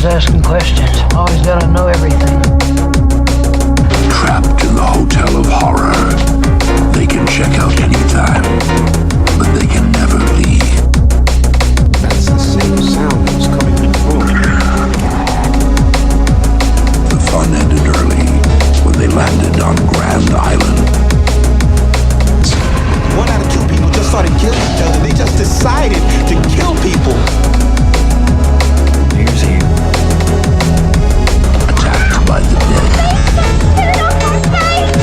always asking questions. Always gotta know everything. Trapped in the hotel of horror. They can check out anytime, but they can never leave. That's the same sound that was coming before. The fun ended early when they landed on Grand Island. 1 out of 2 people just started killing each other. They just decided to kill people. New Year's Eve. Attacked by the dead.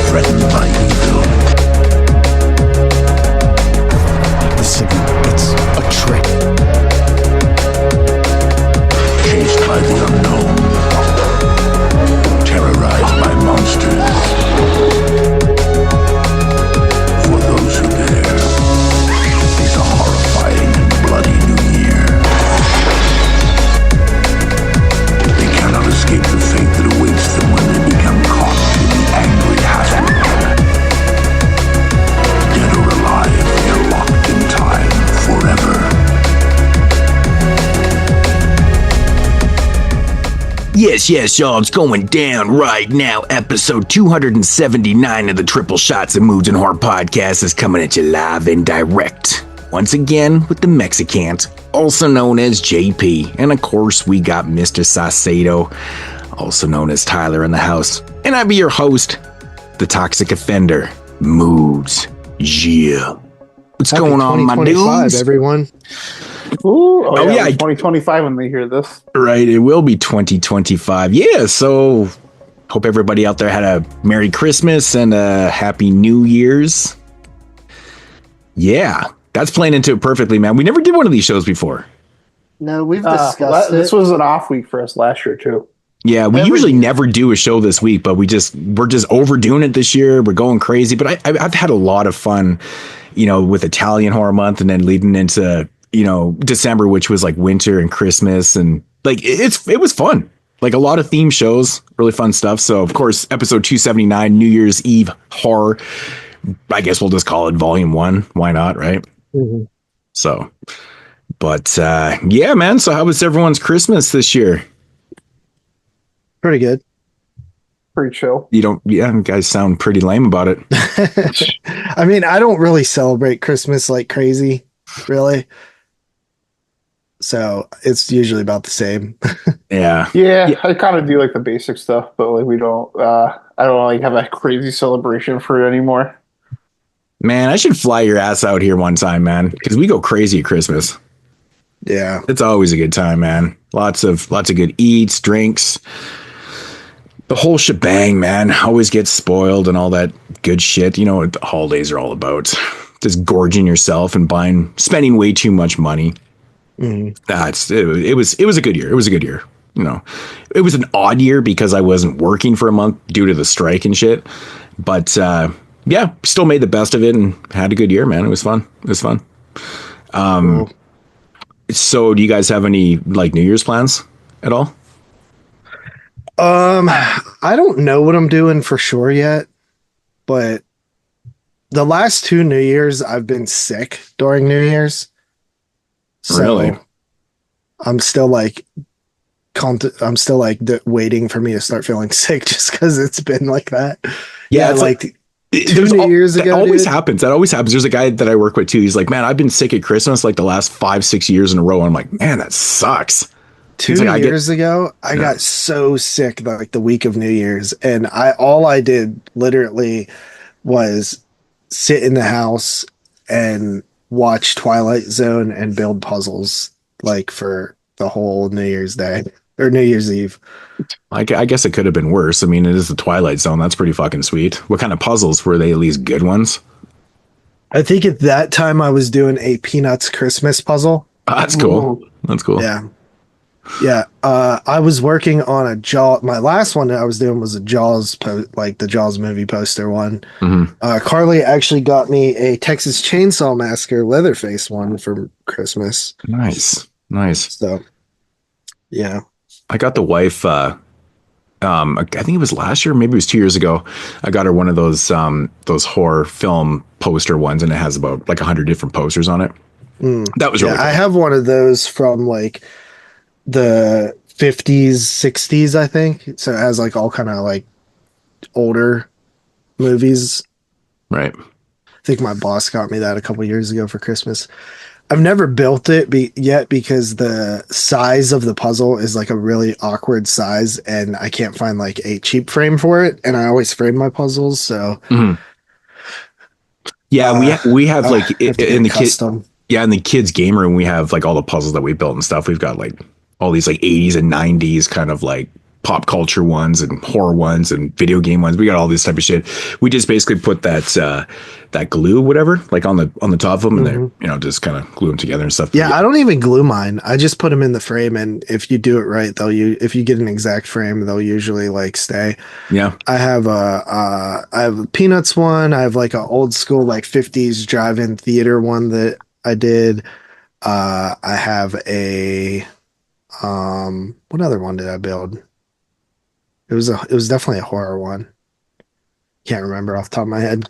Threatened by evil. The signal, it's a trick. Chased by the unknown. Terrorized by monsters. For those who dare, face a horrifying and bloody new year. They cannot escape the fate that awaits them when they become caught in the angry Hasbro. Dead or alive, they are locked in time forever. Yes, y'all, it's going down right now. Episode 279 of the Triple Shots of Moodz and Horror podcast is coming at you live and direct. Once again with the Mexicant, also known as JP. And of course, we got Mr. Saucedo, also known as Tyler, in the house. And I'll be your host, the Toxic Offender, Moodz. Yeah. What's Happy going on, my 2025, dudes? everyone. Ooh, Oh, yeah. 2025 when they hear this. Right, it will be 2025. Yeah, so hope everybody out there had a Merry Christmas and a Happy New Year's. Yeah, that's playing into it perfectly, man. We never did one of these shows before. No, we've discussed This it. was an off week for us last year too. Yeah, we usually never do a show this week, but we're just overdoing it this year. We're going crazy, but I've had a lot of fun, with Italian Horror Month and then leading into December, which was like winter and Christmas, and like it was fun. Like a lot of theme shows, really fun stuff. So of course, episode 279, New Year's Eve horror. I guess we'll just call it Volume 1. Why not, right? Mm-hmm. So, but yeah, man. So how was everyone's Christmas this year? Pretty good. Pretty chill. You guys sound pretty lame about it. I mean, I don't really celebrate Christmas like crazy, really. So it's usually about the same. Yeah. Yeah, I kind of do like the basic stuff, but like we don't. I don't like have a crazy celebration for it anymore. Man, I should fly your ass out here one time, man, because we go crazy at Christmas. Yeah. It's always a good time, man. Lots of good eats, drinks. The whole shebang, man. Always gets spoiled and all that good shit. You know what the holidays are all about. Just gorging yourself and spending way too much money. Mm-hmm. It was a good year. It was a good year. It was an odd year because I wasn't working for a month due to the strike and shit. But yeah, still made the best of it and had a good year, man. It was fun. Cool. So do you guys have any like New Year's plans at all? I don't know what I'm doing for sure yet, but the last 2 New Year's I've been sick during New Year's. So Really? I'm still like waiting for me to start feeling sick just because it's been like that. Yeah, it's like 2 New Years ago. That always happens. There's a guy that I work with too. He's like, man, I've been sick at Christmas like the last 5-6 years in a row. I'm like, man, that sucks. 2 like, years ago, I got so sick like the week of New Year's, and all I did literally was sit in the house and watch Twilight Zone and build puzzles like for the whole New Year's Day or New Year's Eve. I guess it could have been worse. I mean, it is the Twilight Zone. That's pretty fucking sweet. What kind of puzzles were they? At least good ones? I think at that time I was doing a Peanuts Christmas puzzle. Oh, that's cool. That's cool. Yeah. I was working on a Jaws. My last one that I was doing was a Jaws, like the Jaws movie poster one. Mm-hmm. Carly actually got me a Texas Chainsaw Massacre Leatherface one for Christmas. Nice. So, yeah. I got the wife, I think it was last year, maybe it was 2 years ago. I got her one of those horror film poster ones, and it has about like 100 different posters on it. That was really cool. I have one of those from like the 50s, 60s, I think. So it has like all kind of like older movies. Right. I think my boss got me that a couple years ago for Christmas. I've never built it yet because the size of the puzzle is like a really awkward size, and I can't find like a cheap frame for it. And I always frame my puzzles, so Yeah, we have like have to in the get custom. in the kids game room we have like all the puzzles that we built and stuff. We've got like all these like 80s and 90s kind of like pop culture ones and horror ones and video game ones. We got all this type of shit. We just basically put that glue, whatever, like on the top of them, and they just kind of glue them together and stuff. Yeah, I don't even glue mine. I just put them in the frame, and if you do it right, if you get an exact frame, they'll usually like stay. Yeah, I have a Peanuts one. I have like an old school like 50s drive-in theater one that I did. I have a what other one did I build? It was definitely a horror one. Can't remember off the top of my head.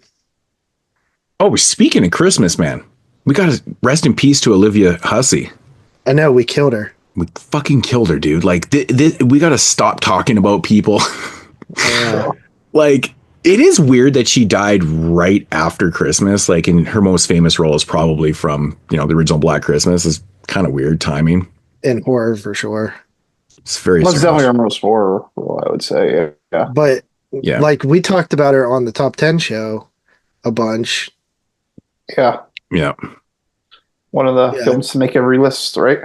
Oh, speaking of Christmas, man, we got to rest in peace to Olivia Hussey. I know, we killed her. We fucking killed her, dude. Like, we got to stop talking about people. Like, it is weird that she died right after Christmas. Like, in her most famous role is probably from, the original Black Christmas. Is kind of weird timing. In horror, for sure. It's very That's strange. definitely our most horror role, I would say. Yeah. But, Yeah. like, we talked about her on the Top 10 show a bunch. Yeah. Yeah. One of the films to make every list, right?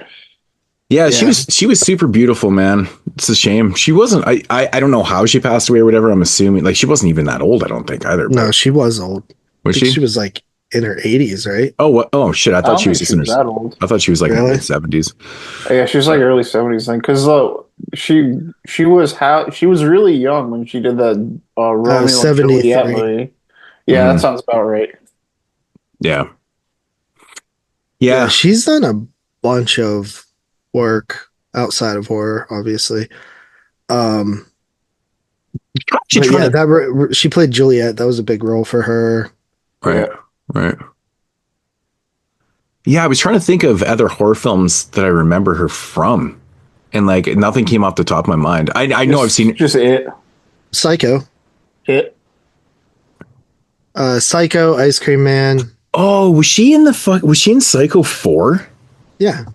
Yeah, she was super beautiful, man. It's a shame. She wasn't I don't know how she passed away or whatever. I'm assuming like she wasn't even that old, I don't think either. No, she was old. Was she? She was like in her 80s, right? Oh, what? Oh shit! I thought she was just in her. that old. I thought she was like in Really? her 70s. Yeah, she was like early 70s then, because she was really young when she did that Romeo and 73. Juliet movie. Yeah, that sounds about right. Yeah. Yeah, she's done a bunch of work outside of horror, obviously. She played Juliet. That was a big role for her. Right. Right. Yeah, I was trying to think of other horror films that I remember her from, and like nothing came off the top of my mind. I know I've seen just it. Psycho. It. Psycho, Ice Cream Man. Oh, was she in Psycho 4? Yeah.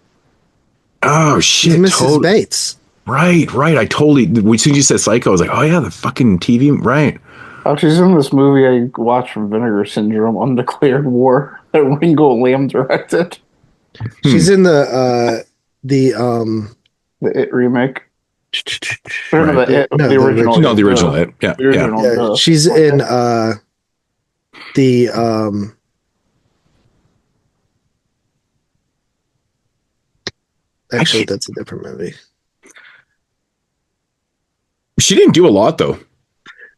Oh shit, Mrs. Bates. Right. I totally. As soon as you said Psycho, I was like, oh yeah, the fucking TV. Right. Oh, she's in this movie I watched from Vinegar Syndrome, Undeclared War, that Ringo Lam directed. She's in the It remake. Right. The original. No, the original It. Yeah. The original, Yeah, she's in actually that's a different movie. She didn't do a lot though.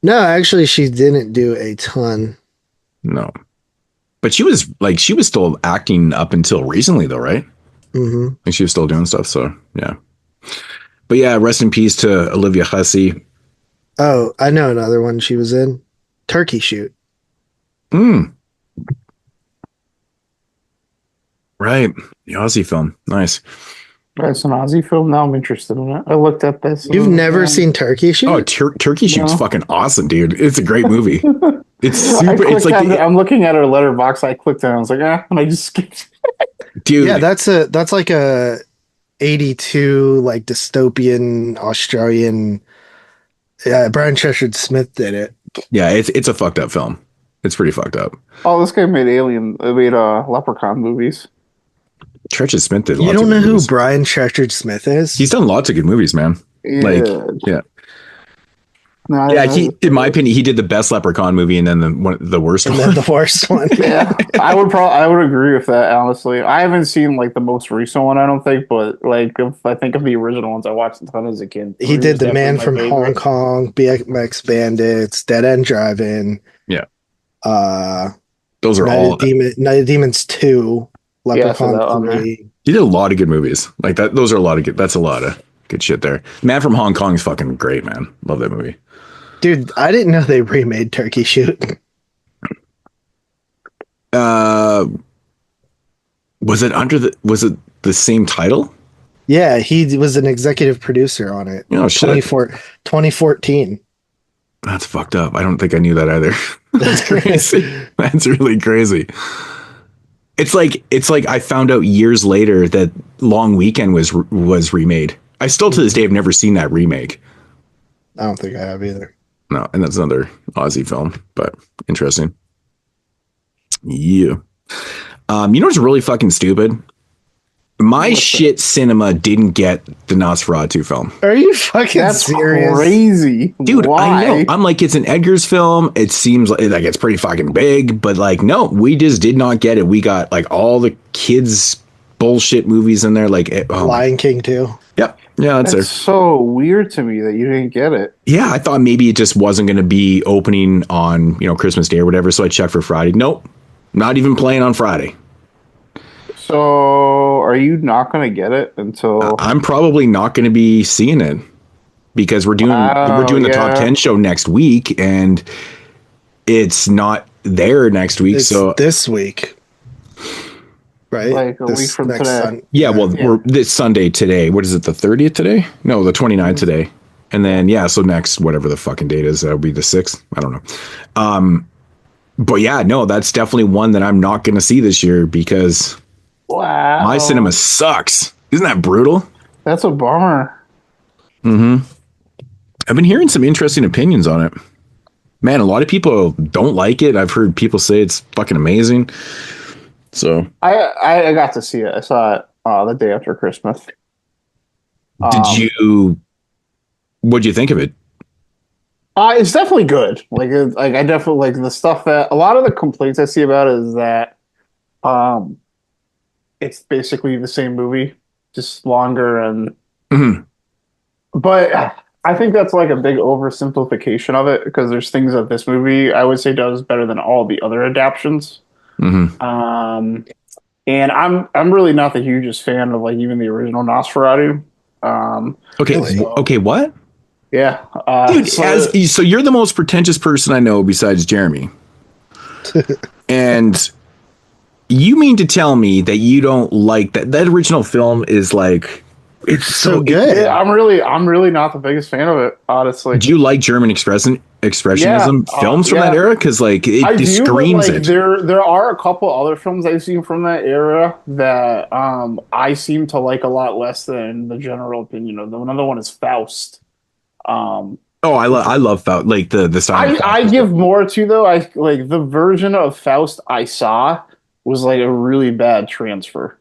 No, actually she didn't do a ton. No. But she was still acting up until recently though, right? Mm-hmm. Like she was still doing stuff, so yeah. But yeah, rest in peace to Olivia Hussey. Oh, I know another one she was in. Turkey Shoot. Right. The Aussie film. Nice. That's an Aussie film. Now I'm interested in it. I looked at this. You've never seen Turkey Shoot? Oh, Turkey Shoot's fucking awesome, dude. It's a great movie. It's super. It's like I'm looking at her letterbox. I clicked on it. I was like, and I just skipped. Dude, yeah, that's like a 82 like dystopian Australian. Yeah, Brian Trenchard-Smith did it. Yeah, it's a fucked up film. It's pretty fucked up. Oh, this guy made Leprechaun movies. Trenchard-Smith did. You don't know who Brian Trenchard-Smith is? He's done lots of good movies, man. Yeah. In my opinion, he did the best Leprechaun movie, and then the worst one. And then the worst one. Yeah, I would agree with that. Honestly, I haven't seen like the most recent one. I don't think, but like if I think of the original ones, I watched a ton as a kid. He did The Man from Hong Kong, BMX Bandits, Dead End Drive-In. Yeah. Those are Night of Demons 2, Leprechaun 3. He did a lot of good movies like that. Those are a lot of good. That's a lot of good shit there. Man from Hong Kong is fucking great, man. Love that movie. Dude, I didn't know they remade Turkey Shoot. Was it the same title? Yeah, he was an executive producer on it. Oh, shit. 2014. That's fucked up. I don't think I knew that either. That's crazy. That's really crazy. It's like I found out years later that Long Weekend was remade. I still to this day have never seen that remake. I don't think I have either. No, and that's another Aussie film, but interesting. Yeah. You know what's really fucking stupid? My shit cinema didn't get the Nosferatu film. Are you fucking That's serious? crazy. Dude, Why? I know. I'm like, it's an Edgar's film. It seems like it's pretty fucking big, but like, no, we just did not get it. We got like all the kids bullshit movies in there. Like Lion King too. Yep. Yeah, that's That's so weird to me that you didn't get it. Yeah, I thought maybe it just wasn't going to be opening on, Christmas Day or whatever. So I checked for Friday. Nope. Not even playing on Friday. So are you not going to get it until I'm probably not going to be seeing it because we're doing the top 10 show next week and it's not there next week. It's so this week. Right? Like a week from today. We're this Sunday today. What is it? The 30th today? No, the 29th today. And then, so next, whatever the fucking date is, that'll be the 6th. I don't know. But yeah, no, that's definitely one that I'm not going to see this year because my cinema sucks. Isn't that brutal? That's a bummer. Mm-hmm. I've been hearing some interesting opinions on it. Man, a lot of people don't like it. I've heard people say it's fucking amazing. So I got to see it. I saw it the day after Christmas. What'd you think of it? It's definitely good. I definitely like the stuff that a lot of the complaints I see about it is that it's basically the same movie, just longer and but I think that's like a big oversimplification of it because there's things that this movie I would say does better than all the other adaptions. And I'm really not the hugest fan of like even the original Nosferatu. Okay, what? Yeah, dude. So you're the most pretentious person I know besides Jeremy, and you mean to tell me that you don't like that original film is like it's so good? I'm really not the biggest fan of it, honestly. Do you like German expressionism films from that era? Because like it screams it. There are a couple other films I've seen from that era that I seem to like a lot less than the general opinion of them. Another one is Faust. I love Faust. Like the style. I give more to though. I like the version of Faust I saw was like a really bad transfer.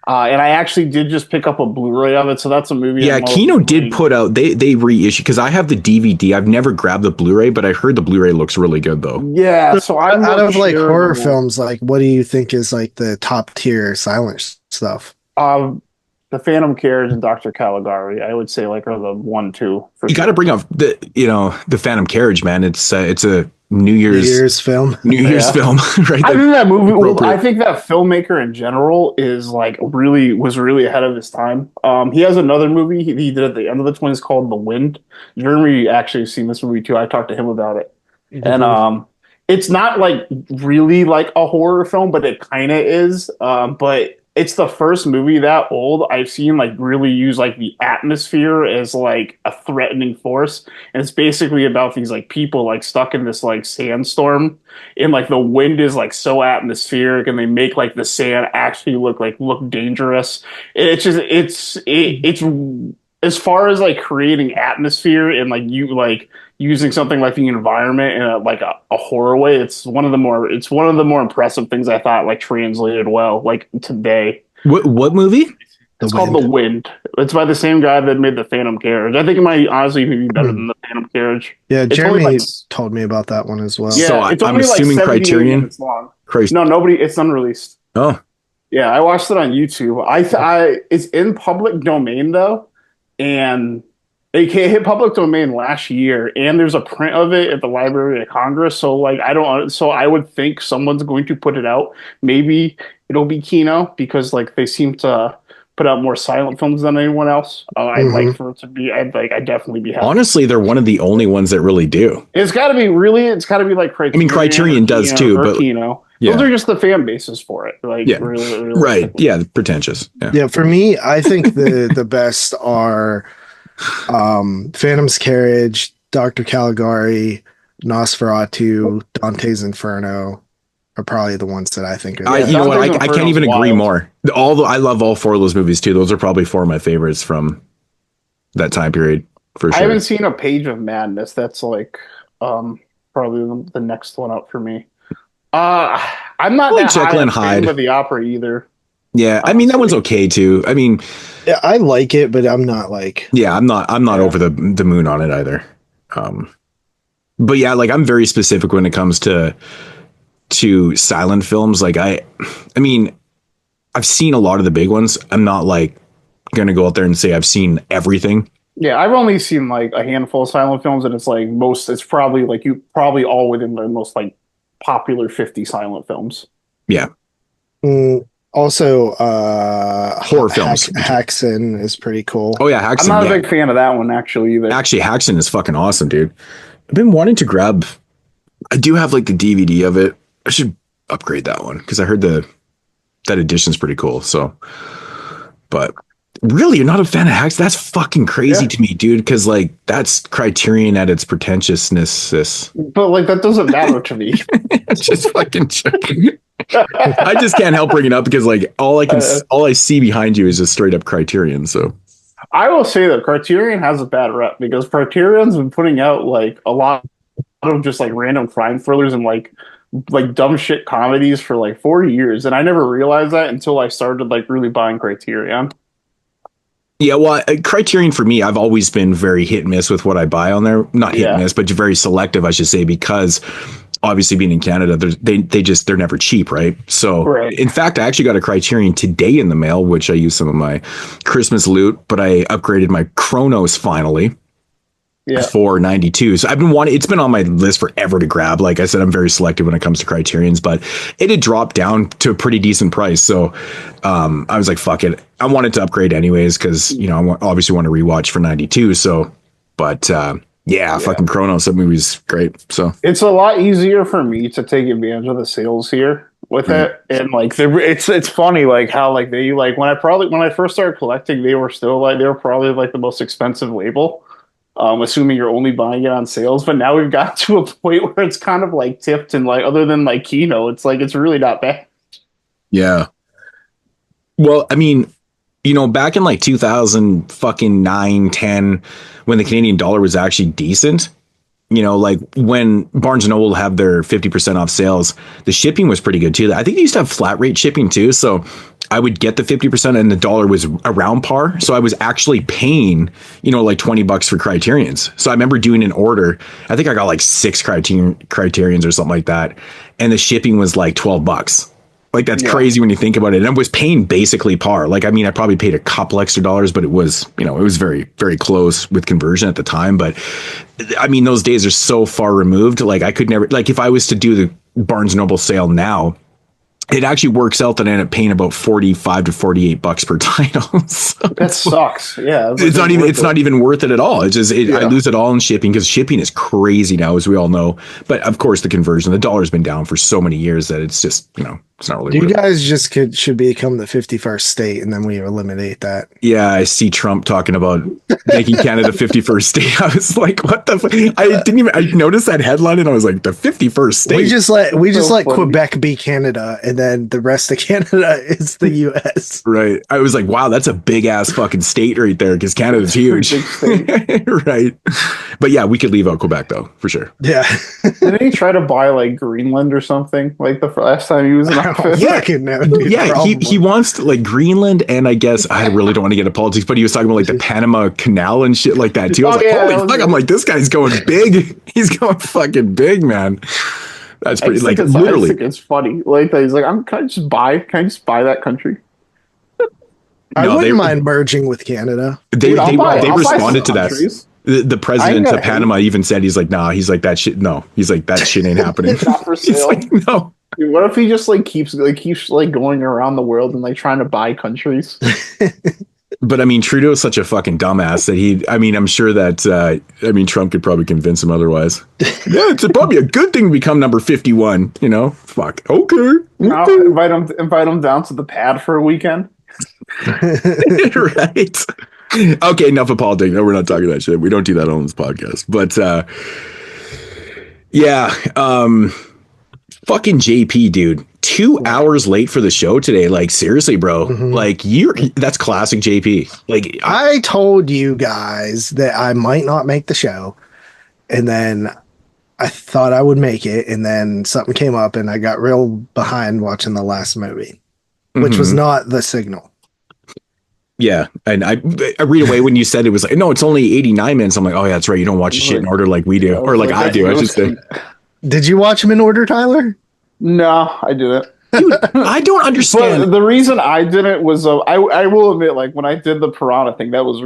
And I actually did just pick up a Blu-ray of it, so that's a movie. Yeah, Kino did put out they reissue because I have the DVD. I've never grabbed the Blu-ray, but I heard the Blu-ray looks really good though. Yeah, so I'm out of like horror films, like what do you think is like the top tier silent stuff? The Phantom Carriage and Dr. Caligari, I would say like are the 1-2. You got to bring up the Phantom Carriage, man. It's a New Year's film. New Year's film, right? I think that movie. I think that filmmaker in general is like was really ahead of his time. He has another movie he did at the end of the 20s called The Wind. Jeremy actually seen this movie too. I talked to him about it, and it's not like really like a horror film, but it kind of is. But it's the first movie that old I've seen like really use like the atmosphere as like a threatening force. And it's basically about these like people like stuck in this like sandstorm and like the wind is like so atmospheric and they make like the sand actually look dangerous. It's just it's as far as like creating atmosphere and like you like using something like the environment in a horror way, it's one of the more impressive things I thought like translated well like today. What movie? It's called The Wind. It's by the same guy that made The Phantom Carriage. I think it might honestly even be better than The Phantom Carriage. Yeah, Jeremy told me about that one as well. Yeah, so I'm assuming Criterion. It's unreleased. Oh, yeah, I watched it on YouTube. It's in public domain though, and it hit public domain last year, and there's a print of it at the Library of Congress. So like I would think someone's going to put it out. Maybe it'll be Kino because like they seem to put out more silent films than anyone else. I'd like for it to be. I'd definitely be happy. Honestly, they're one of the only ones that really do. It's got to be like Criterion. I mean, Criterion does too, but Kino. Those are just the fan bases for it. Like, Yeah. really Right. Yeah. Pretentious. Yeah. Yeah, for me, I think the best are Phantom's Carriage, Dr. Caligari, Nosferatu, Dante's Inferno are probably the ones that I think are. You know what? I can't even agree wild. more. I love all four of those movies too. Those are probably four of my favorites from that time period for sure. I haven't seen a Page of Madness. That's like probably the next one up for me. I'm not like that Jekyll high and on Phantom Hyde. of the Opera either. Yeah, I mean that one's okay too. I mean, Yeah, I like it, but I'm not like. yeah, I'm not over the moon on it either. But yeah, like I'm very specific when it comes to silent films. Like I mean, I've seen a lot of the big ones. I'm not like gonna go out there and say I've seen everything. Yeah, I've only seen like a handful of silent films, and it's like it's probably like you probably all within the most like popular 50 silent films. Yeah. Also, horror films. Haxan is pretty cool. Oh yeah, Haxan. I'm not a big fan of that one actually either. Actually, Haxan is fucking awesome, dude. I've been wanting to grab. I do have like the DVD of it. I should upgrade that one because I heard that edition's pretty cool. So, but really, you're not a fan of Haxan? That's fucking crazy to me, dude. Because like that's Criterion at its pretentiousness. But like that doesn't matter to me. It's just fucking joking. I just can't help bringing it up because like all I see behind you is just straight up Criterion. So I will say that Criterion has a bad rep because Criterion's been putting out like a lot of just like random crime thrillers and like dumb shit comedies for like 4 years, and I never realized that until I started like really buying Criterion. Yeah, well, Criterion for me, I've always been very hit and miss with what I buy on there. Not hit and miss, but very selective, I should say, because obviously being in Canada, they're never cheap, right? So, in fact, I actually got a Criterion today in the mail, which I used some of my Christmas loot, but I upgraded my Chronos finally. For 92. So I've been wanting, it's been on my list forever to grab. Like I said, I'm very selective when it comes to Criterions, but it had dropped down to a pretty decent price. So I was like, fuck it. I wanted to upgrade anyways because, you know, I obviously want to rewatch for 92. So, but fucking Chronos, that movie's great. So it's a lot easier for me to take advantage of the sales here with it. And like, it's funny, like how like they like when I first started collecting, they were probably like the most expensive label. Assuming you're only buying it on sales, but now we've got to a point where it's kind of like tipped and like other than like Kino, it's like it's really not bad. Yeah. Well, I mean, you know, back in like 2009, 10, when the Canadian dollar was actually decent, you know, like when Barnes and Noble have their 50% off sales, the shipping was pretty good too. I think they used to have flat rate shipping too. So I would get the 50% and the dollar was around par. So I was actually paying, you know, like $20 for Criterions. So I remember doing an order. I think I got like 6 Criterions or something like that. And the shipping was like $12. Like that's crazy when you think about it. And I was paying basically par. Like, I mean, I probably paid a couple extra dollars, but it was, you know, it was very, very close with conversion at the time. But I mean, those days are so far removed. Like I could never, like if I was to do the Barnes Noble sale now, it actually works out that I end up paying about $45 to $48 per title. So that sucks. Yeah. It's not even worth it at all. It's just, I lose it all in shipping because shipping is crazy now, as we all know. But of course the conversion, the dollar's been down for so many years that it's just, you know, it's not really. You guys just should become the 51st state and then we eliminate that. Yeah. I see Trump talking about making Canada 51st state. I was like, what the fuck? I noticed that headline and I was like, the 51st state. We just let Quebec be Canada and then the rest of Canada is the US. Right. I was like, wow, that's a big ass fucking state right there because Canada's huge. Right. But yeah, we could leave out Quebec though, for sure. Yeah. Didn't he try to buy like Greenland or something like the last time he was in office? He wants to, like Greenland, and I guess I really don't want to get into politics, but he was talking about like the Panama Canal and shit like that too. I was like, holy fuck! I'm like, this guy's going big. He's going fucking big, man. That's pretty like literally. I think it's funny. Like he's like, can I just buy that country? I wouldn't mind merging with Canada. They responded to that. The president of Panama even said, he's like, nah, he's like, that shit. No, he's like, that shit ain't happening. Not for sale. Like, no. Dude, what if he just like keeps going around the world and like trying to buy countries? But I mean, Trudeau is such a fucking dumbass that I'm sure that, Trump could probably convince him otherwise. Yeah, it's probably a good thing to become number 51, Fuck. Okay. Invite him down to the pad for a weekend. Right. Okay, enough of politics. No, we're not talking that shit. We don't do that on this podcast. But, fucking JP, dude. 2 hours late for the show today. Like, seriously, bro. Mhm. Like, that's classic JP. Like, I told you guys that I might not make the show, and then I thought I would make it, and then something came up, and I got real behind watching the last movie, which was not The Signal. Yeah, and I read away when you said it was like, no, it's only 89 minutes. I'm like, oh yeah, that's right. You don't watch shit in order like we do, or like I do. I should say. Did you watch them in order, Tyler? No, I didn't. Dude, I don't understand. But the reason I didn't was I will admit, like when I did the Piranha thing, that was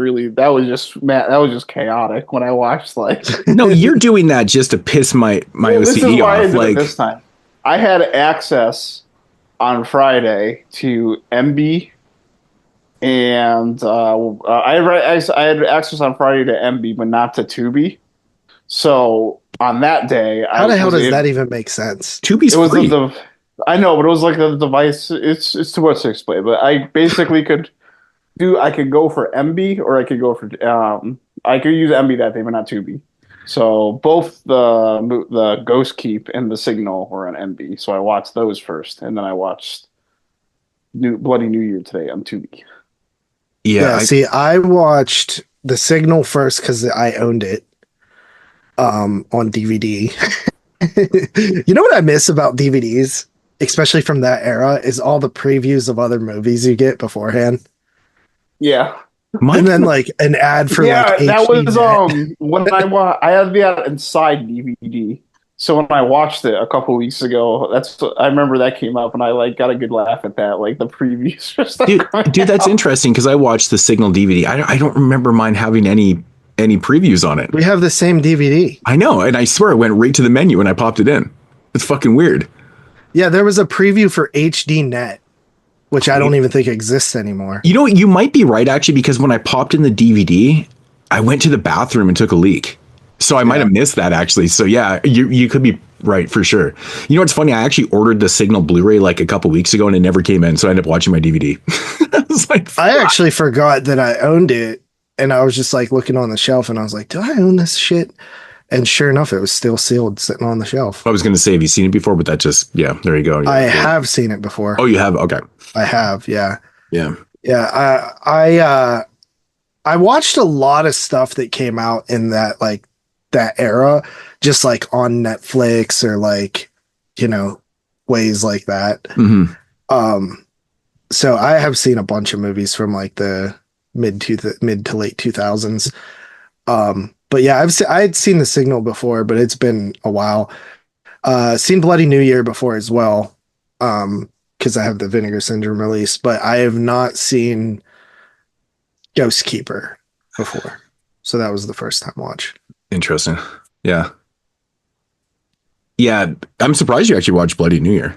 just chaotic when I watched like. No, you're doing that just to piss my this is OCD why off. I did Like it this time, I had access on Friday to MB, and I had access on Friday to MB, but not to Tubi. So on that day, how the hell does that even make sense? Tubi's free. I know, but it was like the device. It's too much to explain. But I basically I could go for MB or I could go for I could use MB that day, but not Tubi. So both the Ghostkeeper and the Signal were on MB. So I watched those first, and then I watched Bloody New Year today on Tubi. Yeah. See, I watched the Signal first because I owned it on DVD. You know what I miss about DVDs, especially from that era, is all the previews of other movies you get beforehand. Yeah. And then like an ad for like that HD was when I had the inside DVD. So when I watched it a couple weeks ago, I remember that came up, and I like got a good laugh at that, like the previews. Dude, that's interesting because I watched the Signal DVD. I don't remember mine having any previews on it. We have the same DVD. I know, and I swear I went right to the menu and I popped it in. It's fucking weird. Yeah, there was a preview for HD Net, which I don't even think exists anymore. You know, you might be right actually, because when I popped in the DVD, I went to the bathroom and took a leak. So I might have missed that actually. So yeah, you could be right for sure. You know what's funny? I actually ordered the Signal Blu-ray like a couple weeks ago and it never came in. So I ended up watching my DVD. I was like, I actually forgot that I owned it, and I was just like looking on the shelf, and I was like, do I own this shit? And sure enough, it was still sealed, sitting on the shelf. I was going to say, have you seen it before? But that just, there you go. Yeah, I have seen it before. Oh, you have? Okay. I have, yeah. Yeah. Yeah, I watched a lot of stuff that came out in that era, just like on Netflix or like, ways like that. Mm-hmm. So I have seen a bunch of movies from like the mid to late 2000s. But yeah, I had seen The Signal before, but it's been a while. Seen Bloody New Year before as well, because I have the Vinegar Syndrome release, but I have not seen Ghostkeeper before. So that was the first time watch. Interesting. Yeah. Yeah, I'm surprised you actually watched Bloody New Year.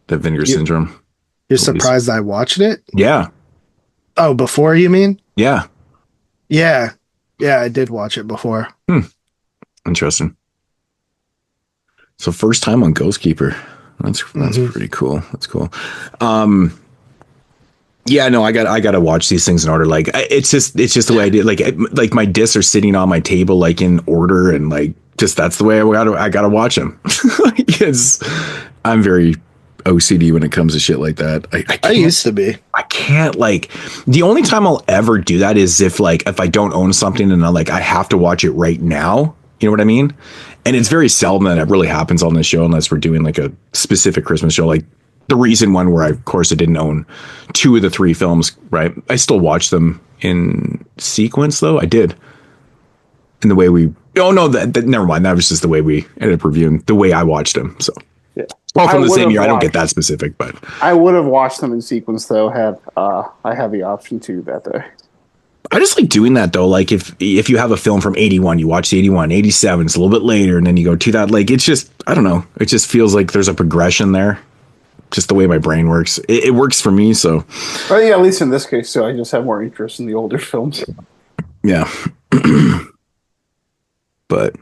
The Vinegar Syndrome. You're surprised I watched it? Yeah. Oh, before you mean? Yeah. Yeah. Yeah, I did watch it before. Interesting. So first time on Ghostkeeper. That's pretty cool. That's cool. Yeah, no, I got to watch these things in order. Like it's just the way I did. Like my discs are sitting on my table like in order, and like just that's the way I got to watch them. I'm very OCD when it comes to shit like that. I used to be. I can't the only time I'll ever do that is if I don't own something and I have to watch it right now. You know what I mean? And it's very seldom that it really happens on this show unless we're doing like a specific Christmas show, like the recent one where I didn't own 2 of the 3 films, right? I still watch them in sequence though. I did. And the way never mind. That was just the way we ended up reviewing, the way I watched them. So yeah. All from the same year. I don't get that specific, but I would have watched them in sequence though. I had the option to that day. I just like doing that though. Like if you have a film from 81, you watch the 81, 87, it's a little bit later, and then you go to that. Like it's just, I don't know. It just feels like there's a progression there. just the way my brain works. It works for me, so. Well, yeah, at least in this case, too. I just have more interest in the older films. Yeah. But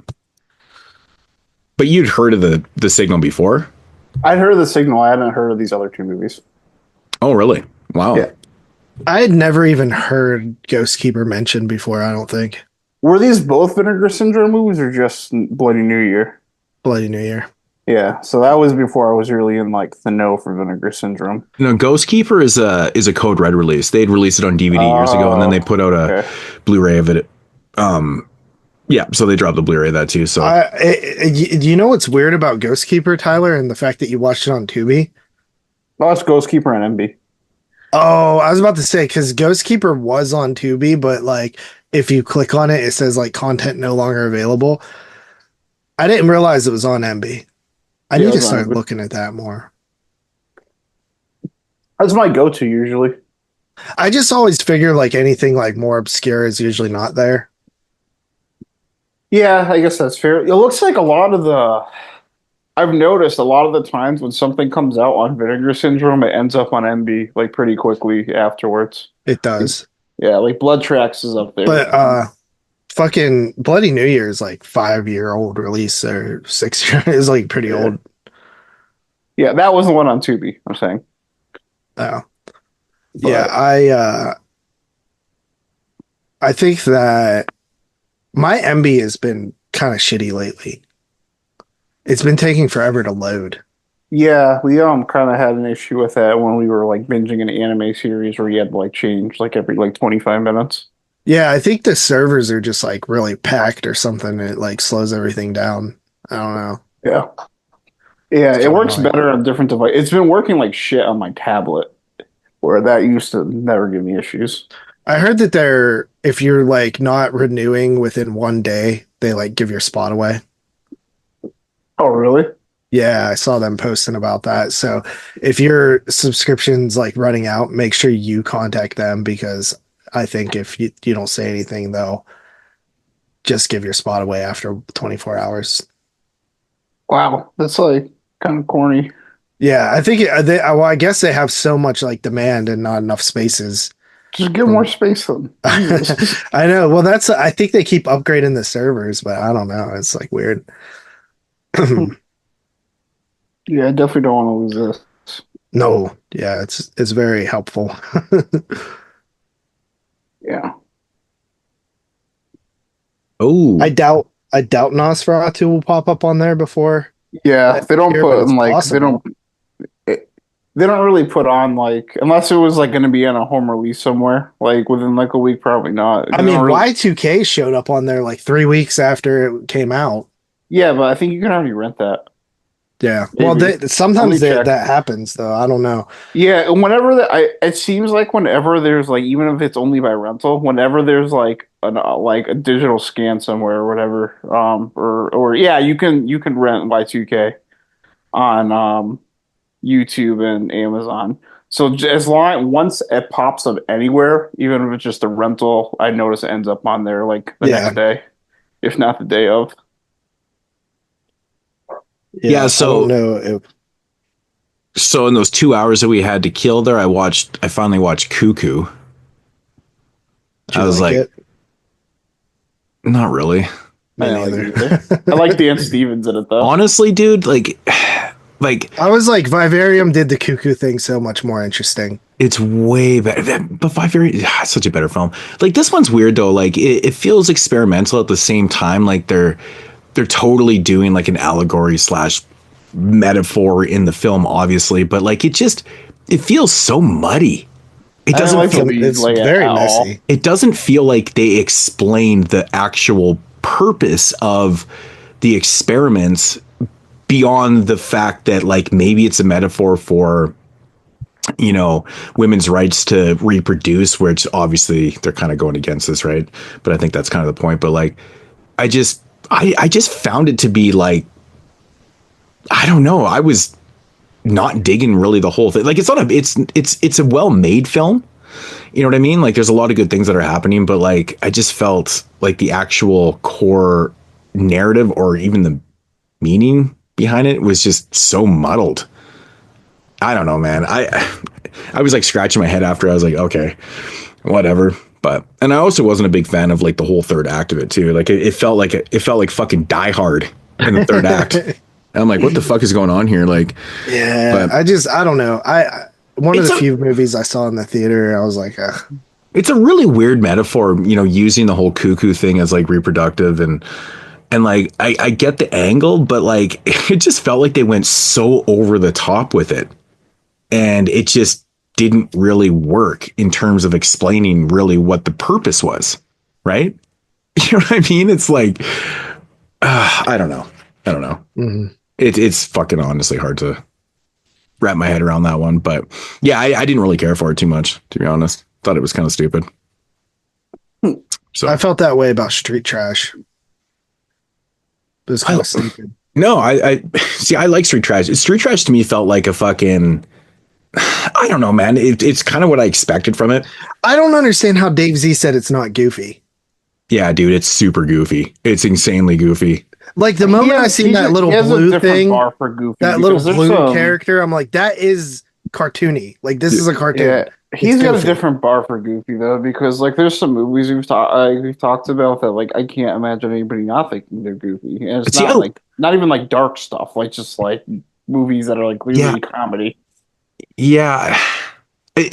you'd heard of the Signal before? I'd heard of The Signal. I hadn't heard of these other two movies. Oh, really? Wow. Yeah. I had never even heard Ghostkeeper mentioned before, I don't think. Were these both Vinegar Syndrome movies or just Bloody New Year? Bloody New Year. Yeah, so that was before I was really in like the know for Vinegar Syndrome. Ghostkeeper is a Code Red release. They'd released it on DVD years ago, and then they put out a Blu-ray of it. Yeah, so they dropped the Blu-ray of that too. So, do you know what's weird about Ghostkeeper, Tyler, and the fact that you watched it on Tubi? Oh, it's Ghostkeeper and MB. Oh, I was about to say, because Ghostkeeper was on Tubi, but like if you click on it, it says like content no longer available. I didn't realize it was on MB. I need to start looking at that more. That's my go-to usually. I just always figure like anything like more obscure is usually not there. Yeah, I guess that's fair. It looks like I've noticed a lot of the times when something comes out on Vinegar Syndrome, it ends up on MB like pretty quickly afterwards. It does. Yeah, like Blood Tracks is up there. But fucking Bloody New Year is like 5-year-old release or 6 year is like pretty old. Yeah, that was the one on Tubi, I'm saying. Oh. But, yeah, I think that my MB has been kind of shitty lately. It's been taking forever to load. Yeah, we kind of had an issue with that when we were like binging an anime series where you had to like change like every like 25 minutes. Yeah, I think the servers are just like really packed or something. And it like slows everything down. I don't know. Yeah. Yeah, it works better on different devices. It's been working like shit on my tablet, where that used to never give me issues. I heard that if you're like not renewing within 1 day, they like give your spot away. Oh, really? Yeah, I saw them posting about that. So if your subscription's like running out, make sure you contact them, because I think if you don't say anything, they'll just give your spot away after 24 hours. Wow, that's like kind of corny. Yeah, I think well, I guess they have so much like demand and not enough spaces. Just give more space then. I know. Well, I think they keep upgrading the servers, but I don't know. It's like weird. Yeah, I definitely don't want to lose this. No, yeah, it's very helpful. Yeah. Oh, I doubt Nosferatu will pop up on there before. Yeah, they don't put like possible. they don't really put on like, unless it was like going to be on a home release somewhere like within like a week, probably not. I mean, Y2K showed up on there like 3 weeks after it came out. Yeah, but I think you can already rent that. Yeah. Maybe. Well, sometimes that happens though. I don't know. Yeah, whenever it seems like whenever there's like, even if it's only by rental, whenever there's like a digital scan somewhere or whatever, or yeah, you can rent Y2K on YouTube and Amazon. So as long once it pops up anywhere, even if it's just a rental, I notice it ends up on there like the next day, if not the day of. Yeah, so I don't know so in those 2 hours that we had to kill there, I finally watched Kuckoo. I was like, not really. Me neither. I like Dan Stevens in it though. Honestly, dude, like I was like, Vivarium did the Kuckoo thing so much more interesting. It's way better, but Vivarium, it's such a better film. Like this one's weird though. Like it feels experimental at the same time. Like they're totally doing like an allegory / metaphor in the film, obviously, but like it feels so muddy. It doesn't feel it's like very messy. It doesn't feel like they explained the actual purpose of the experiments beyond the fact that like maybe it's a metaphor for, you know, women's rights to reproduce, which obviously they're kind of going against this, right? But I think that's kind of the point. But like I just found it to be like, I don't know. I was not digging really the whole thing. Like it's a well-made film. You know what I mean? Like there's a lot of good things that are happening, but like I just felt like the actual core narrative or even the meaning behind it was just so muddled. I don't know, man. I was like scratching my head after. I was like, okay, whatever. But and I also wasn't a big fan of like the whole third act of it too. Like it felt like fucking Die Hard in the third act. And I'm like, what the fuck is going on here? Like, yeah, I don't know. One of the few movies I saw in the theater, I was like, ugh. It's a really weird metaphor, you know, using the whole cuckoo thing as like reproductive and like I get the angle, but like it just felt like they went so over the top with it. And it just didn't really work in terms of explaining really what the purpose was, right? You know what I mean? It's like, I don't know. Mm-hmm. It's fucking honestly hard to wrap my head around that one. But yeah, I didn't really care for it too much, to be honest. Thought it was kind of stupid. So I felt that way about Street Trash. It was kind of stupid. No, I see. I like Street Trash. Street Trash to me felt like a fucking, I don't know, man. It's kind of what I expected from it. I don't understand how Dave Z said it's not goofy. Yeah, dude, it's super goofy. It's insanely goofy. Like the moment I seen that little blue thing, bar for goofy that little blue character, I'm like, that is cartoony. Like this is a cartoon. Yeah, he's got a different bar for goofy though, because like there's some movies we've talked about that like I can't imagine anybody not thinking they're goofy. And it's not even like dark stuff, like just like movies that are like clearly comedy. Yeah.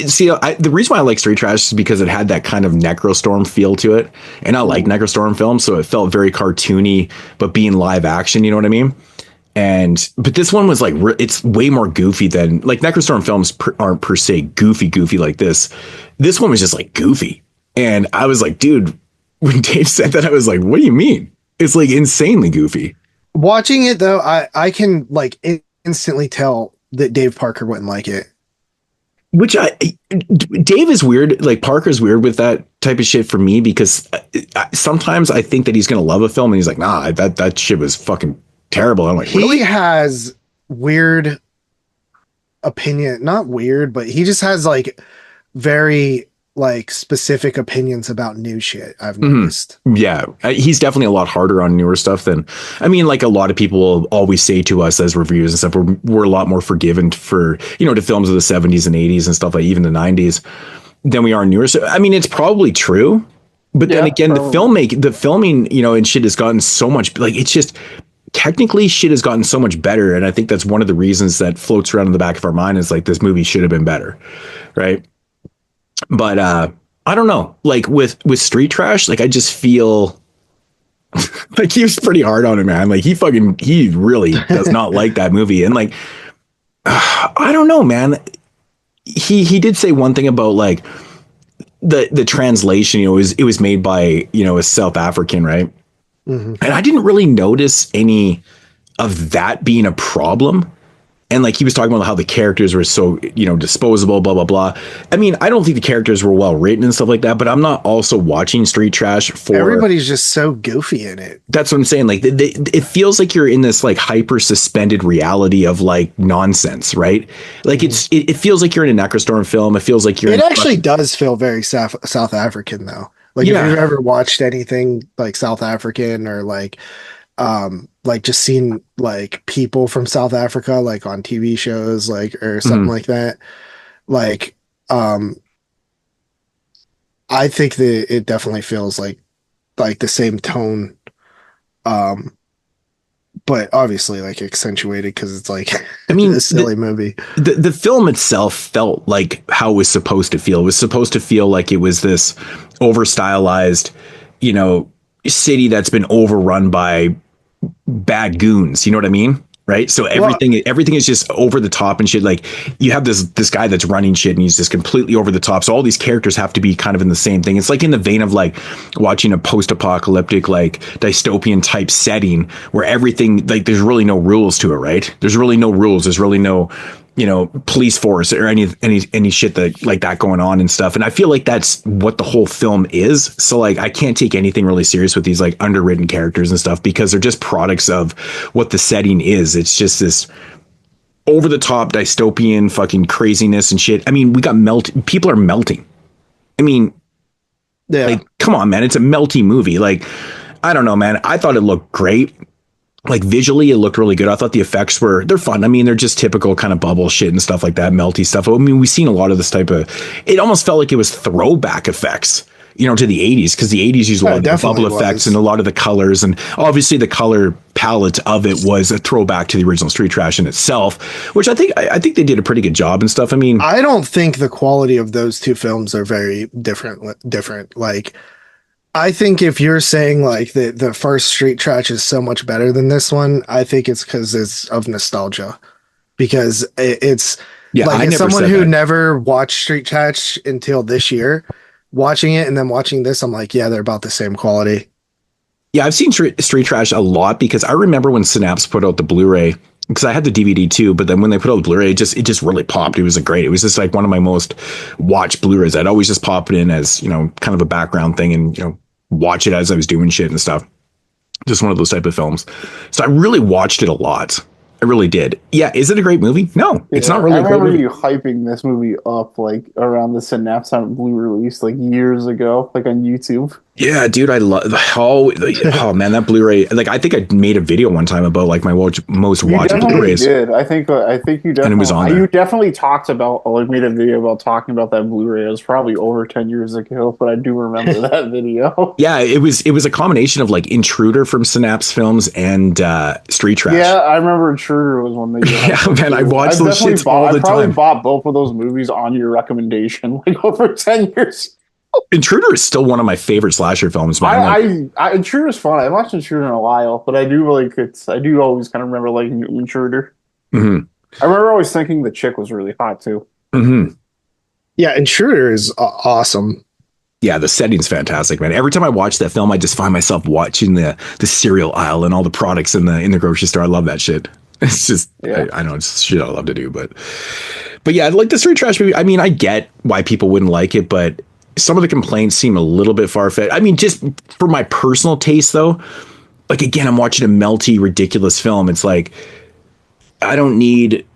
See, the reason why I like Street Trash is because it had that kind of Necrostorm feel to it. And I like Necrostorm films, so it felt very cartoony, but being live action, you know what I mean? But this one was like, it's way more goofy than, like Necrostorm films aren't per se goofy like this. This one was just like goofy. And I was like, dude, when Dave said that, I was like, what do you mean? It's like insanely goofy. Watching it though, I can like instantly tell that Dave Parker wouldn't like it. Which Dave is weird. Like Parker's weird with that type of shit for me, because sometimes I think that he's going to love a film and he's like, nah, that shit was fucking terrible. I'm like, really? He has weird opinion, not weird, but he just has like very like specific opinions about new shit. I've noticed. Yeah, he's definitely a lot harder on newer stuff than, I mean, like a lot of people will always say to us as reviewers and stuff, we're a lot more forgiven for, you know, to films of the 70s and 80s and stuff, like even the 90s, than we are newer. So I mean, it's probably true, but then again, the filming, you know, and shit has gotten so much, like it's just technically shit has gotten so much better, and I think that's one of the reasons that floats around in the back of our mind is like this movie should have been better, right? But I don't know, like with Street Trash, like I just feel like he was pretty hard on it, man. Like he really does not like that movie. And like I don't know, man. He did say one thing about like the translation, you know, it was made by, you know, a South African, right? And I didn't really notice any of that being a problem. And like he was talking about how the characters were so, you know, disposable, blah, blah, blah. I mean, I don't think the characters were well written and stuff like that, but I'm not also watching Street Trash for... Everybody's just so goofy in it. That's what I'm saying. Like it feels like you're in this like hyper suspended reality of like nonsense, right? Like it feels like you're in a Necrostorm film. It feels like you're... It actually does feel very South African though. Like if you've ever watched anything like South African or like just seen like people from South Africa like on TV shows like or something like that, like I think that it definitely feels like the same tone, but obviously like accentuated because it's like, I mean, a silly movie. The film itself felt like how it was supposed to feel. It was supposed to feel like it was this over stylized, you know, city that's been overrun by bad goons. You know what I mean? Right. So everything is just over the top and shit. Like you have this guy that's running shit and he's just completely over the top. So all these characters have to be kind of in the same thing. It's like in the vein of like watching a post-apocalyptic, like dystopian type setting where everything, like there's really no rules to it. Right. There's really no rules. There's really no, you know, police force or any shit that like that going on and stuff. And I feel like that's what the whole film is. So like, I can't take anything really serious with these like underwritten characters and stuff because they're just products of what the setting is. It's just this over the top dystopian fucking craziness and shit. I mean, people are melting. I mean, like, come on, man. It's a melty movie. Like, I don't know, man. I thought it looked great. like visually it looked really good. I thought the effects they're fun. I mean, they're just typical kind of bubble shit and stuff like that, melty stuff. I mean, we've seen a lot of this type of, it almost felt like it was throwback effects, you know, to the 80s, because the 80s used a lot of the bubble effects and a lot of the colors, and obviously the color palette of it was a throwback to the original Street Trash in itself, which I think they did a pretty good job and stuff. I mean, I don't think the quality of those two films are very different. Like, I think if you're saying like the first Street Trash is so much better than this one, I think it's because it's of nostalgia. Because it's like, as someone who never watched Street Trash until this year, watching it and then watching this, I'm like, yeah, they're about the same quality. Yeah, I've seen Street Trash a lot because I remember when Synapse put out the Blu-ray, because I had the DVD too, but then when they put out the Blu-ray, it just really popped. It was it was just like one of my most watched Blu-rays. I'd always just pop it in as, you know, kind of a background thing and, you know, watch it as I was doing shit and stuff. Just one of those type of films. So I really watched it a lot. I really did. Yeah, is it a great movie? No, it's not really. I remember you hyping this movie up like around the Synapse on Blue release like years ago, like on YouTube. Yeah, dude, I love. Oh man, that Blu-ray. Like, I think I made a video one time about like my most watched Blu-rays. Did I think you definitely? And it was on there. You definitely talked about, like, made a video about talking about that Blu-ray. It was probably over 10 years ago, but I do remember that video. Yeah, it was a combination of like Intruder from Synapse Films and Street Trash. Yeah, I remember Intruder was one that. Yeah, man, I watched those shits all the time. I probably bought both of those movies on your recommendation, like over 10 years. Intruder is still one of my favorite slasher films, man. Intruder is fun. I haven't watched Intruder in a while, but I do always kind of remember liking Intruder. Mm-hmm. I remember always thinking the chick was really hot too. Mm-hmm. Yeah, Intruder is awesome. Yeah, the setting's fantastic, man. Every time I watch that film, I just find myself watching the cereal aisle and all the products in the grocery store. I love that shit. It's just, yeah. I know it's shit I love to do, but yeah, like the Street Trash movie. I mean, I get why people wouldn't like it, but some of the complaints seem a little bit far-fetched. I mean, just for my personal taste, though, like, again, I'm watching a melty, ridiculous film. It's like, I don't need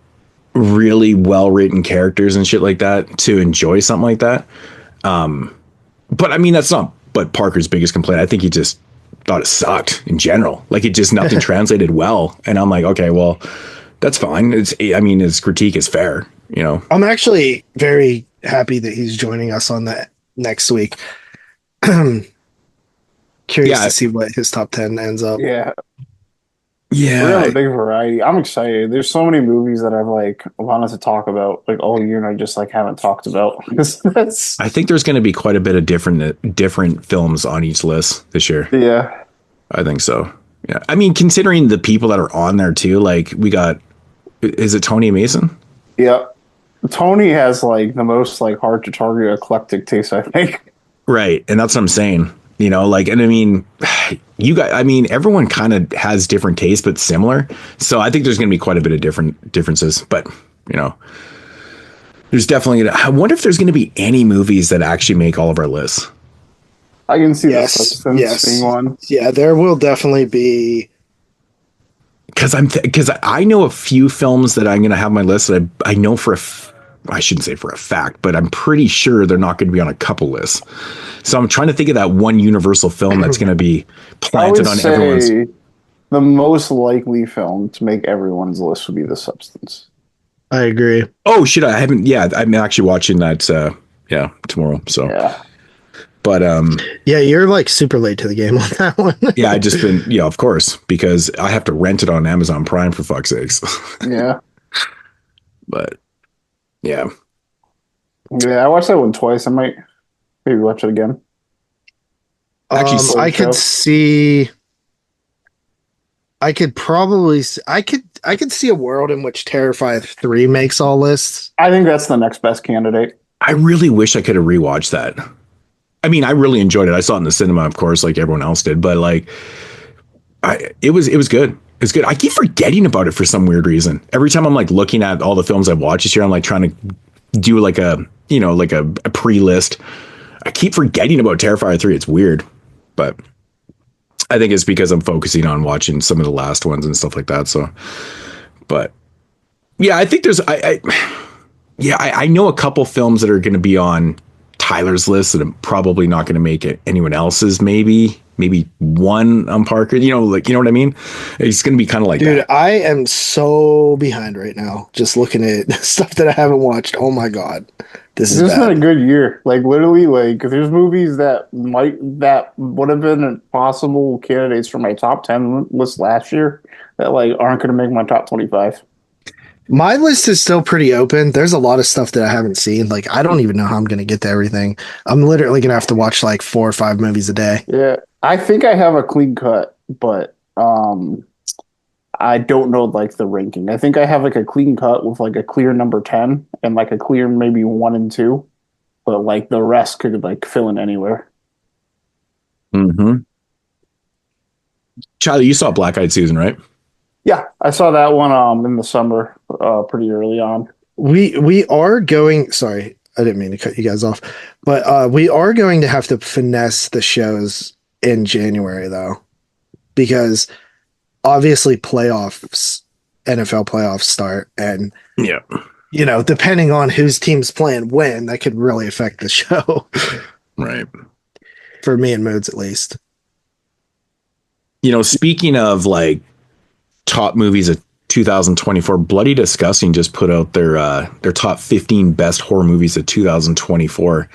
really well-written characters and shit like that to enjoy something like that. But I mean, that's not but Parker's biggest complaint. I think he just thought it sucked in general. Like, it just, nothing translated well. And I'm like, okay, well, that's fine. His critique is fair, you know? I'm actually very happy that he's joining us on that next week. Curious to see what his top 10 ends up. Yeah. We have a big variety. I'm excited. There's so many movies that I've like wanted to talk about like all year, and I just like haven't talked about. I think there's going to be quite a bit of different films on each list this year. Yeah, I think so. Yeah, I mean, considering the people that are on there too, like we got, is it Tony Mason? Yeah. Tony has like the most like hard to target eclectic taste, I think. Right. And that's what I'm saying, you know, like, and I mean, everyone kind of has different tastes, but similar. So I think there's going to be quite a bit of differences, but you know, there's definitely, I wonder if there's going to be any movies that actually make all of our lists. I can see that being one. Yeah, there will definitely be. Because I know a few films that I'm going to have on my list that I know I shouldn't say for a fact, but I'm pretty sure they're not going to be on a couple lists. So I'm trying to think of that one Universal film that's going to be planted on everyone's. The most likely film to make everyone's list would be The Substance. I agree. Oh shit! I haven't. Yeah, I'm actually watching that. Tomorrow. So. Yeah. But yeah, you're like super late to the game on that one. Yeah, I just been of course, because I have to rent it on Amazon Prime, for fuck's sakes. Yeah. But yeah, I watched that one twice. I might maybe watch it again. Actually, I could see a world in which Terrifier 3 makes all lists. I think that's the next best candidate. I really wish I could have rewatched that. I mean, I really enjoyed it. I saw it in the cinema, of course, like everyone else did. But like, it was good. It's good. I keep forgetting about it for some weird reason. Every time I'm like looking at all the films I've watched this year, I'm like trying to do like a pre-list. I keep forgetting about Terrifier 3. It's weird, but I think it's because I'm focusing on watching some of the last ones and stuff like that. So, but yeah, I think there's I know a couple films that are going to be on Tyler's list that I'm probably not going to make it anyone else's. Maybe one on Parker. You know what I mean? It's going to be kind of like Dude, that. I am so behind right now. Just looking at stuff that I haven't watched. Oh my god, this is Not a bad. good year. Like literally, like there's movies that would have been possible candidates for my top 10 list last year that like aren't going to make my top 25. My list is still pretty open. There's a lot of stuff that I haven't seen. Like, I don't even know how I'm going to get to everything. I'm literally going to have to watch like 4 or 5 movies a day. Yeah, I think I have a clean cut, but I don't know like the ranking. I think I have like a clean cut with like a clear number 10 and like a clear maybe 1 and 2, but like the rest could like fill in anywhere. Mm-hmm. Charlie, you saw Black Eyed Susan, right? Yeah, I saw that one in the summer, pretty early on. We are going. Sorry, I didn't mean to cut you guys off, but we are going to have to finesse the shows in January though, because obviously NFL playoffs start, and Yeah. Depending on whose team's playing when, that could really affect the show. Right. For me and Moodz, at least. Speaking of like top movies of 2024, Bloody Disgusting just put out their top 15 best horror movies of 2024.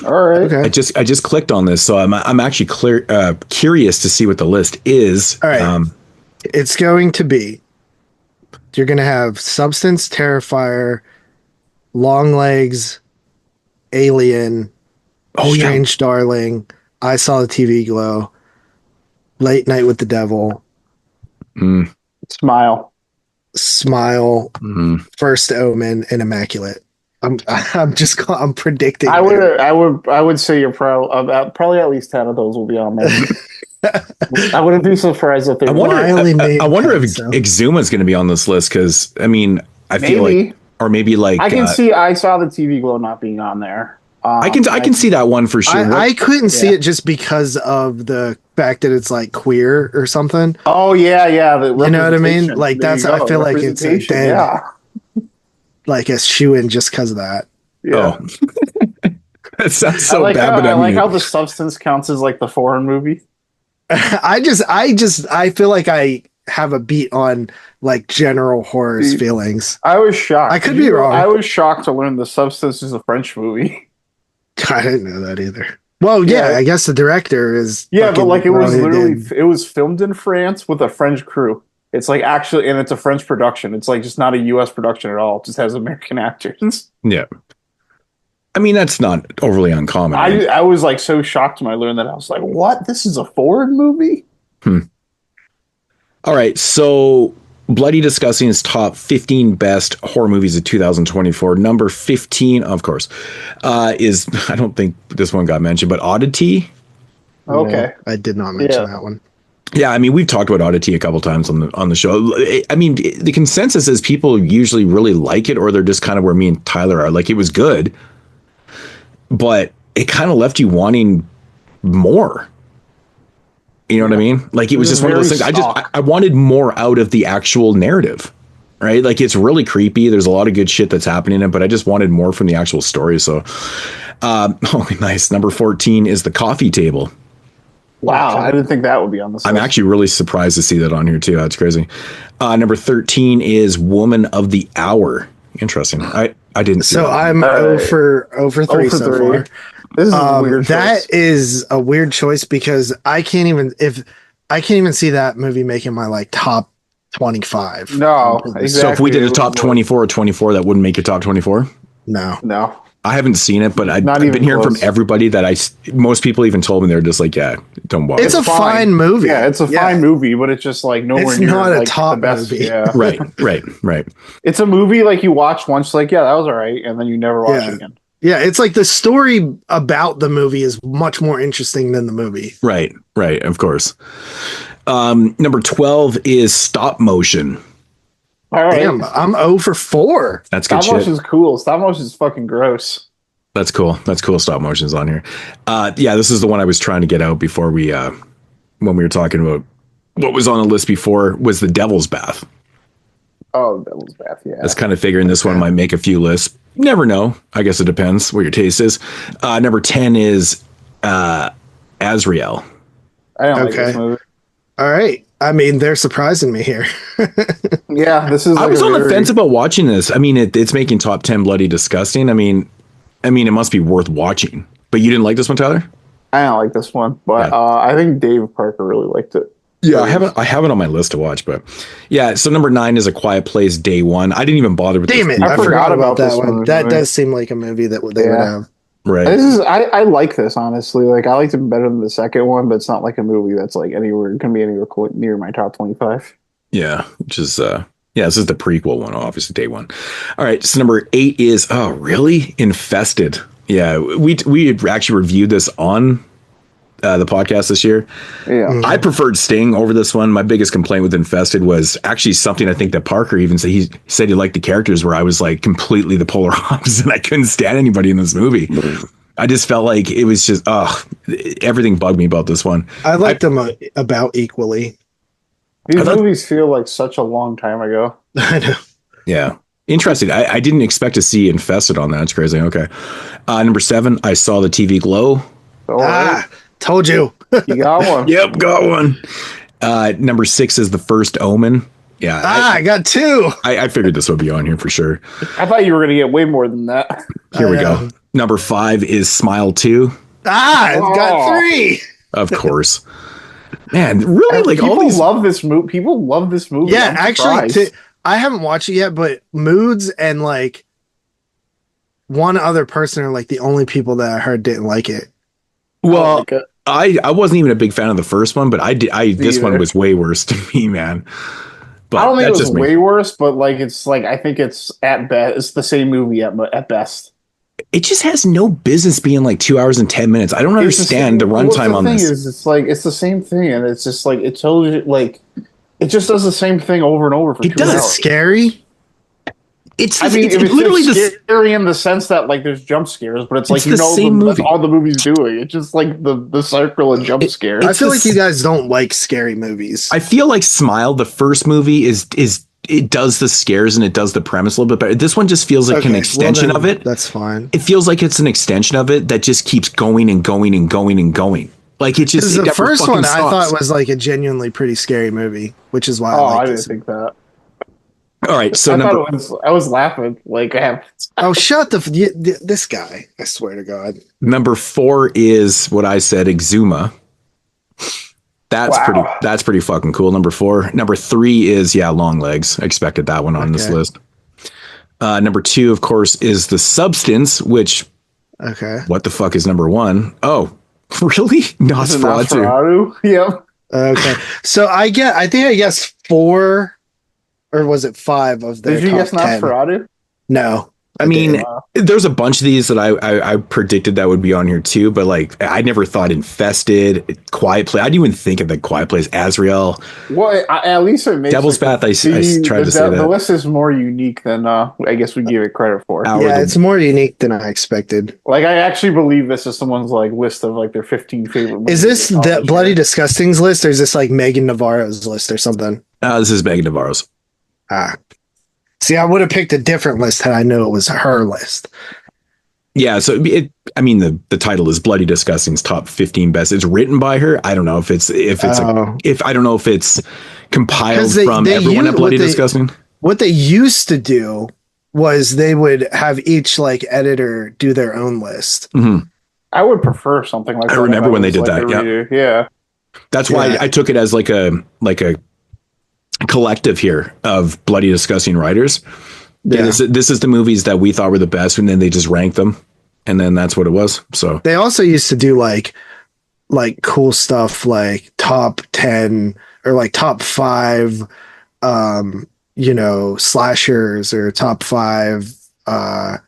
All right. Okay. I just clicked on this, so I'm actually curious to see what the list is. All right. It's going to be, you're going to have Substance, Terrifier, Long Legs, Alien, Strange Darling, I Saw the TV Glow, Late Night with the Devil, Smile, First Omen, and Immaculate. I'm predicting. I would say you're probably at least 10 of those will be on there. I wouldn't be surprised if they. I wonder if Exuma is going to be on this list, because I mean, I feel like, or maybe like I can see I Saw the TV Glow not being on there. I can see that one for sure. I couldn't see it just because of the fact that it's like queer or something. Oh yeah. You know what I mean? Like I feel like it's a dead, like a shoe-in just because of that. Yeah. Oh. That sounds so bad, but I like how the Substance counts as like the foreign movie. I feel like I have a beat on like general horror's feelings. I was shocked. I could be wrong. I was shocked to learn the Substance is a French movie. I didn't know that either. Well, yeah, I guess the director is. Yeah, but like it was filmed in France with a French crew. It's like actually, and it's a French production. It's like just not a U.S. production at all. It just has American actors. Yeah. I mean, that's not overly uncommon. Right? I was like so shocked when I learned that. I was like, what? This is a foreign movie? All right. So Bloody Disgusting is top 15 best horror movies of 2024. Number 15, of course, is, I don't think this one got mentioned, but Oddity. Okay. I did not mention that one. Yeah, I mean, we've talked about Oddity a couple times on the show. I mean, the consensus is people usually really like it, or they're just kind of where me and Tyler are. Like, it was good, but it kind of left you wanting more. You know what I mean? Like, it was just one of those things. I wanted more out of the actual narrative, right? Like, it's really creepy. There's a lot of good shit that's happening in it, but I just wanted more from the actual story. So, nice. Number 14 is The Coffee Table. Wow, I didn't think that would be on this list. I'm actually really surprised to see that on here too. That's crazy. Number 13 is Woman of the Hour. Interesting. I didn't see so that. I'm 0 for 3 so far. This is a weird choice. That is a weird choice because I can't even see that movie making my like top 25. No, exactly. So if we did a top 24 or 24, that wouldn't make your top 24? No. I haven't seen it, but I've even been hearing close. from everybody that most people even told me they're just like, yeah, don't watch It's it. a fine movie. Yeah, it's a fine movie, but it's just like nowhere It's near not a like, top the best. movie. Yeah. Right. It's a movie like you watch once, like, yeah, that was all right, and then you never watch it again. Yeah, it's like the story about the movie is much more interesting than the movie. Right, of course. Number 12 is Stop Motion. All right. Damn, I'm 0 for 4. That's good Stop shit. motion is cool. Stop motion is fucking gross. That's cool. Stop motion's on here. Yeah, this is the one I was trying to get out before we, when we were talking about what was on the list before, was The Devil's Bath. Oh, Devil's Bath. Yeah. That's kind of figuring this one might make a few lists. Never know. I guess it depends what your taste is. Number 10 is Azrael. I don't like this movie. All right. I mean, they're surprising me here. Yeah, this is. I was on the fence about watching this. I mean, it's making top 10 bloody disgusting. I mean, it must be worth watching. But you didn't like this one, Tyler? I don't like this one, but I think Dave Parker really liked it. Yeah, I have it on my list to watch, but yeah. So number 9 is A Quiet Place Day One. I didn't even bother with. Damn it! I forgot about that one. That does seem like a movie that they would have. Right. I like this, honestly. Like, I liked it better than the second one, but it's not like a movie that's like can be anywhere near my top 25. Yeah, which is this is the prequel one, obviously Day One. All right, so number 8 is really Infested. Yeah, we had actually reviewed this on the podcast this year. Yeah, I preferred Sting over this one. My biggest complaint with Infested was actually something I think that Parker even said. He said he liked the characters, where I was like completely the polar opposite. I couldn't stand anybody in this movie. I just felt like it was just everything bugged me about this one. I liked them about equally. These movies feel like such a long time ago. I know. Yeah. Interesting. I didn't expect to see Infested on that. It's crazy. Okay. Number 7, I Saw the TV Glow. Told you. You got one. Yep, got one. Number 6 is The First Omen. Yeah. I got 2. I figured this would be on here for sure. I thought you were going to get way more than that. Here we go. Number 5 is Smile 2. Got 3. Of course. Man, really? Like, people all these love this movie. People love this movie. Yeah, actually, I haven't watched it yet, but Moodz and like one other person are like the only people that I heard didn't like it. Well, I wasn't even a big fan of the first one, but this one was way worse to me, man. But I don't think it was way worse, but like it's like I think it's at best it's the same movie at best. It just has no business being like 2 hours and 10 minutes. I don't understand the runtime on this. It's like it's the same thing, and it's just like it tells you like it just does the same thing over and over for 2 hours. It's scary. It's literally scary in the sense that like there's jump scares, but it's like that's all the movie's doing. It's just like the circle of jump scares. I feel like you guys don't like scary movies. I feel like Smile, the first movie, is it does the scares and it does the premise a little bit better. This one just feels like an extension of it. That's fine. It feels like it's an extension of it that just keeps going and going and going and going. Like it just the first one stops. I thought was like a genuinely pretty scary movie, which is why I didn't think that. All right, so I was laughing like I have. Oh, shut this guy! I swear to God. Number 4 is what I said, Exuma. That's pretty fucking cool. Number 4. Number 3 is Long Legs. I expected that one on this list. Number 2, of course, is The Substance, which what the fuck is number 1? Oh, really? Nosferatu. Yep. Okay. So I think I guess 4 or was it 5 of the Did you guess Nosferatu? No. I mean, there's a bunch of these that I predicted that would be on here too, but like I never thought Infested, Quiet Place. I didn't even think of the Quiet Place, Azrael. Well, at least it makes Devil's Bath. I tried to say that the list is more unique than I guess we give it credit for. It's more unique than I expected. Like I actually believe this is someone's like list of like their 15 favorite movies. Is this the Bloody Disgusting's list, or is this like Megan Navarro's list or something? This is Megan Navarro's. See, I would have picked a different list had I knew it was her list. Yeah, so the title is Bloody Disgusting's top 15 best. It's written by her. I don't know if it's I don't know if it's compiled from everyone at Bloody Disgusting. What they used to do was they would have each like editor do their own list. Mm-hmm. I would prefer something like that. I remember when they did that. Yeah. That's why I took it as like a collective here of Bloody Disgusting writers. Yeah. This is the movies that we thought were the best, and then they just ranked them, and then that's what it was. So they also used to do like cool stuff like top 10 or like top 5 slashers or top 5 like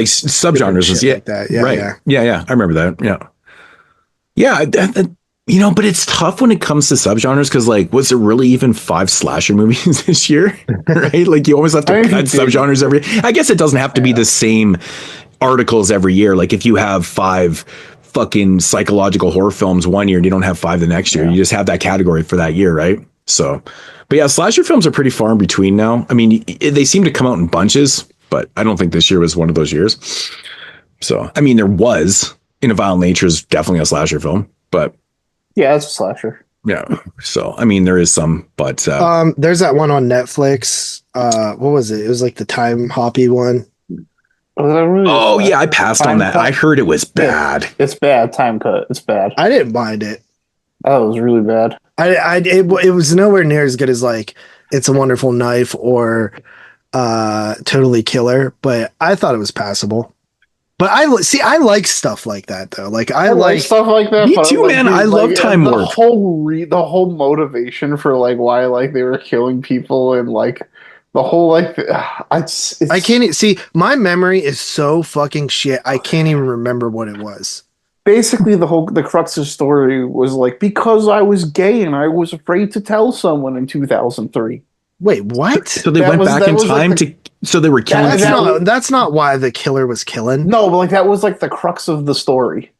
subgenres. Like that. Yeah, I remember that. But it's tough when it comes to subgenres because, like, was there really even 5 slasher movies this year? Right? Like, you always have to cut subgenres every. I guess it doesn't have to be the same articles every year. Like, if you have 5 fucking psychological horror films one year and you don't have 5 the next year, you just have that category for that year, right? So, But yeah, slasher films are pretty far in between now. I mean, they seem to come out in bunches, but I don't think this year was one of those years. So, I mean, there was In a Vile Nature is definitely a slasher film, but Yeah, it's a slasher. yeah. So, I mean, there is some, but there's that one on Netflix. What was it? It was like the time hoppy one. oh yeah, I passed on that. I heard it was bad. It's bad. Time cut. It's bad. I didn't mind it. Oh, it was really bad. It was nowhere near as good as like It's a Wonderful Knife or Totally Killer, but I thought it was passable. But I like stuff like that though. Like I like stuff like that. Me too, man. I love time warp. The whole motivation for like why like they were killing people and like the whole like I can't see. My memory is so fucking shit. I can't even remember what it was. Basically, the crux of the story was like because I was gay and I was afraid to tell someone in 2003. Wait, what? So they went back in time so they were killing people? That's not why the killer was killing. No, but like that was like the crux of the story.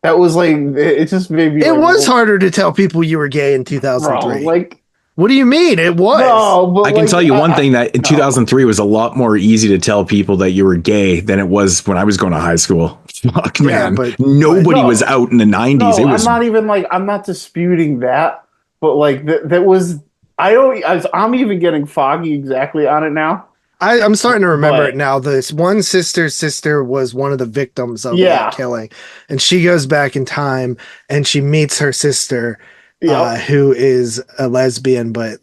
That was like it just made me. It was harder to tell people you were gay in 2003. Bro, like, what do you mean? It was. No, but I can tell you one thing that in 2003 was a lot more easy to tell people that you were gay than it was when I was going to high school. Fuck, man. But nobody was out in the 90s. No, it was I'm not even like I'm not disputing that, but like that was. I'm even getting foggy exactly on it now. I'm starting to remember it now. This one sister was one of the victims of that killing, and she goes back in time and she meets her sister, who is a lesbian, but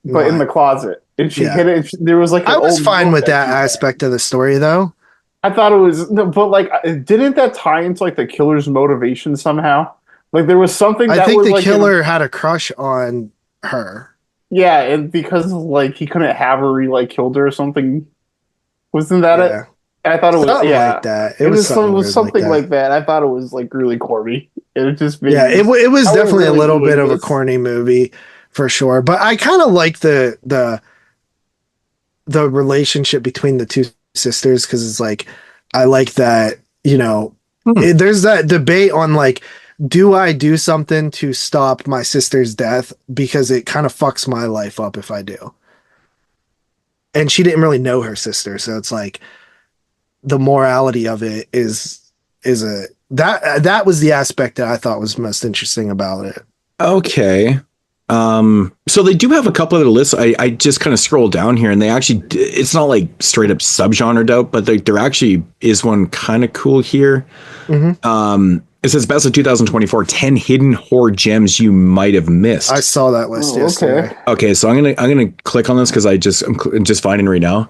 in the closet, and she hit it. There was like I was fine with that aspect of the story, though. I thought it was, but like, didn't that tie into like the killer's motivation somehow? Like there was something. I think the killer had a crush on her. Yeah, and because like he couldn't have her, he like killed her or something. Wasn't that it? I thought it was something like that. It was something like that. I thought it was like really corny. It just made it was definitely a little bit of a corny movie for sure. But I kind of like the relationship between the two sisters because it's like I like that there's that debate on like. Do I do something to stop my sister's death? Because it kind of fucks my life up if I do. And she didn't really know her sister. So it's like the morality of it that was the aspect that I thought was most interesting about it. Okay. So they do have a couple other lists. I just kind of scrolled down here and they actually, it's not like straight up subgenre out, but there actually is one kind of cool here. Mm-hmm. It says best of 2024, 10 hidden horror gems you might have missed. I saw that list yesterday. Okay, so I'm gonna click on this because I'm just finding right now.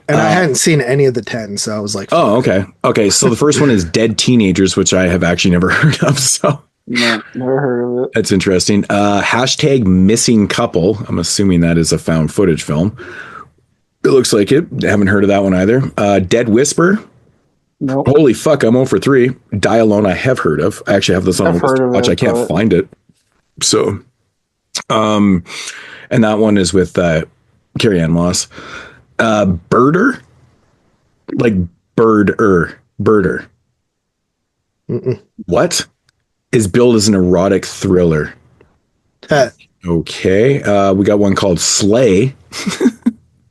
And I hadn't seen any of the 10, so I was like, oh, okay. Okay, so the first one is Dead Teenagers, which I have actually never heard of. So no, never heard of it. That's interesting. Hashtag Missing Couple. I'm assuming that is a found footage film. It looks like it. I haven't heard of that one either. Dead Whisper. Nope. Holy fuck, I'm 0 for 3. Die Alone I have heard of. I actually have this on watch. I can't find it. So and that one is with Carrie Ann Moss. Birder? Like birder. Mm-mm. What? Is billed as an erotic thriller. Okay. We got one called Slay.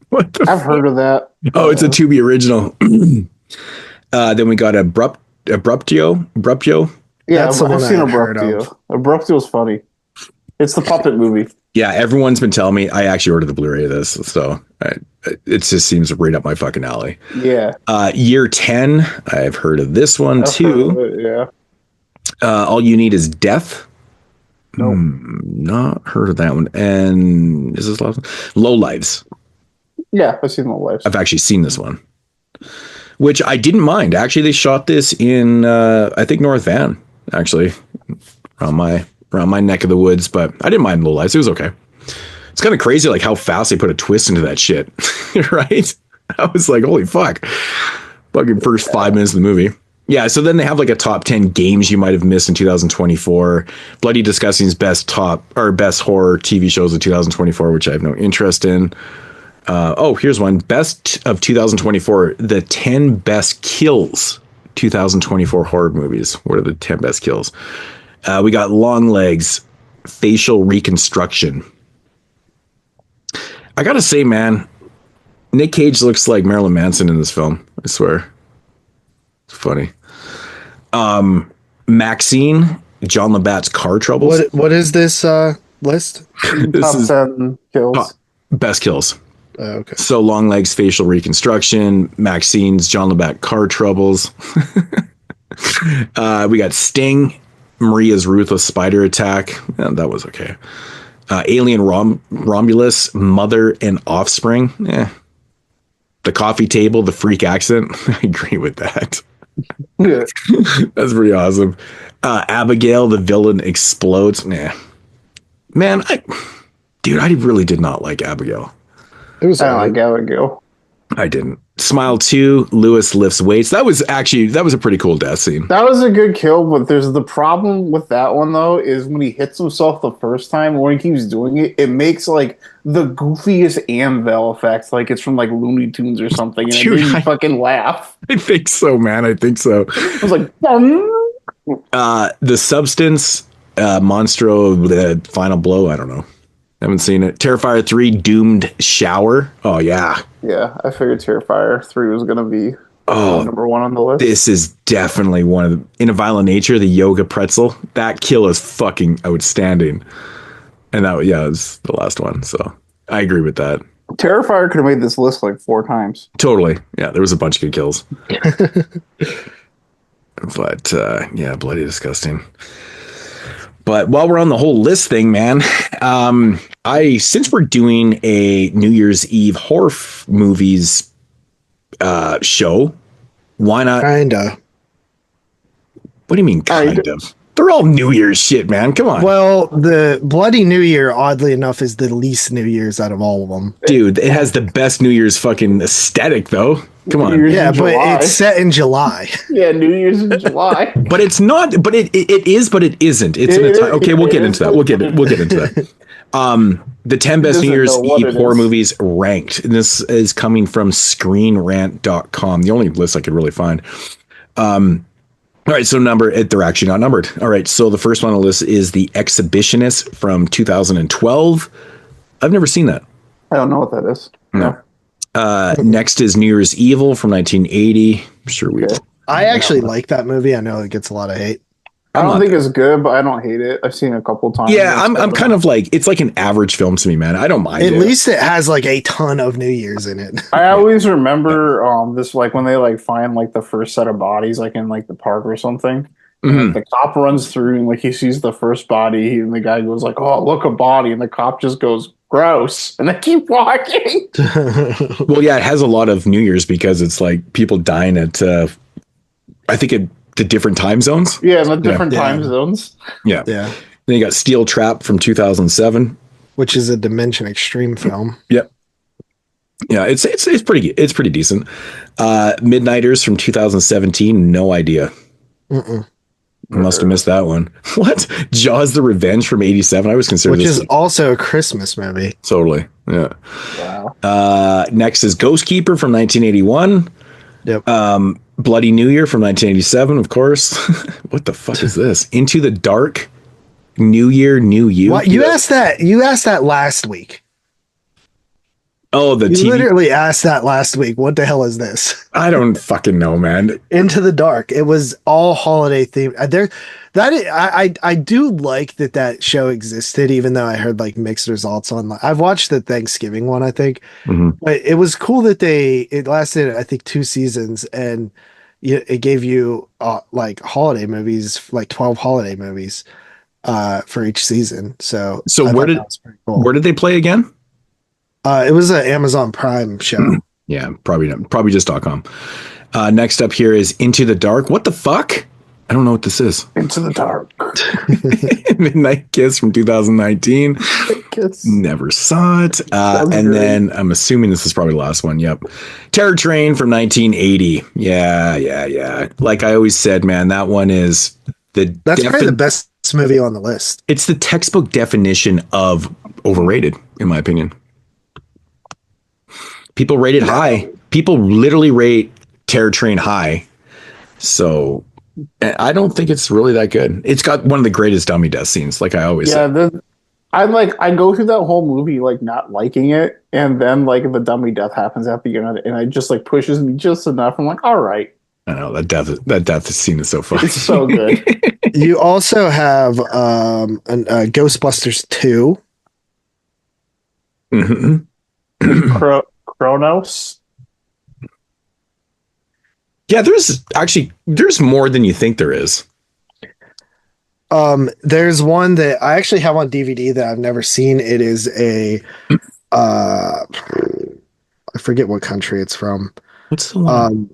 What the I've heard of that. Oh, it's a Tubi original. Then we got Abruptio. Yeah, I've seen Abruptio. Abruptio's funny. It's the puppet movie. Yeah, everyone's been telling me. I actually ordered the Blu-ray of this, so it just seems right up my fucking alley. Yeah. Year 10. I've heard of this one too. Yeah. All You Need Is Death. No, not heard of that one. And is this last one? Low Lives. Yeah, I've seen Low Lives. I've actually seen this one, which I didn't mind. Actually, they shot this in I think North Van, actually, around my neck of the woods. But I didn't mind Low Lives. It was okay. It's kind of crazy, like how fast they put a twist into that shit, right? I was like, holy fuck! Fucking first 5 minutes of the movie. Yeah, so then they have like a top 10 games you might have missed in 2024. Bloody Disgusting's best horror TV shows of 2024, which I have no interest in. Here's one. Best of 2024, the 10 best kills 2024 horror movies. What are the 10 best kills? We got Long Legs, Facial Reconstruction. I gotta say, man, Nick Cage looks like Marilyn Manson in this film. I swear. It's funny. Maxine, John Labatt's Car Troubles. What is this list? This Top is 10 kills. best kills. Okay. So Longlegs facial reconstruction, Maxine's John Labatt Car Troubles. We got Sting, Maria's ruthless spider attack. Yeah, that was okay. Alien Romulus, Mother and Offspring. The coffee table, the freak accident. I agree with that. Yeah. That's pretty awesome. Abigail, the villain explodes. Man, I really did not like Abigail. It was. I don't like Abigail. I didn't. Smile 2, Lewis lifts weights. That was a pretty cool death scene. That was a good kill, but there's the problem with that one though is when he hits himself the first time, when he keeps doing it, it makes like the goofiest anvil effect, like it's from like Looney Tunes or something, and Dude, it made me fucking laugh. I think so, man. I think so. I was like, Bum. The Substance, Monstro, the Final Blow. I don't know. Haven't seen it. Terrifier 3, Doomed Shower. Oh, yeah. Yeah, I figured Terrifier 3 was gonna be number one on the list. This is definitely one of the, In a Violent Nature, the yoga pretzel. That kill is fucking outstanding. And that, it was the last one. So I agree with that. Terrifier could have made this list like 4 times. Totally. Yeah, there was a bunch of good kills. But bloody disgusting. But while we're on the whole list thing, man, since we're doing a New Year's Eve horror movies show, why not? Kinda. What do you mean, kind of? They're all New Year's shit, man. Come on. Well, the Bloody New Year, oddly enough, is the least New Year's out of all of them. Dude, it has the best New Year's fucking aesthetic, though. Come on. Yeah, but it's set in July. Yeah, New Year's in July. But it's not. But it is. But it isn't. It's okay. We'll get into that. We'll get into that. The 10 best New Year's Eve horror movies ranked. And this is coming from ScreenRant.com. The only list I could really find. All right, so they're actually not numbered. All right, so the first one on the list is The Exhibitionist from 2012. I've never seen that. I don't know what that is. No. Next is New Year's Evil from 1980. I'm sure we. I actually like that movie. I know it gets a lot of hate. I don't think it's good, but I don't hate it. I've seen it a couple times. Yeah, I'm kind of like, it's like an average film to me, man. I don't mind it. At least it has like a ton of New Year's in it. I always remember this, like when they like find like the first set of bodies, like in like the park or something. Mm-hmm. The cop runs through and like he sees the first body, and the guy goes like, "Oh, look, a body," and the cop just goes, "Gross," and they keep walking. Well, yeah, it has a lot of New Year's because it's like people dying at, I think the different time zones. Yeah, the different time zones. Yeah. Yeah. Then you got Steel Trap from 2007, which is a Dimension Extreme film. Yep. Yeah, it's pretty decent. Midnighters from 2017, no idea. Must have missed that one. What? Jaws: The Revenge from 87. I was considered which is also a Christmas movie. Totally. Yeah. Wow. Next is Ghostkeeper from 1981. Yep. Bloody New Year from 1987, of course. What the fuck is this? Into the Dark, New Year, New You. What? You asked that last week. Oh, the you TV. Literally asked that last week. What the hell is this? I don't fucking know, man. Into the Dark. It was all holiday themed. I do like that show existed, even though I heard like mixed results on. I've watched the Thanksgiving one, I think, but it was cool that it lasted, I think, 2 seasons, and it gave you like holiday movies, like 12 holiday movies for each season. So where did they play again? It was an Amazon Prime show. Yeah, probably not. Probably just .com. Next up here is Into the Dark. What the fuck? I don't know what this is. Into the Dark. Midnight Kiss from 2019. Never saw it. And then I'm assuming this is probably the last one. Yep. Terror Train from 1980. Yeah. Like I always said, man, that one is that's probably the best movie on the list. It's the textbook definition of overrated, in my opinion. People rate it high. People literally rate Terror Train high. So I don't think it's really that good. It's got one of the greatest dummy death scenes, like I always say. I go through that whole movie like not liking it, and then like the dummy death happens at the end, and it just like pushes me just enough. I'm like, all right, I know that death scene is so funny. it's so good. You also have Ghostbusters 2. Mm-hmm. Kronos. Yeah, there's more than you think there is. There's one that I actually have on DVD that I've never seen. It is I forget what country it's from. What's the one?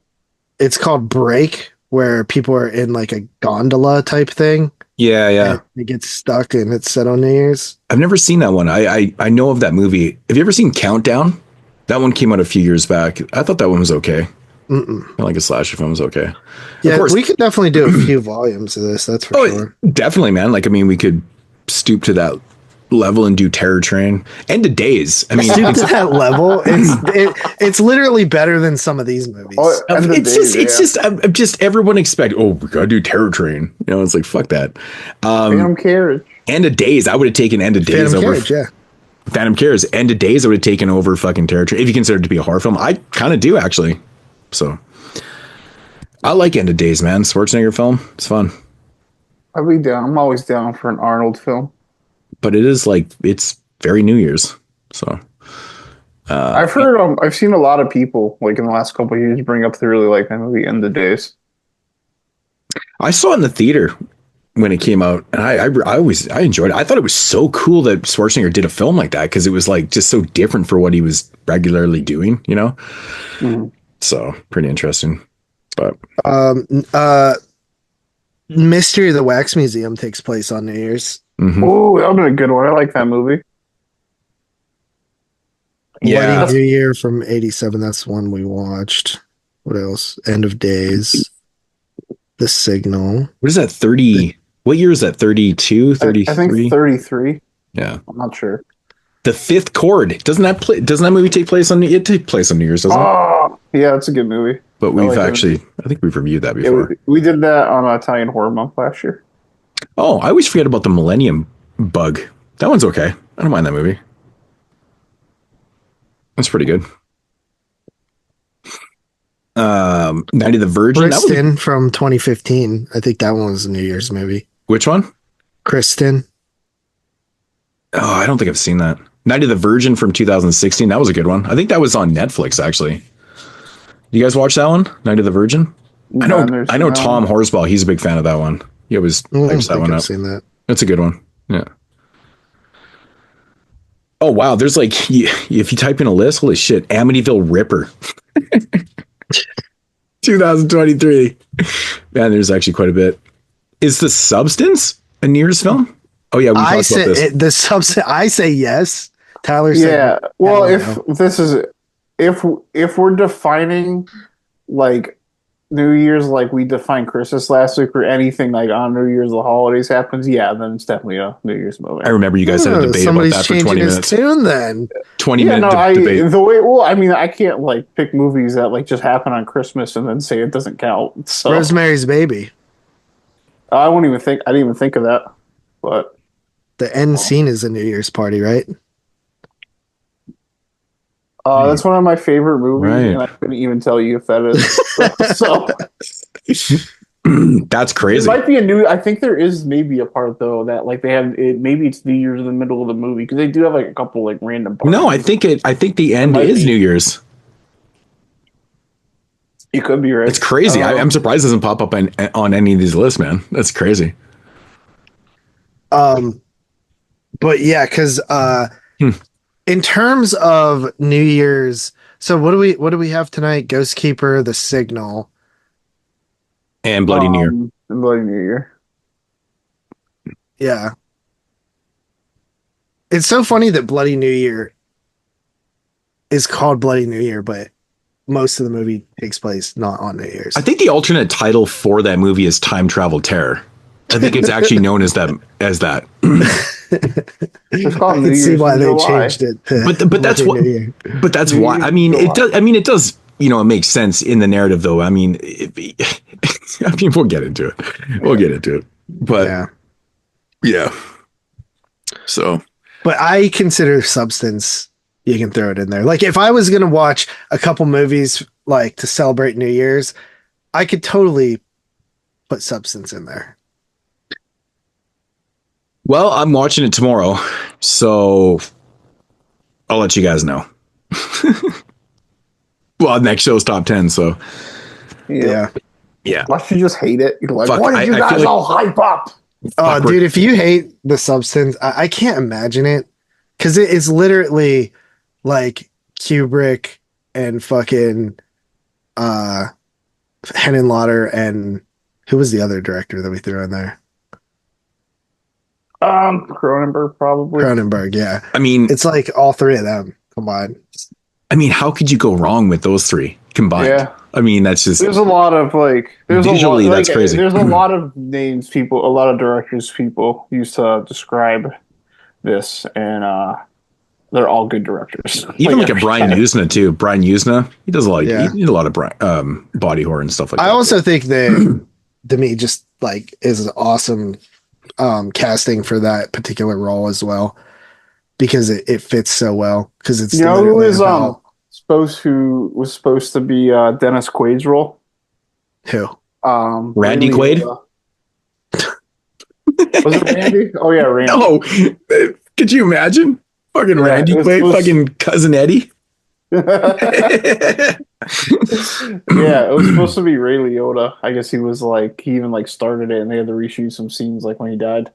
It's called Break, where people are in like a gondola type thing. Yeah. And it gets stuck and it's set on New Year's. I've never seen that one. I know of that movie. Have you ever seen Countdown? That one came out a few years back. I thought that one was okay. Like a slasher film was okay. Yeah, of course, we could definitely do a few volumes of this. That's for sure. Definitely, man. Like, I mean, we could stoop to that level and do Terror Train. End of Days. I mean, stoop to that level. It's literally better than some of these movies. It's just everyone expect. Oh, we gotta do Terror Train. You know, it's like fuck that. Phantom Carriage. End of Days. I would have taken End of Days Phantom over. Carriage, yeah. Phantom Carriage. End of Days. I would have taken over fucking Terror Train if you consider it to be a horror film. I kind of do actually. So I like End of Days, man. Schwarzenegger film. It's fun. I'd be down. I'm always down for an Arnold film. But it is like, it's very New Year's. So I've heard, I've seen a lot of people like in the last couple of years bring up they really like that movie End of Days. I saw it in the theater when it came out, and I enjoyed it. I thought it was so cool that Schwarzenegger did a film like that because it was like just so different for what he was regularly doing, you know? Mm-hmm. So pretty interesting. But Mystery of the Wax Museum takes place on New Year's. Mm-hmm. Oh, that would be a good one. I like that movie. Yeah, Bloody New Year from '87. That's one we watched. What else? End of Days. The Signal. What is that? 30? What year is that? 32? 33? I think 33. Yeah, I'm not sure. The Fifth Chord. Doesn't that movie take place on New Year's, doesn't it? Oh, yeah, it's a good movie. But I think we've reviewed that before. Yeah, we did that on Italian Horror Month last year. Oh, I always forget about the Millennium Bug. That one's okay. I don't mind that movie. That's pretty good. Night of the Virgin. Kristen from 2015. I think that one was a New Year's movie. Which one? Kristen. Oh, I don't think I've seen that. Night of the Virgin from 2016. That was a good one. I think that was on Netflix, actually. You guys watch that one? Night of the Virgin? I know Tom Horsball. He's a big fan of that one. He always hypes that one up. I've seen that. That's a good one. Yeah. Oh, wow. There's like, if you type in a list, holy shit, Amityville Ripper. 2023. Man, there's actually quite a bit. Is The Substance a New Year's film? Oh, yeah. We talked about this. The Substance. I say yes. Tyler said. Yeah. Well, if we're defining like New Year's like we defined Christmas last week or anything like on New Year's the holidays happens, yeah, then it's definitely a New Year's movie. I remember you guys had a debate about that for 20 minutes. Tune, then 20-minute debate. I can't like pick movies that like just happen on Christmas and then say it doesn't count. So Rosemary's Baby. I didn't even think of that. But the end scene is a New Year's party, right? That's one of my favorite movies, right. And I couldn't even tell you if that is. So that's crazy. It might be I think there is maybe a part though that like they have it. Maybe it's New Year's in the middle of the movie because they do have like a couple like random parts. No, I think the end is New Year's. You could be right. It's crazy. I'm surprised it doesn't pop up on any of these lists, man. That's crazy. But yeah, because in terms of New Year's, so what do we have tonight? Ghostkeeper, The Signal, and Bloody New Year. And Bloody New Year. Yeah, it's so funny that Bloody New Year is called Bloody New Year, but most of the movie takes place not on New Year's. I think the alternate title for that movie is Time Travel Terror. I think it's actually known as that. It's called I can see why they changed it. But that's what. But that's why. I mean, it does. I mean, it does. You know, it makes sense in the narrative, though. I mean, we'll get into it. We'll get into it. But yeah. So But I consider Substance, you can throw it in there. Like if I was going to watch a couple movies like to celebrate New Year's, I could totally put Substance in there. Well, I'm watching it tomorrow, so I'll let you guys know. Well, next show's top 10, so Yeah. Unless you just hate it. You're like, Fuck, why did you I guys feel like- all hype up? Oh, dude, if you hate the Substance, I can't imagine it because it is literally like Kubrick and fucking Henenlotter and who was the other director that we threw in there? Cronenberg probably. Cronenberg, yeah. I mean, It's like all three of them combined. how could you go wrong with those three combined? Yeah. I mean, that's just There's a lot of Visually, that's crazy. There's a lot of names a lot of directors people use to describe this, and they're all good directors. even like a Brian Usna too. Brian Usna, he does a lot. Yeah. He did a lot of body horror and stuff like that. I also think that to me just like is awesome casting for that particular role as well because it fits so well because it's You know who literally is about- was supposed to be Dennis Quaid's role? who? Randy Ray Quaid? Liotta. Was it Randy? Oh yeah, Randy. No, could you imagine? Fucking Yeah, Randy it was Quaid, supposed- fucking cousin Eddie. Yeah, it was supposed to be Ray Liotta. I guess he even started it, and they had to reshoot some scenes like when he died.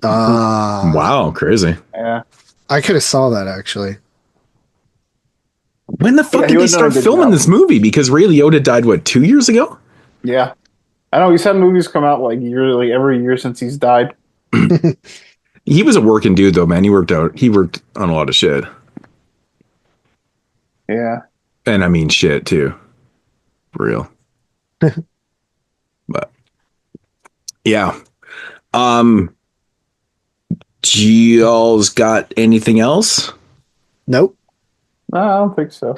Wow, crazy. Yeah, I could have saw that actually. When the fuck Yeah, he did they would've done a start good filming job. this movie? Because Ray Liotta died, what, 2 years ago? yeah. I know he's had movies come out yearly, every year since he's died. He was a working dude though, man. He worked on a lot of shit. Yeah. And I mean shit too. For real. But yeah. Y'all's got anything else? Nope. No, I don't think so.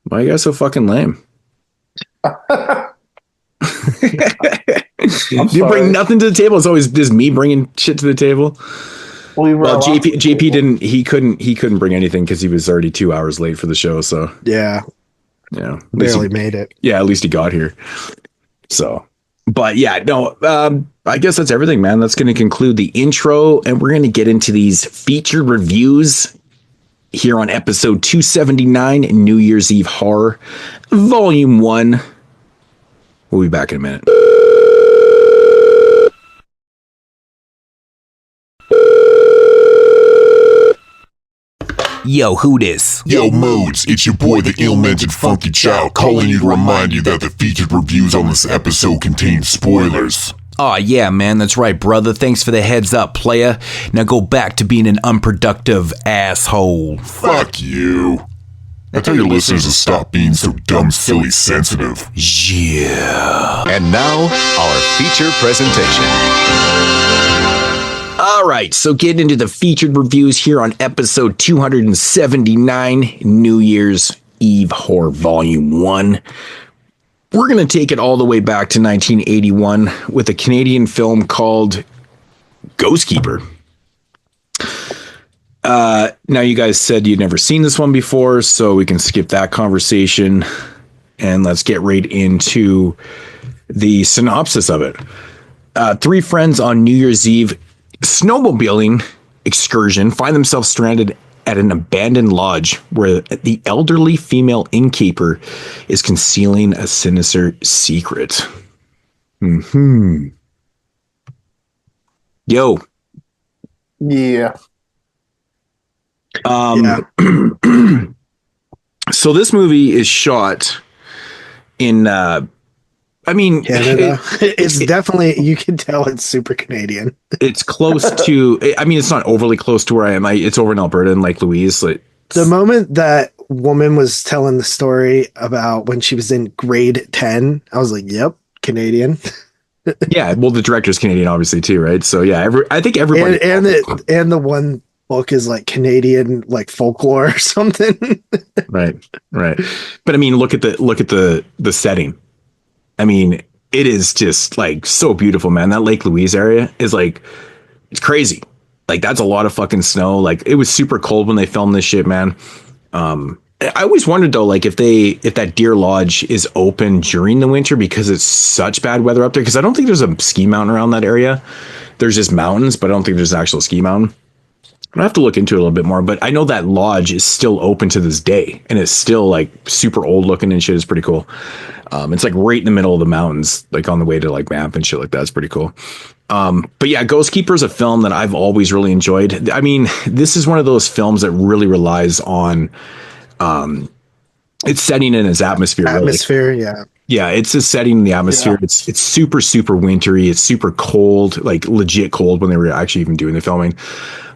Why you guys so fucking lame? You bring nothing to the table. It's always just me bringing shit to the table. Well, JP couldn't bring anything because he was already 2 hours late for the show. So Yeah. yeah, at least Barely he- made it. yeah, at least he got here. So, but yeah, no, I guess that's everything, man. That's going to conclude the intro, and we're going to get into these featured reviews here on episode 279, New Year's Eve Horror, Volume 1. We'll be back in a minute. Yo, who this? Yo, Moodz, it's your boy, the ill-mannered funky child, calling you to remind you that the featured reviews on this episode contain spoilers. Aw, yeah, man, that's right, brother. Thanks for the heads up, playa. Now go back to being an unproductive asshole. Fuck you. I tell your listeners to stop being so dumb, silly, sensitive. Yeah. And now, our feature presentation. All right, so getting into the featured reviews here on episode 279, New Year's Eve Horror Volume 1. We're going to take it all the way back to 1981 with a Canadian film called Ghostkeeper. Now, you guys said you'd never seen this one before, so we can skip that conversation and let's get right into the synopsis of it. Three friends on New Year's Eve snowmobiling excursion find themselves stranded at an abandoned lodge where the elderly female innkeeper is concealing a sinister secret. Yo. Yeah. So this movie is shot in Canada. It's definitely, you can tell it's super Canadian. it's close to, I mean, it's not overly close to where I am. It's over in Alberta in Lake Louise. Like, The moment that woman was telling the story about when she was in grade 10, I was like, yep, Canadian. yeah, well, the director's Canadian, obviously, too, right? So yeah, I think everybody And the one book is like Canadian, like folklore or something. right. But I mean, look at the setting. I mean, it is just like so beautiful, man. That Lake Louise area is like, it's crazy. Like that's a lot of fucking snow. Like it was super cold when they filmed this shit, man. I always wondered though, like if that Deer Lodge is open during the winter because it's such bad weather up there. Because I don't think there's a ski mountain around that area. There's just mountains, but I don't think there's an actual ski mountain. I have to look into it a little bit more, but I know that lodge is still open to this day, and it's still like super old looking and shit. It's pretty cool. It's like right in the middle of the mountains, like on the way to like Banff and shit like that. It's pretty cool. But yeah, Ghostkeeper is a film that I've always really enjoyed. I mean, this is one of those films that really relies on its setting in its atmosphere. Atmosphere, really. yeah. Yeah, it's a setting in the atmosphere. Yeah. It's super, super wintry. It's super cold, like legit cold when they were actually even doing the filming.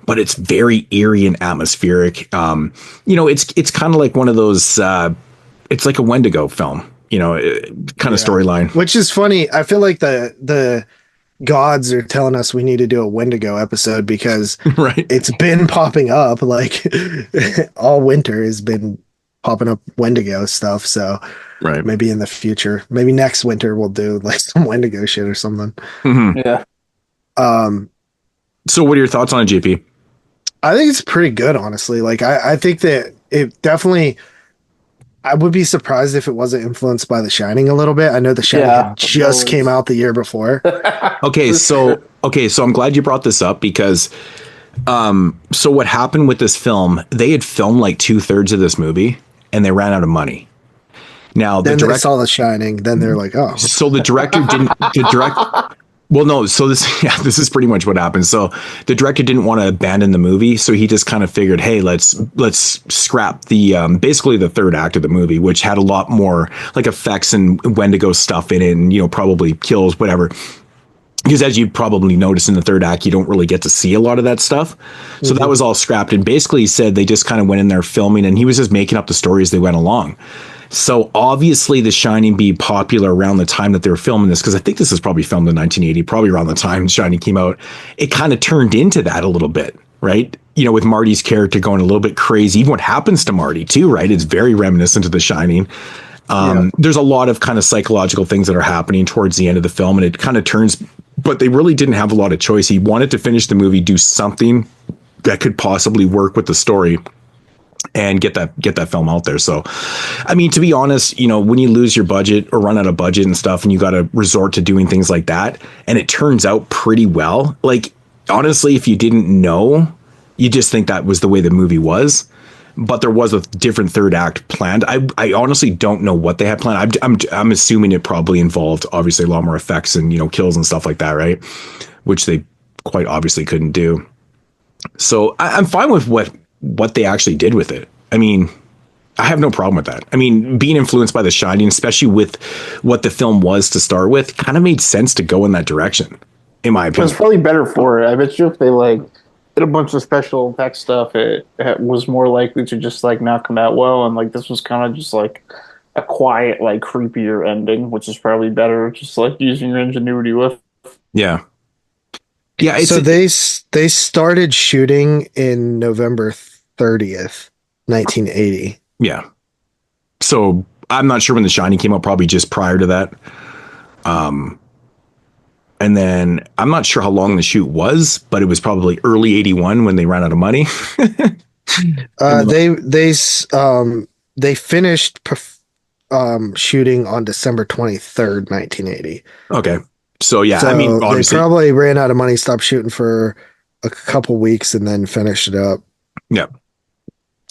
But it's very eerie and atmospheric. It's kind of like one of those. It's like a Wendigo film, kind of storyline. Which is funny. I feel like the gods are telling us we need to do a Wendigo episode because right. It's been popping up like all winter has been popping up Wendigo stuff. So right. Maybe in the future, maybe next winter we'll do like some Wendigo shit or something. Mm-hmm. Yeah. So what are your thoughts on it, JP? I think it's pretty good, honestly. Like I think that it definitely. I would be surprised if it wasn't influenced by The Shining a little bit. I know The Shining had just came out the year before. Okay, so I'm glad you brought this up because so what happened with this film, they had filmed like 2/3 of this movie and they ran out of money. Now then they saw The Shining, then they're like, oh. So the director didn't well, no. So this is pretty much what happened. So the director didn't want to abandon the movie, so he just kind of figured, hey, let's scrap the basically the third act of the movie, which had a lot more like effects and Wendigo stuff in it, and probably kills, whatever. Because as you probably noticed in the third act, you don't really get to see a lot of that stuff. So that was all scrapped. And basically, he said they just kind of went in there filming, and he was just making up the story as they went along. So obviously The Shining be popular around the time that they were filming this, because I think this is probably filmed in 1980, probably around the time Shining came out. It kind of turned into that a little bit, right? With Marty's character going a little bit crazy. Even what happens to Marty too, right? It's very reminiscent of The Shining. There's a lot of kind of psychological things that are happening towards the end of the film, and it kind of turns, but they really didn't have a lot of choice. He wanted to finish the movie, do something that could possibly work with the story and get that film out there. So, I mean, to be honest, when you lose your budget or run out of budget and stuff, and you got to resort to doing things like that, and it turns out pretty well, like, honestly, if you didn't know, you just think that was the way the movie was. But there was a different third act planned. I honestly don't know what they had planned. I'm assuming it probably involved obviously a lot more effects and kills and stuff like that, right? Which they quite obviously couldn't do. So I'm fine with what they actually did with it. I mean, I have no problem with that. I mean, being influenced by The Shining, especially with what the film was to start with, kind of made sense to go in that direction, in my opinion. It was probably better for it. I bet you if they did a bunch of special effects stuff, it was more likely to just not come out well. And this was kind of just a quiet, creepier ending, which is probably better just using your ingenuity with. Yeah. Yeah. So they started shooting in November 30th, 1980. Yeah. So I'm not sure when The Shining came out, probably just prior to that. And then I'm not sure how long the shoot was, but it was probably early 81 when they ran out of money. They finished shooting on December 23rd, 1980. Okay. So yeah, so I mean, obviously they probably ran out of money, stopped shooting for a couple weeks, and then finished it up. Yeah.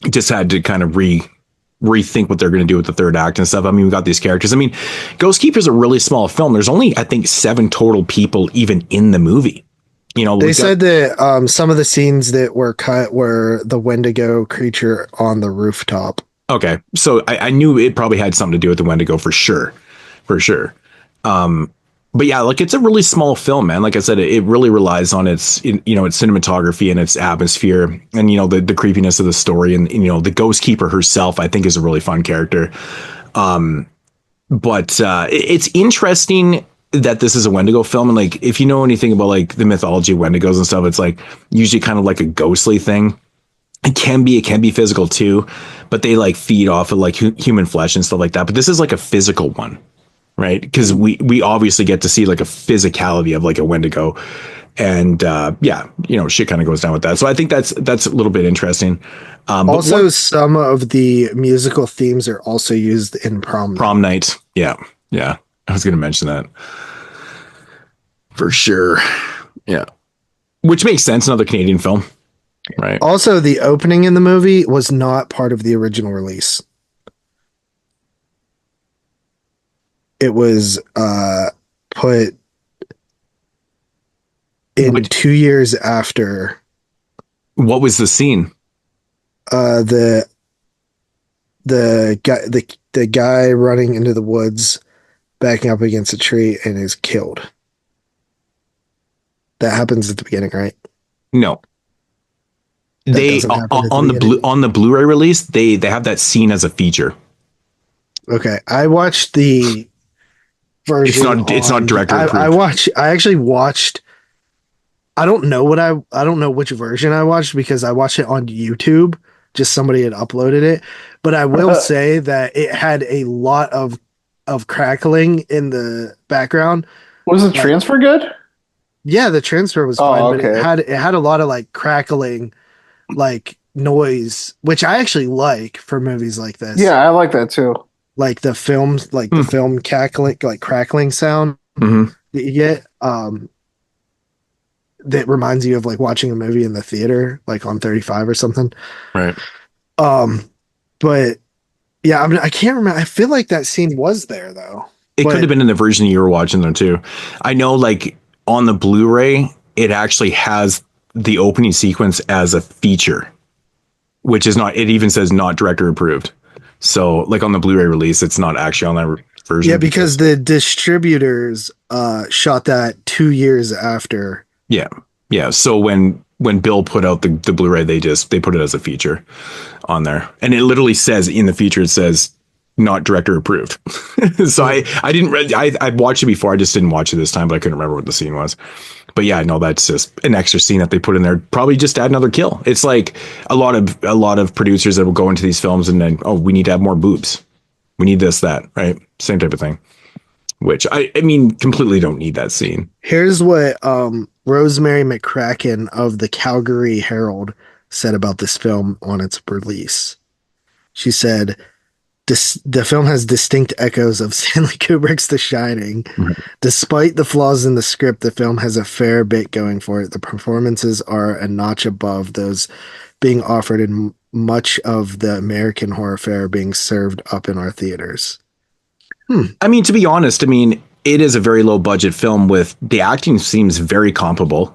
Just had to kind of rethink what they're going to do with the third act and stuff. I mean, we got these characters. I mean, Ghostkeeper is a really small film. There's only, I think, 7 total people even in the movie. They said that some of the scenes that were cut were the Wendigo creature on the rooftop. Okay. So I knew it probably had something to do with the Wendigo for sure. But yeah, it's a really small film, man. Like I said, it really relies on its cinematography and its atmosphere and, the creepiness of the story. And, the Ghostkeeper herself, I think, is a really fun character. But it's interesting that this is a Wendigo film. And if you know anything about the mythology of Wendigos and stuff, it's usually kind of a ghostly thing. It can be physical too, but they feed off of human flesh and stuff like that. But this is a physical one. Right, because we obviously get to see a physicality of a Wendigo, And shit kind of goes down with that. So I think that's a little bit interesting. Also, some of the musical themes are also used in Prom Night. Yeah. I was going to mention that for sure. Yeah. Which makes sense. Another Canadian film. Right. Also, the opening in the movie was not part of the original release. It was put in 2 years after. What was the scene? The guy running into the woods, backing up against a tree, and is killed. That happens at the beginning, right? No. They on the Blu-ray release, they have that scene as a feature. Okay, I watched the version. It's not director approved. I actually watched. I don't know which version I watched because I watched it on YouTube. Just somebody had uploaded it, but I will say that it had a lot of crackling in the background. Was the transfer good? Yeah, the transfer was fine, okay. But it had a lot of like crackling, like noise, which I actually like for movies like this. Yeah, I like that too. Like the films, the film crackling sound that you get. That reminds you of like watching a movie in the theater, like on 35 or something. Right. But yeah, I mean, I can't remember. I feel like that scene was there though. It could have been in the version you were watching though too. I know, like on the Blu-ray, it actually has the opening sequence as a feature, which is not. It even says not director approved. So, like on the Blu-ray release, it's not actually on that version. Yeah, because the distributors shot that 2 years after. Yeah. So when Bill put out the Blu-ray, they put it as a feature on there, and it literally says in the feature, it says not director approved. So I watched it before. I just didn't watch it this time, but I couldn't remember what the scene was. But yeah, no, that's just an extra scene that they put in there, probably just to add another kill. It's like a lot of producers that will go into these films and then, we need to have more boobs. We need this, that, right? Same type of thing. Which I mean, completely don't need that scene. Here's what Rosemary McCracken of the Calgary Herald said about this film on its release. She said, the film has distinct echoes of Stanley Kubrick's The Shining. Mm-hmm. Despite the flaws in the script, the film has a fair bit going for it. The performances are a notch above those being offered in much of the American horror fare being served up in our theaters. I mean, to be honest, it is a very low budget film with the acting seems very comparable.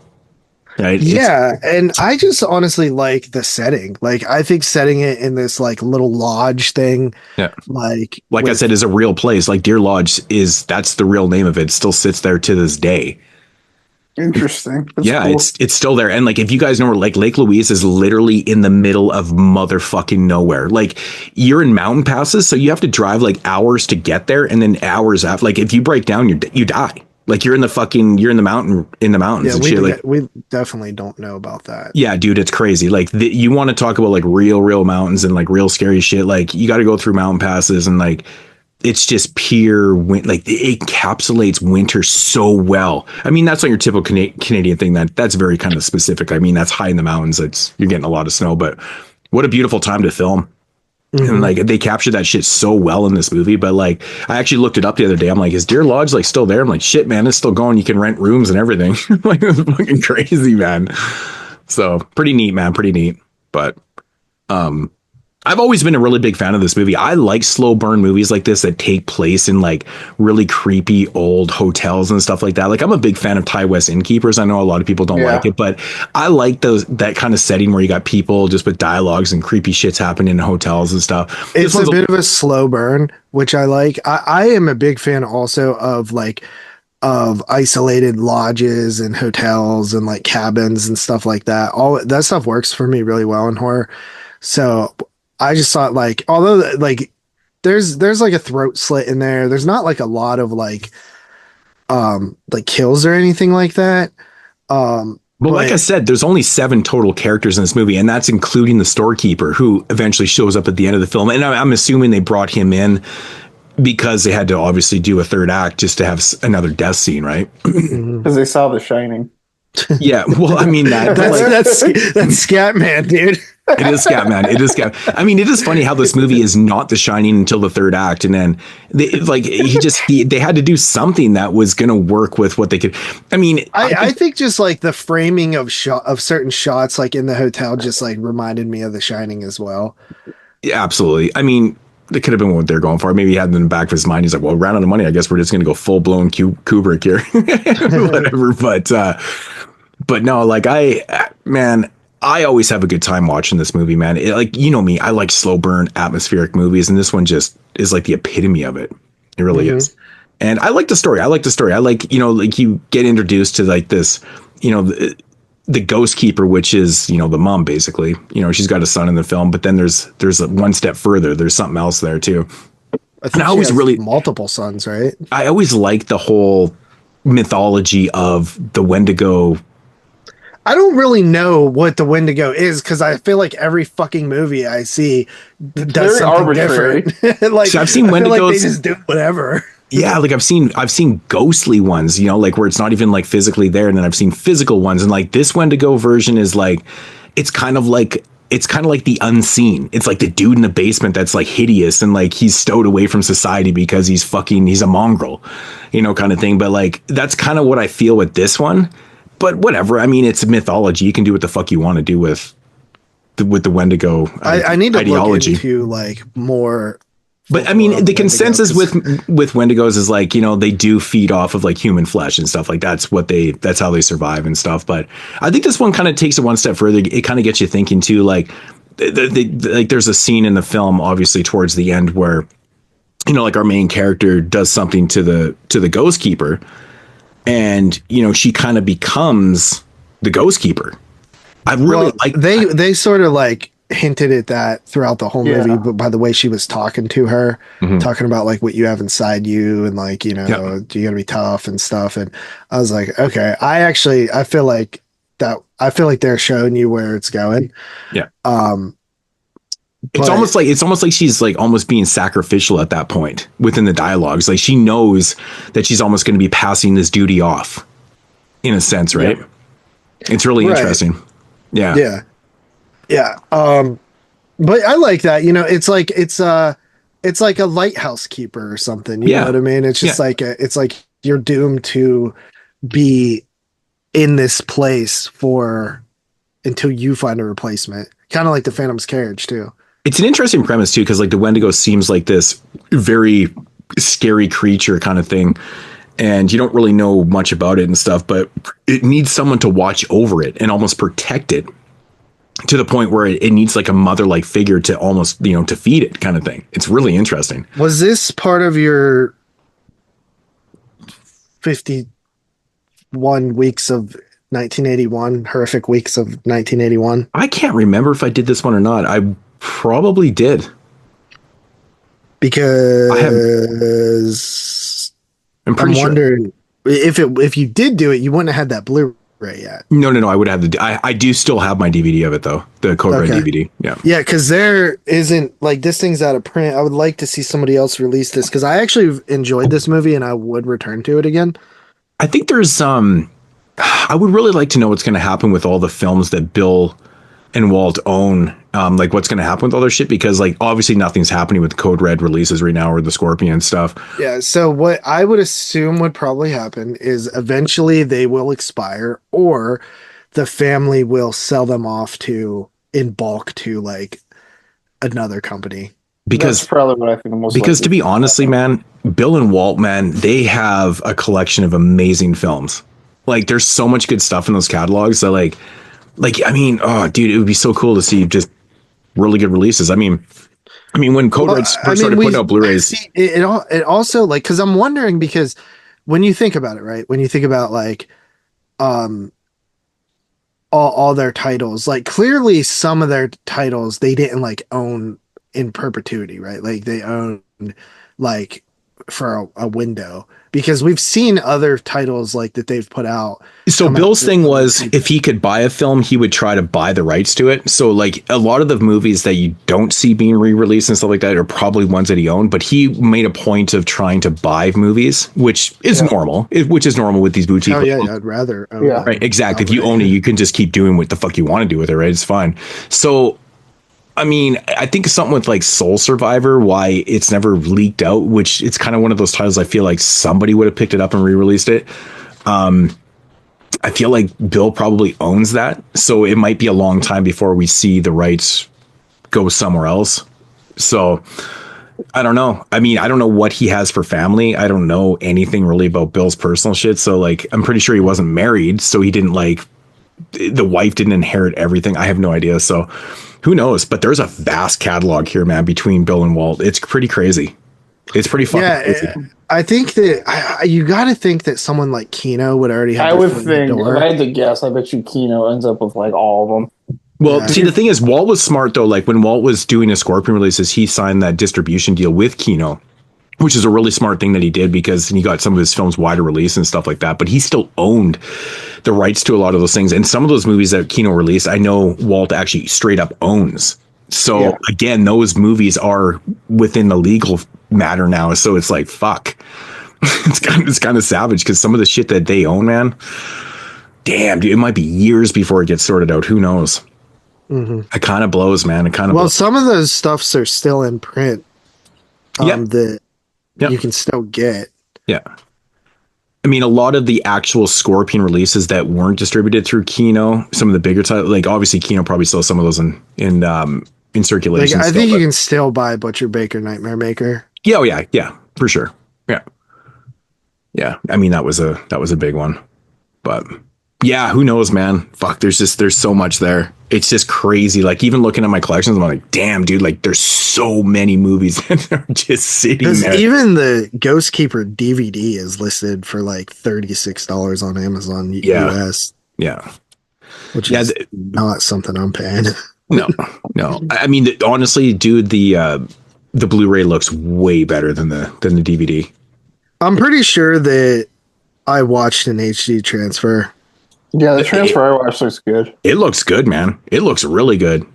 Right? Yeah. And I just honestly like the setting. Like, I think setting it in this like little lodge thing. Yeah. Like I said, is a real place. Like Deer Lodge that's the real name of it. It still sits there to this day. Interesting. That's yeah, cool. It's still there. And like, if you guys know where like Lake Louise is literally in the middle of motherfucking nowhere. Like you're in mountain passes, so you have to drive like hours to get there, and then hours after. Like if you break down, you die. Like you're in the mountains. Yeah, we, shit. Like, we definitely don't know about that. Yeah, dude, it's crazy. Like you want to talk about like real mountains and like real scary shit. Like you got to go through mountain passes and like. It's just pure like it encapsulates winter so well. I mean, that's not your typical Canadian thing. That's very kind of specific. I mean, that's high in the mountains. You're getting a lot of snow, but what a beautiful time to film. Mm-hmm. And like they captured that shit so well in this movie. But like I actually looked it up the other day. I'm like, is Deer Lodge like still there? I'm like, shit, man, it's still going. You can rent rooms and everything. Like it's fucking crazy, man. So pretty neat, man. Pretty neat. But I've always been a really big fan of this movie. I like slow burn movies like this that take place in like really creepy old hotels and stuff like that. Like I'm a big fan of Ty West Innkeepers. I know a lot of people don't like it, but I like that kind of setting where you got people just with dialogues and creepy shits happening in hotels and stuff. It's a bit of a slow burn, which I like. I am a big fan also of isolated lodges and hotels and like cabins and stuff like that. All that stuff works for me really well in horror. So I just thought like, although like there's like a throat slit in there, there's not like a lot of like kills or anything like that. But like I said, there's only 7 total characters in this movie, and that's including the storekeeper who eventually shows up at the end of the film. And I'm assuming they brought him in because they had to obviously do a third act just to have another death scene, right? Because they saw The Shining. Yeah, well, I mean That's Scatman, dude. it is Scatman. It is Scat. I mean, it is funny how this movie is not The Shining until the third act, and then they had to do something that was going to work with what they could. I mean, I think just like the framing of certain shots, like in the hotel, just like reminded me of The Shining as well. yeah, absolutely. I mean, it could have been what they're going for. Maybe he had it in the back of his mind. He's like, well, ran out of money. I guess we're just going to go full blown Kubrick here, whatever. But no, like I always have a good time watching this movie, man. Like, you know me, I like slow burn atmospheric movies, and this one just is like the epitome of it. It really is. And I like the story. I like, you know, like you get introduced to like this, you know, the Ghostkeeper, which is, you know, the mom, basically. You know, she's got a son in the film, but then there's one step further. There's something else there too. I always really multiple sons, right? I always like the whole mythology of the Wendigo. I don't really know what the Wendigo is, because I feel like every fucking movie I see does something arbitrary. Different. Like, so I've seen Wendigos. Like they just do whatever. Yeah, like I've seen ghostly ones, you know, like where it's not even like physically there, and then I've seen physical ones, and like this Wendigo version is like it's kind of like the unseen. It's like the dude in the basement that's like hideous and like he's stowed away from society because he's a mongrel, you know, kind of thing. But like that's kind of what I feel with this one. But whatever. I mean, it's mythology. You can do what the fuck you want to do with the Wendigo. I need to ideology. look into like more. But I mean, the consensus with Wendigos is like, you know, they do feed off of like human flesh and stuff. Like that's how they survive and stuff. But I think this one kind of takes it one step further. It kind of gets you thinking too. Like, like there's a scene in the film, obviously towards the end, where, you know, like our main character does something to the Ghostkeeper, and you know she kind of becomes the Ghostkeeper. I really like they sort of like hinted at that throughout the whole movie, but by the way she was talking to her, talking about like what you have inside you, and like, you know, you're gonna be tough and stuff. And I was like, okay, I feel like they're showing you where it's going. Yeah. It's almost like she's like almost being sacrificial at that point within the dialogues. Like she knows that she's almost going to be passing this duty off in a sense, right? Yeah. It's really interesting. Yeah. Yeah. Yeah. But I like that, you know, it's like a lighthouse keeper or something. You know what I mean? It's just like, it's like you're doomed to be in this place until you find a replacement. Kind of like the Phantom's Carriage too. It's an interesting premise too, because like the Wendigo seems like this very scary creature kind of thing, and you don't really know much about it and stuff, but it needs someone to watch over it and almost protect it to the point where it needs like a mother-like figure to almost, you know, to feed it kind of thing. It's really interesting. Was this part of your 51 weeks of 1981, horrific weeks of 1981? I can't remember if I did this one or not. I probably did, because I'm wondering if you did do it, you wouldn't have had that Blu-ray yet. No, I would have I do still have my DVD of it though, the Code Red DVD. Yeah, because there isn't, like, this thing's out of print. I would like to see somebody else release this, because I actually enjoyed this movie and I would return to it again. I think there's I would really like to know what's going to happen with all the films that Bill and Walt own, like what's going to happen with all their shit, because like obviously nothing's happening with Code Red releases right now or the Scorpion stuff. Yeah, so what I would assume would probably happen is eventually they will expire, or the family will sell them off in bulk to like another company. Because that's probably what I think the most. Because to be honestly, man, Bill and Walt, man, they have a collection of amazing films. Like there's so much good stuff in those catalogs that like I mean, oh dude, it would be so cool to see just really good releases. I mean when Code Red first started putting out Blu-rays, it also, like, because I'm wondering, because when you think about it, right, when you think about like all their titles, like clearly some of their titles they didn't like own in perpetuity, right? Like they owned like for a window, because we've seen other titles like that they've put out. So Bill's thing was, if he could buy a film, he would try to buy the rights to it. So like a lot of the movies that you don't see being re-released and stuff like that are probably ones that he owned, but he made a point of trying to buy movies, which is normal, which is normal with these boutique. Oh yeah, I'd rather. Right, exactly. If you own it, you can just keep doing what the fuck you want to do with it, right? It's fine. So I mean, I think something with like Soul Survivor, why it's never leaked out, which it's kind of one of those titles I feel like somebody would have picked it up and re-released it. I feel like Bill probably owns that. So it might be a long time before we see the rights go somewhere else. So I don't know. I mean, I don't know what he has for family. I don't know anything really about Bill's personal shit. So like, I'm pretty sure he wasn't married. So he didn't like, the wife didn't inherit everything. I have no idea. So who knows? But there's a vast catalog here, man, between Bill and Walt. It's pretty crazy. It's pretty fucking crazy. I think that you got to think that someone like Kino would already have. I would think, if I had to guess, I bet you Kino ends up with like all of them. Well, see, the thing is, Walt was smart though. Like when Walt was doing his Scorpion releases, he signed that distribution deal with Kino, which is a really smart thing that he did, because he got some of his films wider release and stuff like that. But he still owned the rights to a lot of those things. And some of those movies that Kino released, I know Walt actually straight up owns. So again, those movies are within the legal matter now. So it's like, fuck. It's kind of savage, because some of the shit that they own, man, damn, dude, it might be years before it gets sorted out. Who knows? Mm-hmm. It kind of blows, man. It kind of blows. Some of those stuffs are still in print. That you can still get. Yeah. I mean, a lot of the actual Scorpion releases that weren't distributed through Kino, some of the bigger titles, like obviously Kino probably sells some of those in circulation. Like, I think you can still buy Butcher Baker Nightmare Maker. Yeah, yeah, for sure. Yeah. I mean, that was a big one, but yeah, who knows, man? Fuck, there's so much there. It's just crazy. Like even looking at my collections, I'm like, damn, dude, like there's so many movies that are just sitting there. Even the Ghostkeeper DVD is listed for like $36 on Amazon US. Yeah. Which is not something I'm paying. No. I mean, honestly, dude, the Blu-ray looks way better than the DVD. I'm pretty sure that I watched an HD transfer. Yeah, the transfer I watched looks good. It looks good, man. It looks really good.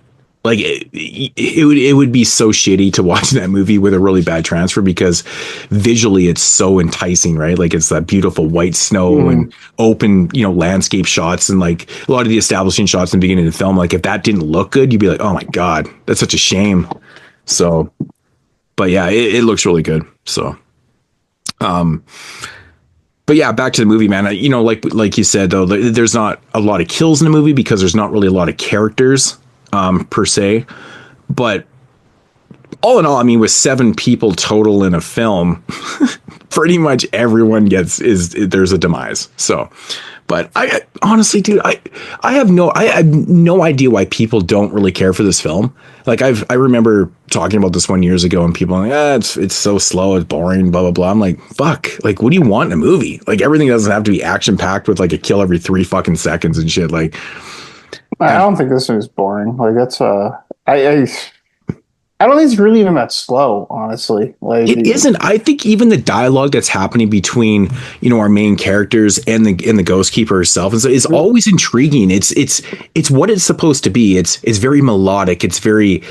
Like it would be so shitty to watch that movie with a really bad transfer, because visually it's so enticing, right? Like it's that beautiful white snow and open, landscape shots, and like a lot of the establishing shots in the beginning of the film. Like if that didn't look good, you'd be like, oh my God, that's such a shame. So, but yeah, it looks really good. So, but yeah, back to the movie, man. Like you said, though, there's not a lot of kills in the movie because there's not really a lot of characters per se. But all in all, I mean, with 7 people total in a film, pretty much everyone there's a demise. So, but I honestly, dude, I have no idea why people don't really care for this film. Like I remember talking about this one years ago, and people are like, it's so slow, it's boring, blah blah blah. I'm like, fuck, like what do you want in a movie? Like everything doesn't have to be action packed with like a kill every 3 fucking seconds and shit. Like, I don't think this is boring. Like that's I don't think it's really even that slow, honestly. Like it isn't. I think even the dialogue that's happening between, our main characters and the Ghostkeeper herself is always intriguing. It's what it's supposed to be. It's very melodic. It's very,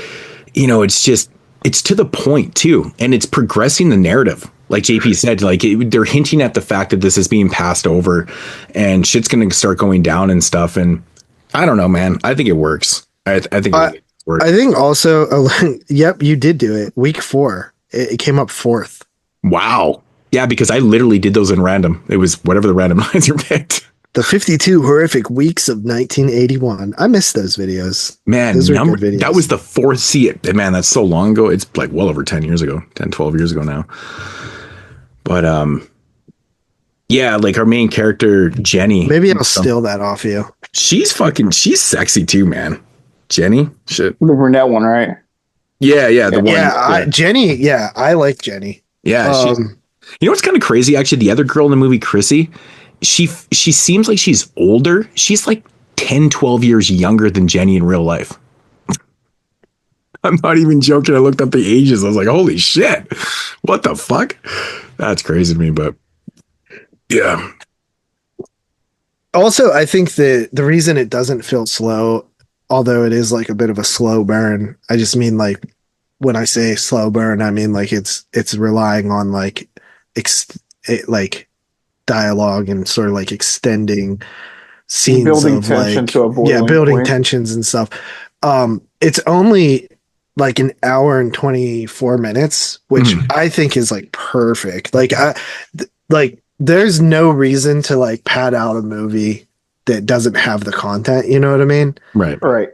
it's to the point too, and it's progressing the narrative. Like JP said, like they're hinting at the fact that this is being passed over, and shit's going to start going down and stuff. And I don't know, man. I think it works. I think. I think also, yep, you did do it. Week 4, it came up 4th. Wow. Yeah, because I literally did those in random. It was whatever the randomizer picked. The 52 horrific weeks of 1981. I missed those videos. Man, those were good videos. That was the 4th. See it, man. That's so long ago. It's like well over 10 years ago, 10, 12 years ago now. But yeah, like our main character Jenny. Maybe I'll steal that off you. She's sexy too, man. Jenny, shit. The brunette one, right? Yeah, the one. Yeah, Jenny. Yeah, I like Jenny. Yeah, what's kind of crazy? Actually, the other girl in the movie, Chrissy, she seems like she's older. She's like 10, 12 years younger than Jenny in real life. I'm not even joking. I looked up the ages. I was like, holy shit. What the fuck? That's crazy to me, but yeah. Also, I think the reason it doesn't feel slow, although it is like a bit of a slow burn, I just mean like when I say slow burn, I mean like it's relying on like like dialogue and sort of like extending scenes building of tension like to a boiling building point. tensions and stuff. It's only like an hour and 24 minutes, which I think is like perfect. Like there's no reason to like pad out a movie that doesn't have the content, you know what I mean? Right.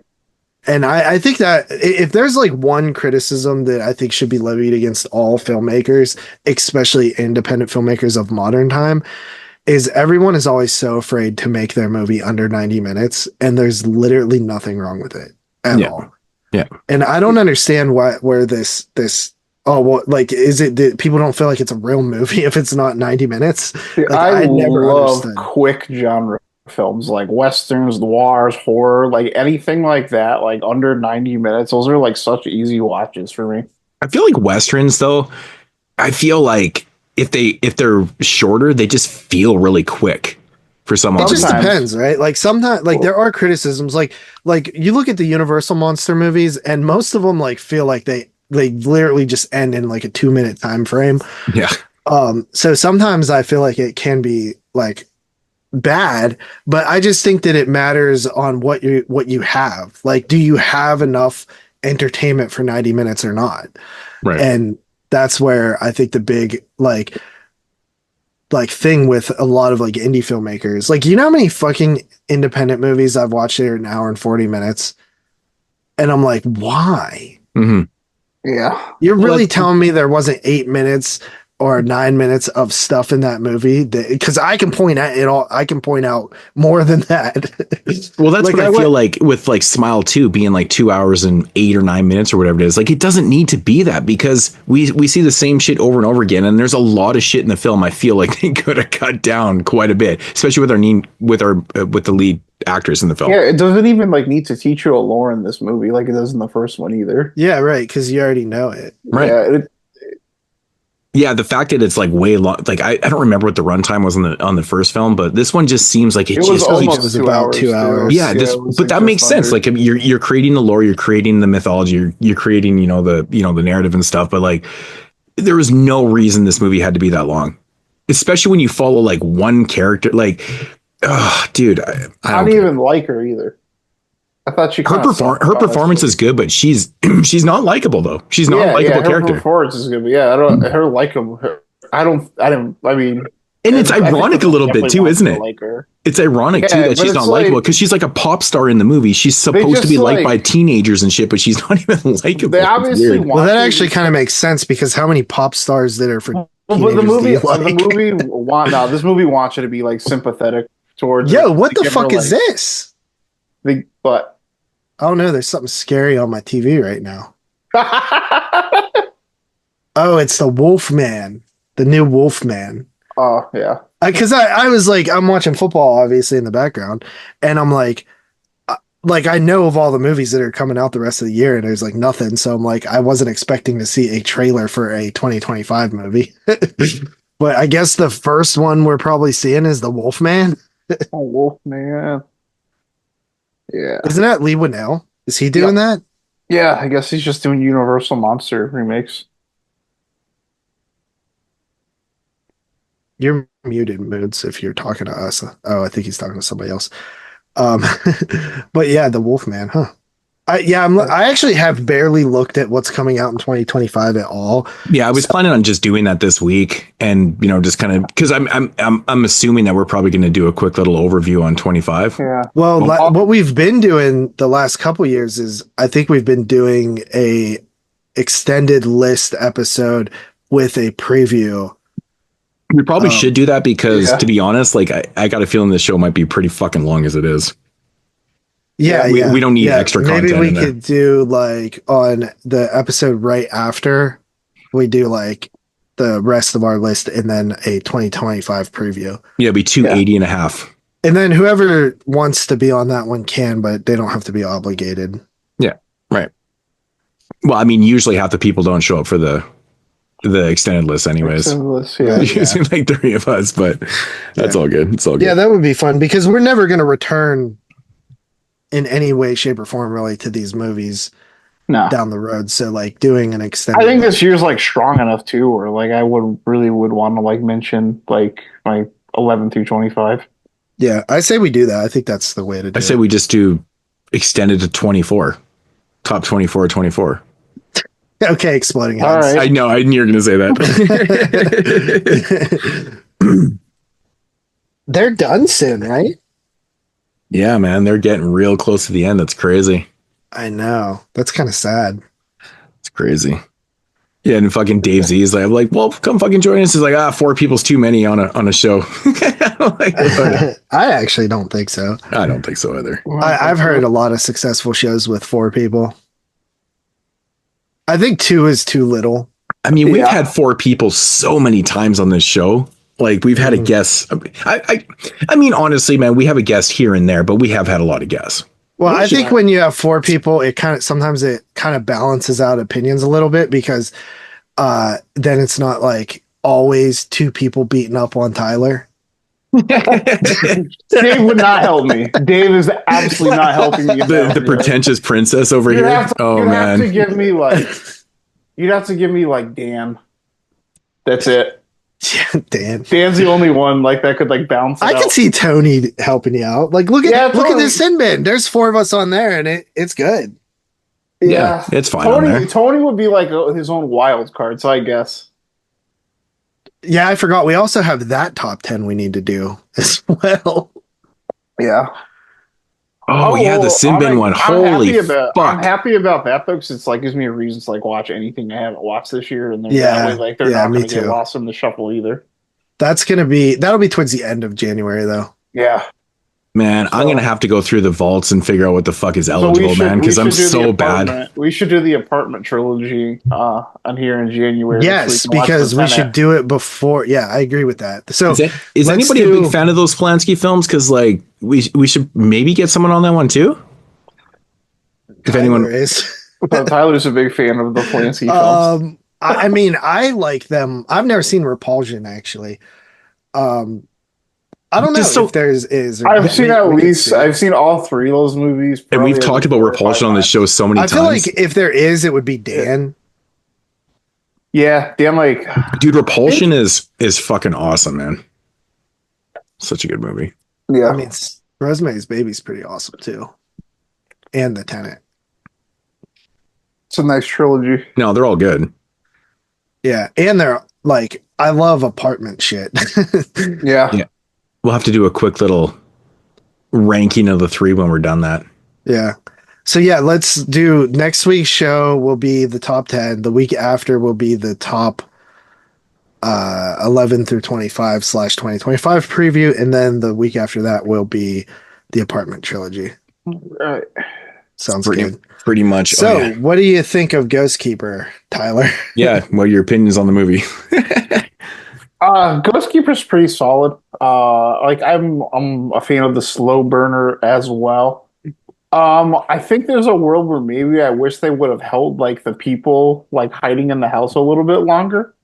And I think that if there's like one criticism that I think should be levied against all filmmakers, especially independent filmmakers of modern time, is everyone is always so afraid to make their movie under 90 minutes, and there's literally nothing wrong with it at all. Yeah. And I don't understand where this like, is it that people don't feel like it's a real movie if it's not 90 minutes? Like, I never love understood. quick genre films like westerns, noirs, horror, like anything like that, like under 90 minutes. Those are like such easy watches for me. I feel like westerns, though, I feel like if they're shorter, they just feel really quick for some It odd just reason. depends, right? Like sometimes, like there are criticisms, like you look at the Universal monster movies, and most of them like feel like they literally just end in like a 2-minute time frame. Yeah. So sometimes I feel like it can be like bad, but I just think that it matters on what you have. Like, do you have enough entertainment for 90 minutes or not? Right. And that's where I think the big like thing with a lot of like indie filmmakers, like, you know how many fucking independent movies I've watched that are an hour and 40 minutes, and I'm like, why? Yeah. You're really telling me there wasn't 8 minutes or 9 minutes of stuff in that movie? Because I can point at it all. I can point out more than that. Well, that's like, what I feel like with like Smile 2 being like 2 hours and 8 or 9 minutes or whatever it is. Like, it doesn't need to be that, because we see the same shit over and over again, and there's a lot of shit in the film I feel like they could have cut down quite a bit, especially with the lead actors in the film. Yeah, it doesn't even like need to teach you a lore in this movie like it does in the first one either. Yeah, right, because you already know it. Right. Yeah, the fact that it's like way long, like I don't remember what the runtime was on the first film, but this one just seems like it was just almost about 2 hours. Yeah, but that makes sense. Like, you're creating the lore, you're creating the mythology, you're creating the narrative and stuff. But like, there was no reason this movie had to be that long, especially when you follow like one character. Like, dude, I don't even like her either. I thought she her performance is good, but she's not likable though. She's not a likable character. Her performance is good, but yeah, I mean, and it's ironic a little bit too, isn't it? Like her. It's ironic too that she's not likable, because she's like a pop star in the movie. She's supposed to be liked by teenagers and shit, but she's not even likable. They obviously well, that actually kind of makes sense, because how many pop stars that are for but the movie, this movie wants you to be like sympathetic towards. Yo, what the fuck is this? But oh no, there's something scary on my TV right now. Oh, it's the Wolfman, the new Wolfman. Oh yeah, because I was like, I'm watching football obviously in the background, and I'm like I know of all the movies that are coming out the rest of the year, and there's like nothing. So I'm like, I wasn't expecting to see a trailer for a 2025 movie. But I guess the first one we're probably seeing is the Wolfman. Oh, Wolfman. Yeah. Isn't that Lee Winnell? Is he doing that? Yeah, I guess he's just doing Universal Monster remakes. You're muted, Moodz, if you're talking to us. Oh, I think he's talking to somebody else. But yeah, the Wolfman, huh? I actually have barely looked at what's coming out in 2025 at all. Yeah, I was planning on just doing that this week, and just kind of, because I'm assuming that we're probably going to do a quick little overview on 25. Yeah. Well, what we've been doing the last couple years is, I think we've been doing a extended list episode with a preview. We probably should do that, because to be honest, like I got a feeling this show might be pretty fucking long as it is. Yeah, we don't need extra content. Maybe we could do like on the episode right after we do like the rest of our list, and then a 2025 preview. Yeah, it'd be 280 and a half. And then whoever wants to be on that one can, but they don't have to be obligated. Yeah, right. Well, I mean, usually half the people don't show up for the extended list anyways. Yeah. Usually like 3 of us, but that's all good. It's all good. Yeah, that would be fun because we're never going to return in any way, shape, or form really to these movies down the road. So like doing an extended. I think this year's like strong enough too, or like I would want to like mention like my 11 through 25. Yeah, I say we do that. I think that's the way to do it. I say we just do extended to 24. Top 24, 24. Okay, exploding heads. All right. I know. I knew you were going to say that. They're done soon, right? Yeah, man. They're getting real close to the end. That's crazy. I know. That's kind of sad. It's crazy. Yeah, and fucking Dave Z is like, I'm like, well, come fucking join us. He's like, 4 people's too many on a show. Like, I actually don't think so. I don't think so either. I've heard a lot of successful shows with 4 people. I think 2 is too little. I mean, we've had 4 people so many times on this show. Like we've had a guest. I mean, honestly, man, we have a guest here and there, but we have had a lot of guests. Well, I think when you have 4 people, it kind of balances out opinions a little bit because then it's not like always 2 people beating up on Tyler. Dave would not help me. Dave is absolutely not helping me. The pretentious princess over here. You'd have to give me like Dan. That's it. Yeah, Dan. Dan's the only one like that could like bounce. I can see Tony helping you out. Like, look at this sin bin. There's 4 of us on there, and it's good. Yeah, it's fine. Tony would be like his own wild card. So I guess. Yeah, I forgot. We also have that top 10 we need to do as well. Yeah. Oh yeah, the sin bin one. Holy fuck! I'm happy about that though, because it's like gives me a reason to like watch anything I haven't watched this year, and they're not going to get lost in the shuffle either. That'll be towards the end of January though. Yeah. Man, I'm gonna have to go through the vaults and figure out what the fuck is eligible, man, because I'm so bad. We should do the apartment trilogy on here in January. Yes, because we should do it before. Yeah, I agree with that. So is anybody a big fan of those Polanski films? Because like we should maybe get someone on that one too. If anyone is, Tyler's a big fan of the Polanski films. I mean, I like them. I've never seen Repulsion actually. I don't know if there's is. I've seen I've seen all 3 of those movies, and we've talked about Repulsion on this show so many times. I feel like if there is, it would be Dan. Yeah, Dan. Like, dude, Repulsion is fucking awesome, man. Such a good movie. Yeah, I mean, Rosemary's Baby's pretty awesome too, and The Tenant. It's a nice trilogy. No, they're all good. Yeah, and they're like, I love apartment shit. Yeah. We'll have to do a quick little ranking of the 3 when we're done that. Yeah. So yeah, let's do next week's show will be the top 10. The week after will be the top 11 through 25/2025 preview. And then the week after that will be the apartment trilogy. Right. Sounds good. Pretty much. So what do you think of Ghostkeeper, Tyler? Yeah. What are your opinions on the movie? Ghostkeeper's pretty solid. Like I'm a fan of the slow burner as well. I think there's a world where maybe I wish they would have held like the people like hiding in the house a little bit longer.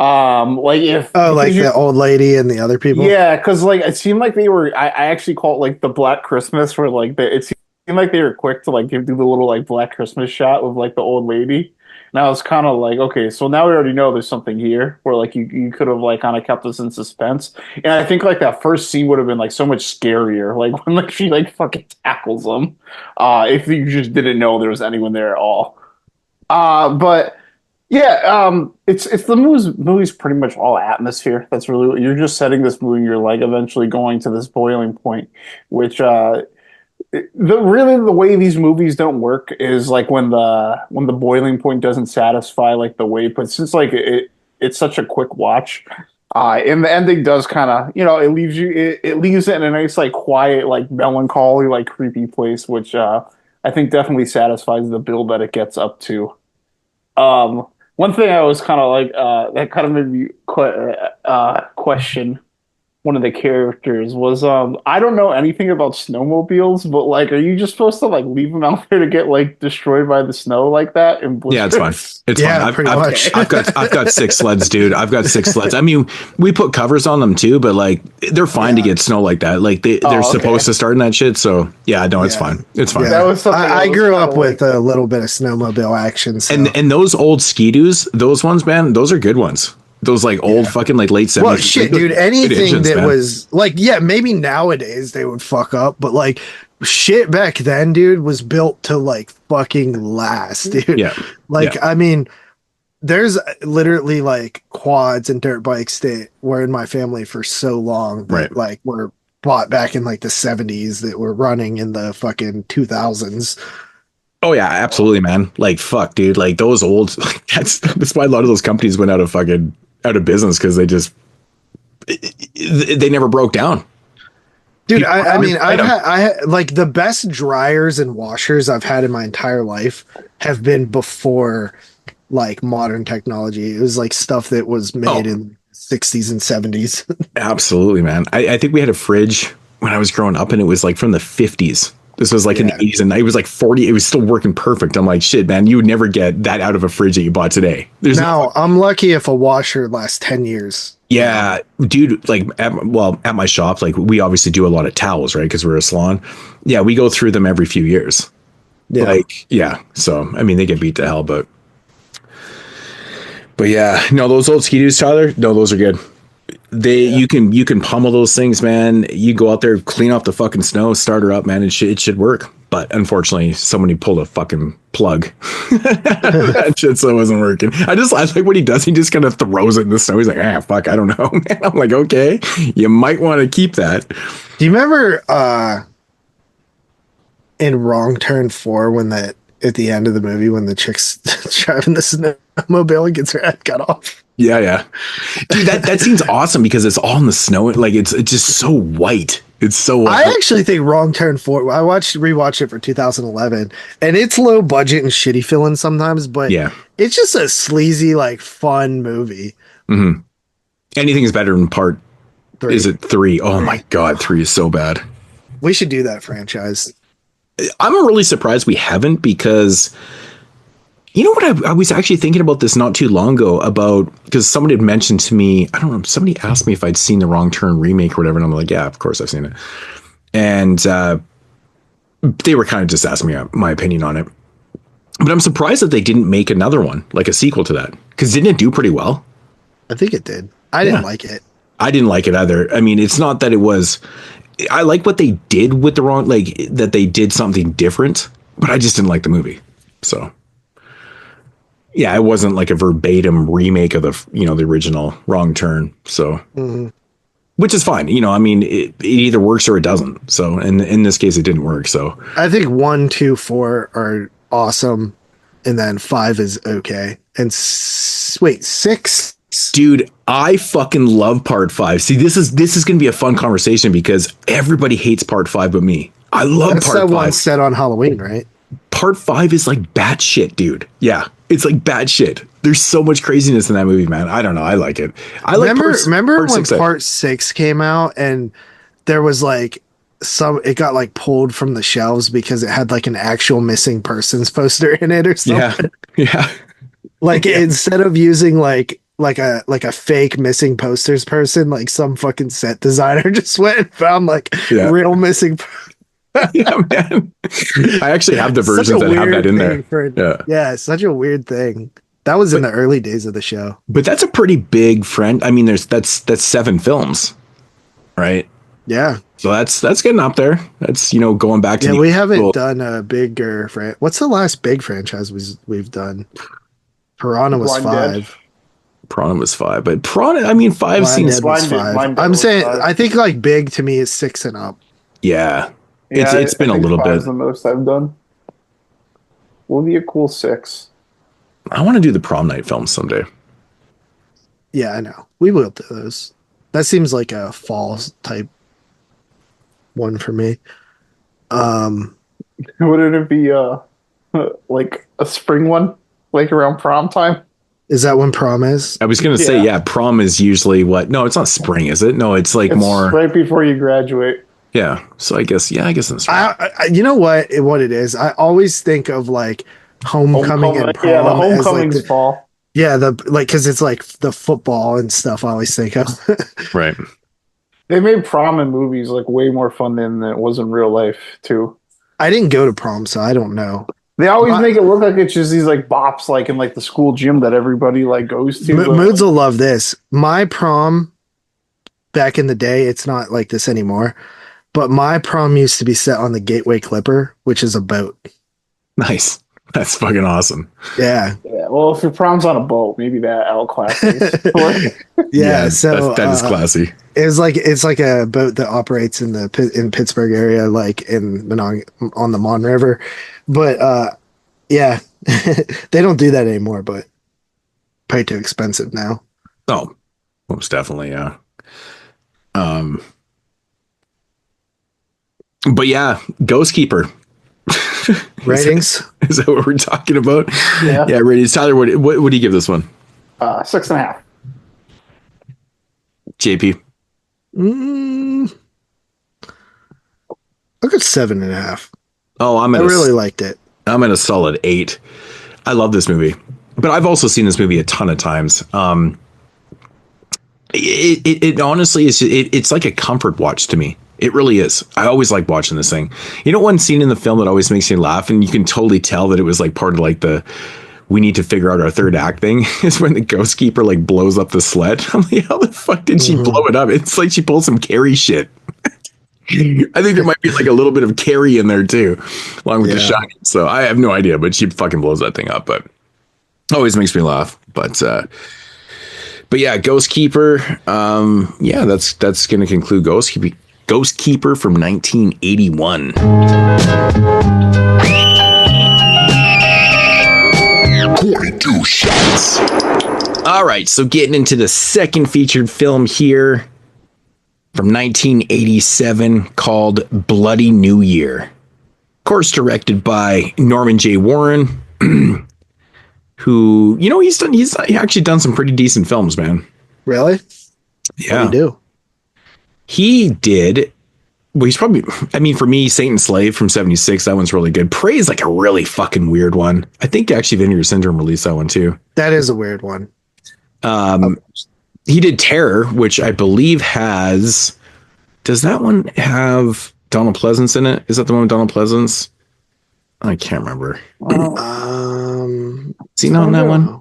Like the old lady and the other people. Yeah, because like it seemed like they were. I actually call it like the Black Christmas, where like it seemed like they were quick to like do the little like Black Christmas shot with like the old lady. And I was kind of like, okay, so now we already know there's something here where like you could have like kind of kept us in suspense. And I think like that first scene would have been like so much scarier, like when like she like fucking tackles them, if you just didn't know there was anyone there at all. But yeah, it's the movie's pretty much all atmosphere. That's really you're just setting this movie. And you're like eventually going to this boiling point, which the way these movies don't work is like when the boiling point doesn't satisfy like the wait, but since like it's such a quick watch, and the ending does kind of it leaves it in a nice like quiet like melancholy like creepy place, which I think definitely satisfies the build that it gets up to. One thing I was kind of like that kind of made me question one of the characters was I don't know anything about snowmobiles, but like, are you just supposed to like leave them out there to get like destroyed by the snow like that? Yeah, it's fine. It's fine. pretty much. I've got 6 sleds, dude. I've got 6 sleds. I mean, we put covers on them too, but like they're fine to get snow like that. Like they're supposed to start in that shit. So yeah, no, it's fine. It's fine. Yeah. That was something I grew up with a little bit of snowmobile action. So. And those old Ski-Doos, those ones, man, those are good ones. Those like old fucking like late 70s. Well, shit, dude, anything engines, that man. was like, yeah, maybe nowadays they would fuck up, but like shit back then, dude, was built to like fucking last, dude. Yeah. Like, Yeah. I mean, there's literally like quads and dirt bikes that were in my family for so long that Right. like were bought back in like the 70s that were running in the fucking 2000s. Oh yeah, absolutely, man. Like fuck, dude. Like those old. Like, that's why a lot of those companies went out of business because they never broke down. Dude, I mean, I had like the best dryers and washers I've had in my entire life have been before like modern technology. It was like stuff that was made in 60s and 70s. Absolutely, man. I think we had a fridge when I was growing up, and it was like from the 50s. This was like in the 80s, and it was like 40. It was still working perfect. I'm like, shit, man, you would never get that out of a fridge that you bought today. I'm lucky if a washer lasts 10 years. Yeah, dude, like at my shop, like we obviously do a lot of towels, right? Because we're a salon. Yeah, we go through them every few years. Yeah. Like, yeah. So, I mean, they get beat to hell, but yeah, no, those old Ski-Doos, Tyler, no, those are good. You can pummel those things, man. You go out there, clean off the fucking snow, start her up, man. It should work. But unfortunately, somebody pulled a fucking plug. That shit so wasn't working. I like what he does. He just kind of throws it in the snow. He's like, fuck, I don't know, man. I'm like, okay, you might want to keep that. Do you remember in Wrong Turn 4 when at the end of the movie when the chick's driving the snowmobile and gets her head cut off? Yeah. Dude, that scene's awesome because it's all in the snow. Like it's just so white. It's so white. I actually think Wrong Turn 4, I rewatched it for 2011, and it's low budget and shitty feeling sometimes, but yeah, it's just a sleazy, like fun movie. Mm-hmm. Anything is better than part 3. Is it 3? Oh my God, 3 is so bad. We should do that franchise. I'm really surprised we haven't because you know what? I was actually thinking about this not too long ago because somebody had mentioned to me, I don't know, somebody asked me if I'd seen the Wrong Turn remake or whatever. And I'm like, yeah, of course I've seen it. And they were kind of just asking me my opinion on it. But I'm surprised that they didn't make another one, like a sequel to that. Because didn't it do pretty well? I think it did. I didn't like it. I didn't like it either. I mean, it's not that it was... I like what they did with the wrong... Like, that they did something different. But I just didn't like the movie. So... Yeah, it wasn't like a verbatim remake of the original Wrong Turn. So, which is fine. I mean, it either works or it doesn't. So, in this case, it didn't work. So, I think 1, 2, 4 are awesome, and then 5 is okay. And wait, 6. Dude, I fucking love part 5. See, this is going to be a fun conversation because everybody hates part 5 but me. I love That's part 5. That one set on Halloween, right? Part 5 is like batshit, dude. Yeah. It's like bad shit. There's so much craziness in that movie, man. I don't know. I like it. Remember when part 6 came out and there was like it got like pulled from the shelves because it had like an actual missing persons poster in it or something. Yeah. Like instead of using like a fake missing posters person, like some fucking set designer just went and found like real missing. Yeah, man. I actually have the versions that have that in there. Yeah, it's such a weird thing. That was in the early days of the show. But that's a pretty big friend. I mean, that's 7 films, right? Yeah. So that's getting up there. That's going back to. Yeah, we haven't done a bigger. What's the last big franchise we've done? Piranha was 5. Piranha was 5, but Piranha. I mean, 5 seems 5. I'm saying I think like big to me is 6 and up. Yeah. It's been a little bit. The most I've done. Will be a cool 6. I want to do the prom night film someday. Yeah, I know. We will do those. That seems like a fall type one for me. Wouldn't it be like a spring one, like around prom time? Is that when prom is? I was going to say, yeah, prom is usually what? No, it's not spring, is it? No, it's like It's more right before you graduate. Yeah. So I guess in spring. You know what it is? I always think of like homecoming and prom. Yeah, the homecoming's as like fall. Yeah, because it's like the football and stuff I always think of. Right. They made prom in movies like way more fun than it was in real life too. I didn't go to prom, so I don't know. They always make it look like it's just these like bops like in like the school gym that everybody like goes to. Moodz will love this. My prom back in the day, it's not like this anymore, but my prom used to be set on the Gateway Clipper, which is a boat. Nice. That's fucking awesome. Yeah. Well, if your prom's on a boat, maybe that outclasses. Yeah. So that is classy. It's like a boat that operates in Pittsburgh area, like on the Mon River. But yeah, they don't do that anymore. But probably too expensive now. Oh, most definitely, yeah. But yeah, Ghostkeeper. Ratings? Is that what we're talking about? Yeah. Yeah, ratings. Tyler, what do you give this one? 6.5. JP? I'll go 7.5. Oh, I really liked it. I'm at a solid 8. I love this movie, but I've also seen this movie a ton of times. It honestly is. It's like a comfort watch to me. It really is. I always like watching this thing. You know, one scene in the film that always makes me laugh, and you can totally tell that it was like part of like we need to figure out our third act thing, is when the Ghostkeeper like blows up the sled. I'm like, how the fuck did she blow it up? It's like she pulled some Carrie shit. I think there might be like a little bit of Carrie in there too, along with the Shining. So I have no idea, but she fucking blows that thing up. But always makes me laugh. But yeah, Ghostkeeper. Yeah, that's going to conclude Ghostkeeper from 1981. 42 shots. All right, so getting into the second featured film here from 1987 called Bloody New Year. Of course, directed by Norman J. Warren, who, you know, he's actually done some pretty decent films, man. Really? Yeah. What do you do? He did. Well, he's probably, I mean, for me, Saint and Slave from 76, that one's really good. Prey is like a really fucking weird one. I think actually Vinegar Syndrome released that one too. That is a weird one. He did Terror, which I believe does that one have Donald Pleasance in it? Is that the one with Donald Pleasance? I can't remember. Is he not on that one?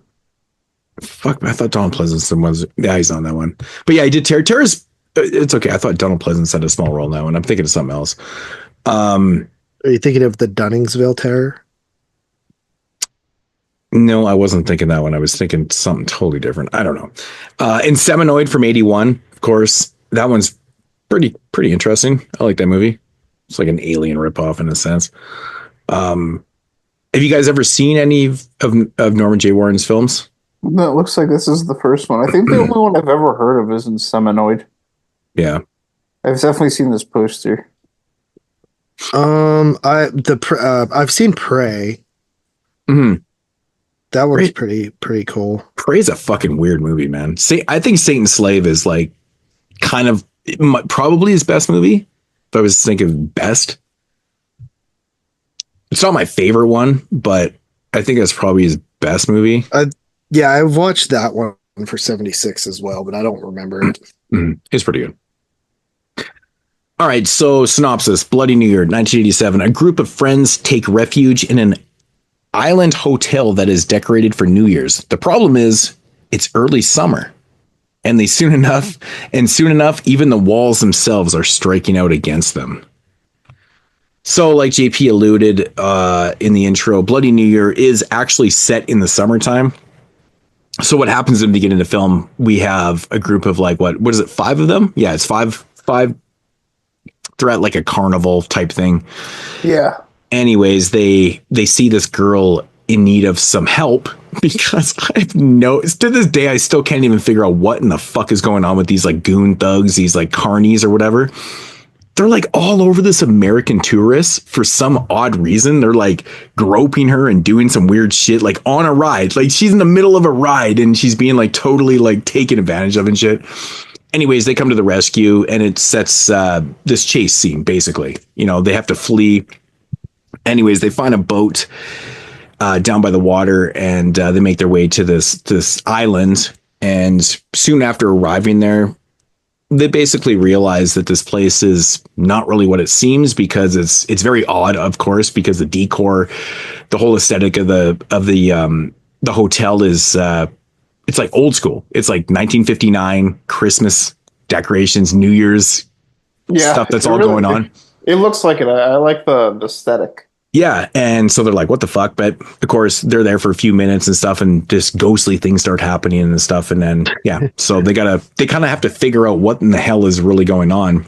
Fuck, I thought Donald Pleasance was, yeah, he's on that one. But yeah, he did Terror. Terror's, it's okay. I thought Donald Pleasance had a small role in that one. I'm thinking of something else. Are you thinking of the Dunningsville Terror? No, I wasn't thinking that one. I was thinking something totally different. I don't know. And Seminoid from 81, of course. That one's pretty interesting. I like that movie. It's like an alien ripoff in a sense. Have you guys ever seen any of Norman J. Warren's films? No, it looks like this is the first one. I think the only one I've ever heard of is in Seminoid. Yeah. I've definitely seen this poster. I've seen Prey. Mm-hmm. That one's pretty cool. Prey's a fucking weird movie, man. I think Saint and Slave is like kind of probably his best movie. If I was thinking best, it's not my favorite one, but I think that's probably his best movie. Yeah, I watched that one for 76 as well, but I don't remember it. It's pretty good. All right, so synopsis: Bloody New Year, 1987. A group of friends take refuge in an island hotel that is decorated for New Year's. The problem is it's early summer, and soon enough, even the walls themselves are striking out against them. So, like JP alluded in the intro, Bloody New Year is actually set in the summertime. So what happens in the beginning of the film, we have a group of like, what is it, 5 of them? Yeah, it's five. They're at like a carnival type thing. Yeah. Anyways, they see this girl in need of some help because to this day, I still can't even figure out what in the fuck is going on with these like goon thugs, these like carnies or whatever. they're like all over this American tourist for some odd reason. They're like groping her and doing some weird shit, like on a ride. Like she's in the middle of a ride and she's being like totally like taken advantage of and shit. Anyways, they come to the rescue and it sets this chase scene, basically. You know, they have to flee. Anyways, they find a boat down by the water and they make their way to this island. And soon after arriving there, they basically realize that this place is not really what it seems, because it's very odd, of course, because the decor, the whole aesthetic of the hotel is it's like old school. It's like 1959 Christmas decorations, New Year's stuff that's all going on. It looks like it. I like the aesthetic. Yeah, and so they're like, what the fuck? But of course, they're there for a few minutes and stuff, and just ghostly things start happening and stuff. And then, yeah, so they kind of have to figure out what in the hell is really going on.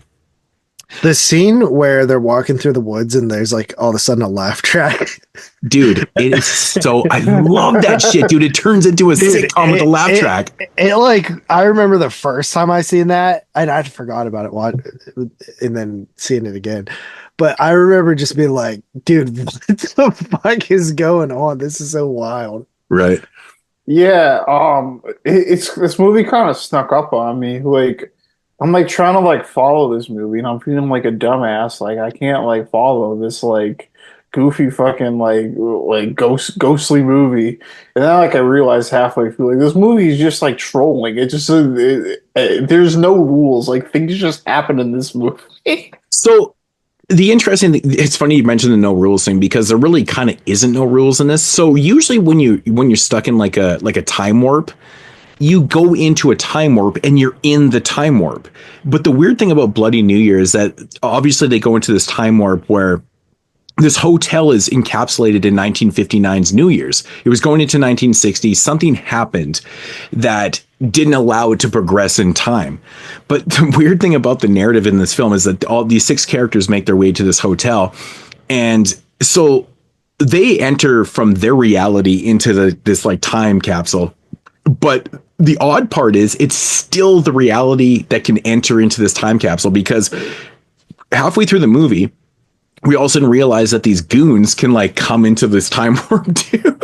The scene where they're walking through the woods and there's like all of a sudden a laugh track. Dude, it is so, I love that shit, dude. It turns into a sitcom with a laugh track. It like, I remember the first time I seen that, and I forgot about it and then seeing it again. But I remember just being like, dude, what the fuck is going on? This is so wild. Right. Yeah. It's this movie kind of snuck up on me. Like, I'm like trying to like follow this movie and I'm feeling like a dumbass. Like I can't like follow this like goofy fucking like ghostly movie. And then like I realized halfway through, like this movie is just like trolling. It just there's no rules. Like things just happen in this movie. So the interesting thing, it's funny you mentioned the no rules thing, because there really kind of isn't no rules in this. So usually when you're stuck in like a time warp, you go into a time warp and you're in the time warp. But the weird thing about Bloody New Year is that obviously they go into this time warp where this hotel is encapsulated in 1959's New Year's. It was going into 1960. Something happened that didn't allow it to progress in time. But the weird thing about the narrative in this film is that all these 6 characters make their way to this hotel. And so they enter from their reality into this like time capsule. But the odd part is it's still the reality that can enter into this time capsule, because halfway through the movie, we also realize that these goons can like come into this time warp too.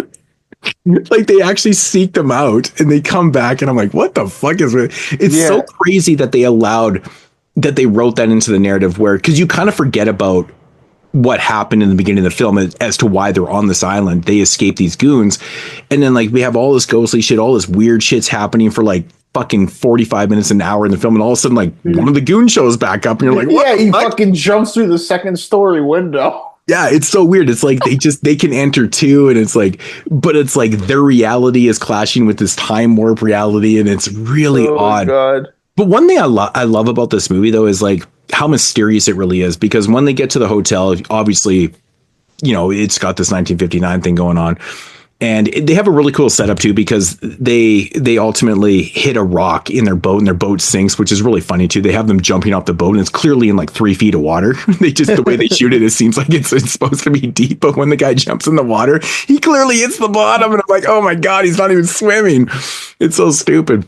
Like they actually seek them out and they come back, and I'm like, what the fuck is it? It's so crazy that they wrote that into the narrative, where, because you kind of forget about what happened in the beginning of the film as to why they're on this island. They escape these goons, and then like we have all this ghostly shit, all this weird shit's happening for like fucking 45 minutes, an hour in the film, and all of a sudden like one of the goons shows back up and you're like, what he fucking jumps through the second story window. Yeah, it's so weird. It's like they can enter too, and it's like, but it's like their reality is clashing with this time warp reality, and it's really odd. God. But one thing I love about this movie though is like how mysterious it really is, because when they get to the hotel, obviously, you know, it's got this 1959 thing going on. And they have a really cool setup too, because they ultimately hit a rock in their boat and their boat sinks, which is really funny too. They have them jumping off the boat and it's clearly in like 3 feet of water. The way they shoot it, it seems like it's supposed to be deep, but when the guy jumps in the water, he clearly hits the bottom, and I'm like, oh my God, he's not even swimming. It's so stupid.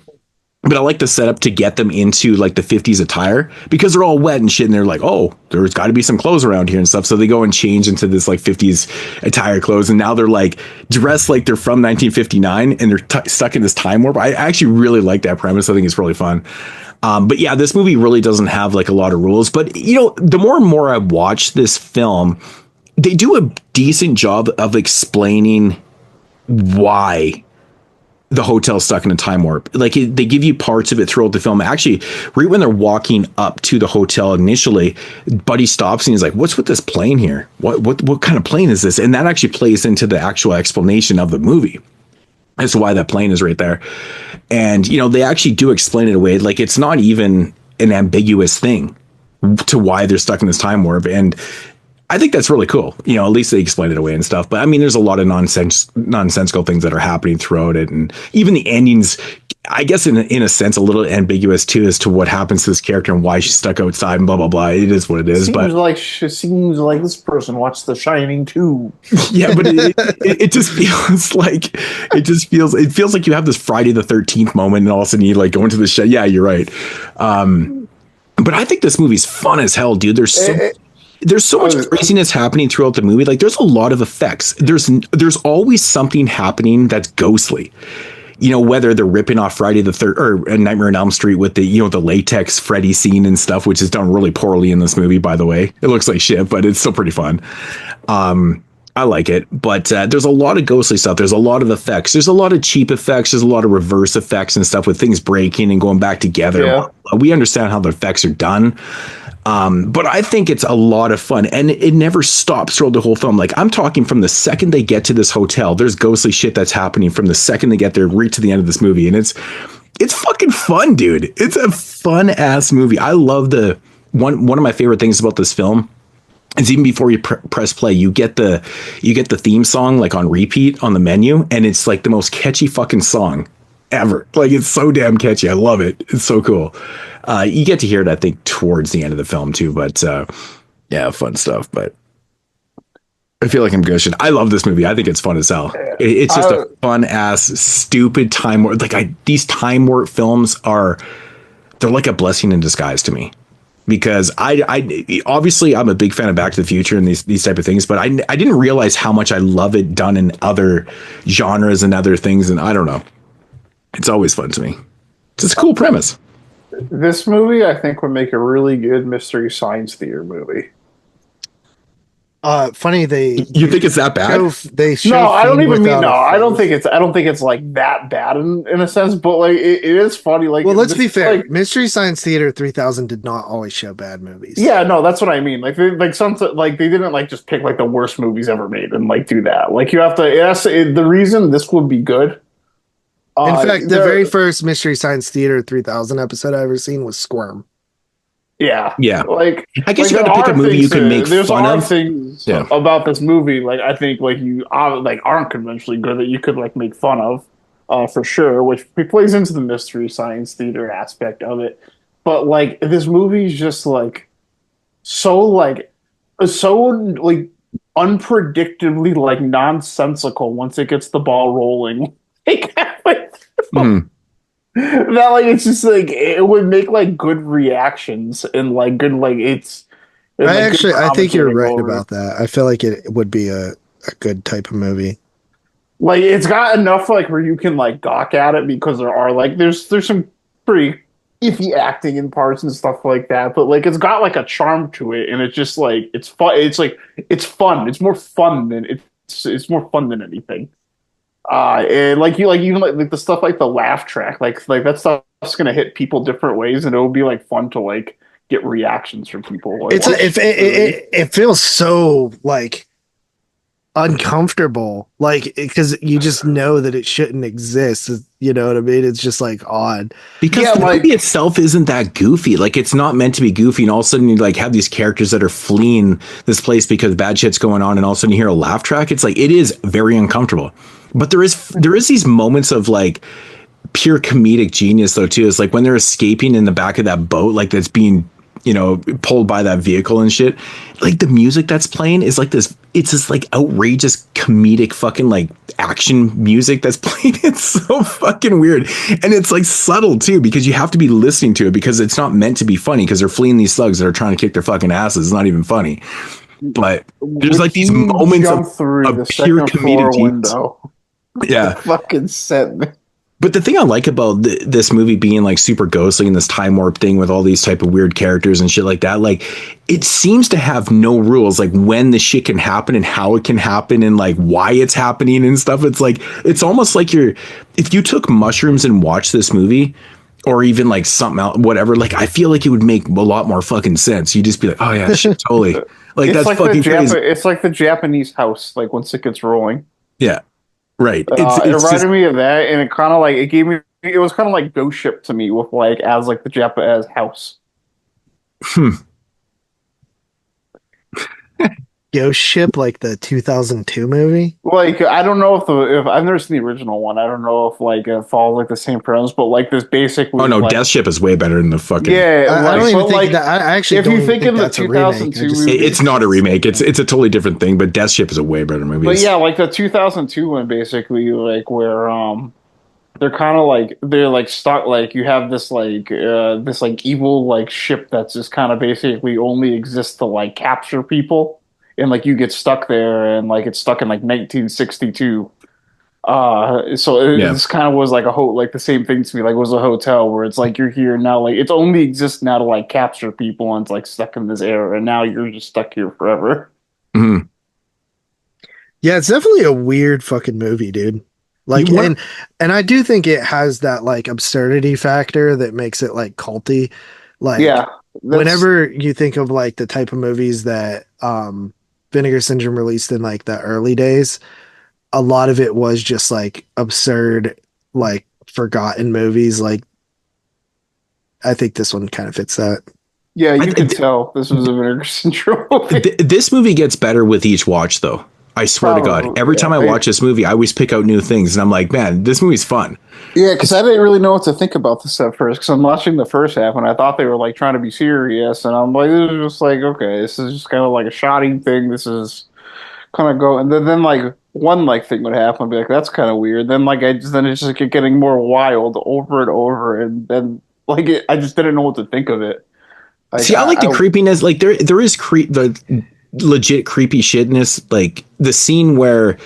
But I like the setup to get them into like the 50s attire, because they're all wet and shit. And they're like, oh, there's got to be some clothes around here and stuff. So they go and change into this like 50s attire clothes. And now they're like dressed like they're from 1959 and they're stuck in this time warp. I actually really like that premise. I think it's really fun. But yeah, this movie really doesn't have like a lot of rules. But, you know, the more and more I watch this film, they do a decent job of explaining why the hotel's stuck in a time warp. Like they give you parts of it throughout the film. Actually, right when they're walking up to the hotel initially, Buddy stops and he's like, what's with this plane here? What kind of plane is this? And that actually plays into the actual explanation of the movie as to why that plane is right there. And, you know, they actually do explain it away. Like it's not even an ambiguous thing to why they're stuck in this time warp. And I think that's really cool. You know, at least they explain it away and stuff. But I mean, there's a lot of nonsensical things that are happening throughout it. And even the endings, I guess in a sense, a little ambiguous too, as to what happens to this character and why she's stuck outside and blah, blah, blah. It is what it is. It seems like this person watched The Shining too. Yeah, but it just feels like, it feels like you have this Friday the 13th moment and all of a sudden you like go into the show. Yeah, you're right. But I think this movie's fun as hell, dude. There's so much craziness happening throughout the movie. Like, there's a lot of effects. There's always something happening that's ghostly. You know, whether they're ripping off Friday the 3rd or A Nightmare on Elm Street with the, you know, the latex Freddy scene and stuff, which is done really poorly in this movie, by the way. It looks like shit, but it's still pretty fun. I like it, but there's a lot of ghostly stuff. There's a lot of effects. There's a lot of cheap effects. There's a lot of reverse effects and stuff with things breaking and going back together. Yeah. We understand how the effects are done. But I think it's a lot of fun, and it never stops throughout the whole film. Like, I'm talking from the second they get to this hotel, there's ghostly shit that's happening from the second they get there right to the end of this movie. And it's fucking fun, dude. It's a fun ass movie. I love one of my favorite things about this film is even before you press play, you get the theme song like on repeat on the menu, and it's like the most catchy fucking song ever. Like, it's so damn catchy. I love it. It's so cool. You get to hear it, I think, towards the end of the film too. But yeah, fun stuff. But I feel like I'm gushing. I love this movie. I think it's fun as hell. It's just a fun ass, stupid time warp. Like, these time warp films they're like a blessing in disguise to me. Because I obviously I'm a big fan of Back to the Future and these type of things, but I didn't realize how much I love it done in other genres and other things, and I don't know. It's always fun to me. It's just a cool premise. This movie, I think, would make a really good Mystery Science Theater movie. Funny you think it's that bad? I don't think it's like that bad in a sense, but like it is funny. Like, well, let's be fair. Like, Mystery Science Theater 3000 did not always show bad movies. Yeah, no, that's what I mean. Like, they didn't like just pick like the worst movies ever made and like do that. Like, you have to. The reason this would be good. In fact, the very first Mystery Science Theater 3000 episode I ever seen was Squirm. Yeah. Like, I guess you got to pick a movie you can make fun of. Things about this movie, like, I think, like, you aren't conventionally good that you could like make fun of, for sure, which plays into the Mystery Science Theater aspect of it. But like, this movie's just like so unpredictably like nonsensical once it gets the ball rolling. That like, it's just like, it would make like good reactions and like good, like, it's I think you're right about that. I feel like it would be a good type of movie. Like, it's got enough like where you can like gawk at it, because there are like there's some pretty iffy acting in parts and stuff like that, but like, it's got like a charm to it, and it's just like, it's fun. It's like, it's fun. It's more fun than it's more fun than anything. And like, you like, even like the stuff like the laugh track, like that stuff's gonna hit people different ways, and it'll be like fun to like get reactions from people. Like, it feels so like uncomfortable, like, because you just know that it shouldn't exist. You know what I mean? It's just like odd because the movie itself isn't that goofy. Like, it's not meant to be goofy, and all of a sudden you like have these characters that are fleeing this place because bad shit's going on, and all of a sudden you hear a laugh track. It's like, it is very uncomfortable. But there is these moments of like pure comedic genius though too. It's like when they're escaping in the back of that boat, like that's being, you know, pulled by that vehicle and shit. Like, the music that's playing is like this. It's this like outrageous comedic fucking like action music that's playing. It's so fucking weird, and it's like subtle too, because you have to be listening to it, because it's not meant to be funny, because they're fleeing these slugs that are trying to kick their fucking asses. It's not even funny. But there's like these moments of pure comedic genius. Yeah, fucking set me. But the thing I like about this movie being like super ghostly and this time warp thing with all these type of weird characters and shit like that, like, it seems to have no rules, like when the shit can happen and how it can happen and like why it's happening and stuff. It's like, it's almost like if you took mushrooms and watched this movie, or even like something else, whatever, like, I feel like it would make a lot more fucking sense. You'd just be like, oh yeah, shit, totally. Like, it's that's like fucking crazy. It's like the Japanese house, like once it gets rolling. Yeah. Right. It reminded me of that, and it kind of like, it was kind of like Ghost Ship to me, with like, as like the Japanese house. Ghost Ship, like the 2002 movie. Like, I don't know if I've never seen the original one. I don't know if like it follows like the same premise, but like this basically. Oh no, like, Death Ship is way better than the fucking. Yeah, I don't even think that. I actually, if you think in the 2002 movie, it's not a remake. It's a totally different thing. But Death Ship is a way better movie. But yeah, like the 2002 one, basically, like where they're kind of like they're like stuck. Like you have this like evil like ship that's just kind of basically only exists to like capture people, and like you get stuck there, and like it's stuck in like 1962. This kind of was like like the same thing to me. Like it was a hotel where it's like you're here now. Like it's only exists now to like capture people, and it's like stuck in this era, and now you're just stuck here forever. Mhm. Yeah, it's definitely a weird fucking movie, dude. Like, and I do think it has that like absurdity factor that makes it like culty. Like, Yeah, whenever you think of like the type of movies that Vinegar Syndrome released in like the early days, a lot of it was just like absurd, like forgotten movies. Like, I think this one kind of fits that. Yeah, you can tell this was a Vinegar Syndrome movie. This movie gets better with each watch, though. I swear to God, every time I watch this movie, I always pick out new things, and I'm like, man, this movie's fun. Yeah, because I didn't really know what to think about this at first, because I'm watching the first half, and I thought they were like trying to be serious, and I'm like, this is just like, okay, this is just kind of like a shotting thing. This is kind of go, and then like one like thing would happen, I'd be like, that's kind of weird. Then like then it's just kept getting more wild over and over, and then like I just didn't know what to think of it. Like, See, I like the creepiness. Like there is the legit creepy shitness. Like the scene where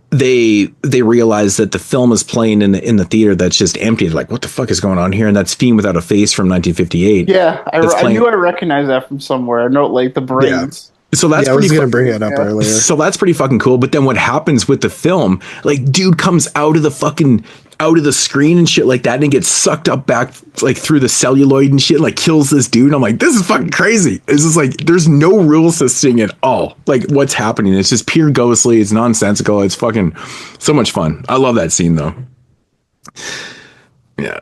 they realize that the film is playing in the theater that's just empty. Like, what the fuck is going on here? And that's Fiend Without a Face from 1958. Yeah, I knew I recognized that from somewhere. I know, like the brains. Yeah. So that's I was gonna bring it up earlier. So that's pretty fucking cool. But then what happens with the film? Like, dude comes out of the screen and shit like that, and he gets sucked up back like through the celluloid and shit, and, like kills this dude. And I'm like, this is fucking crazy. It's just like there's no rules to this thing at all. Like what's happening? It's just pure ghostly. It's nonsensical. It's fucking so much fun. I love that scene though. Yeah.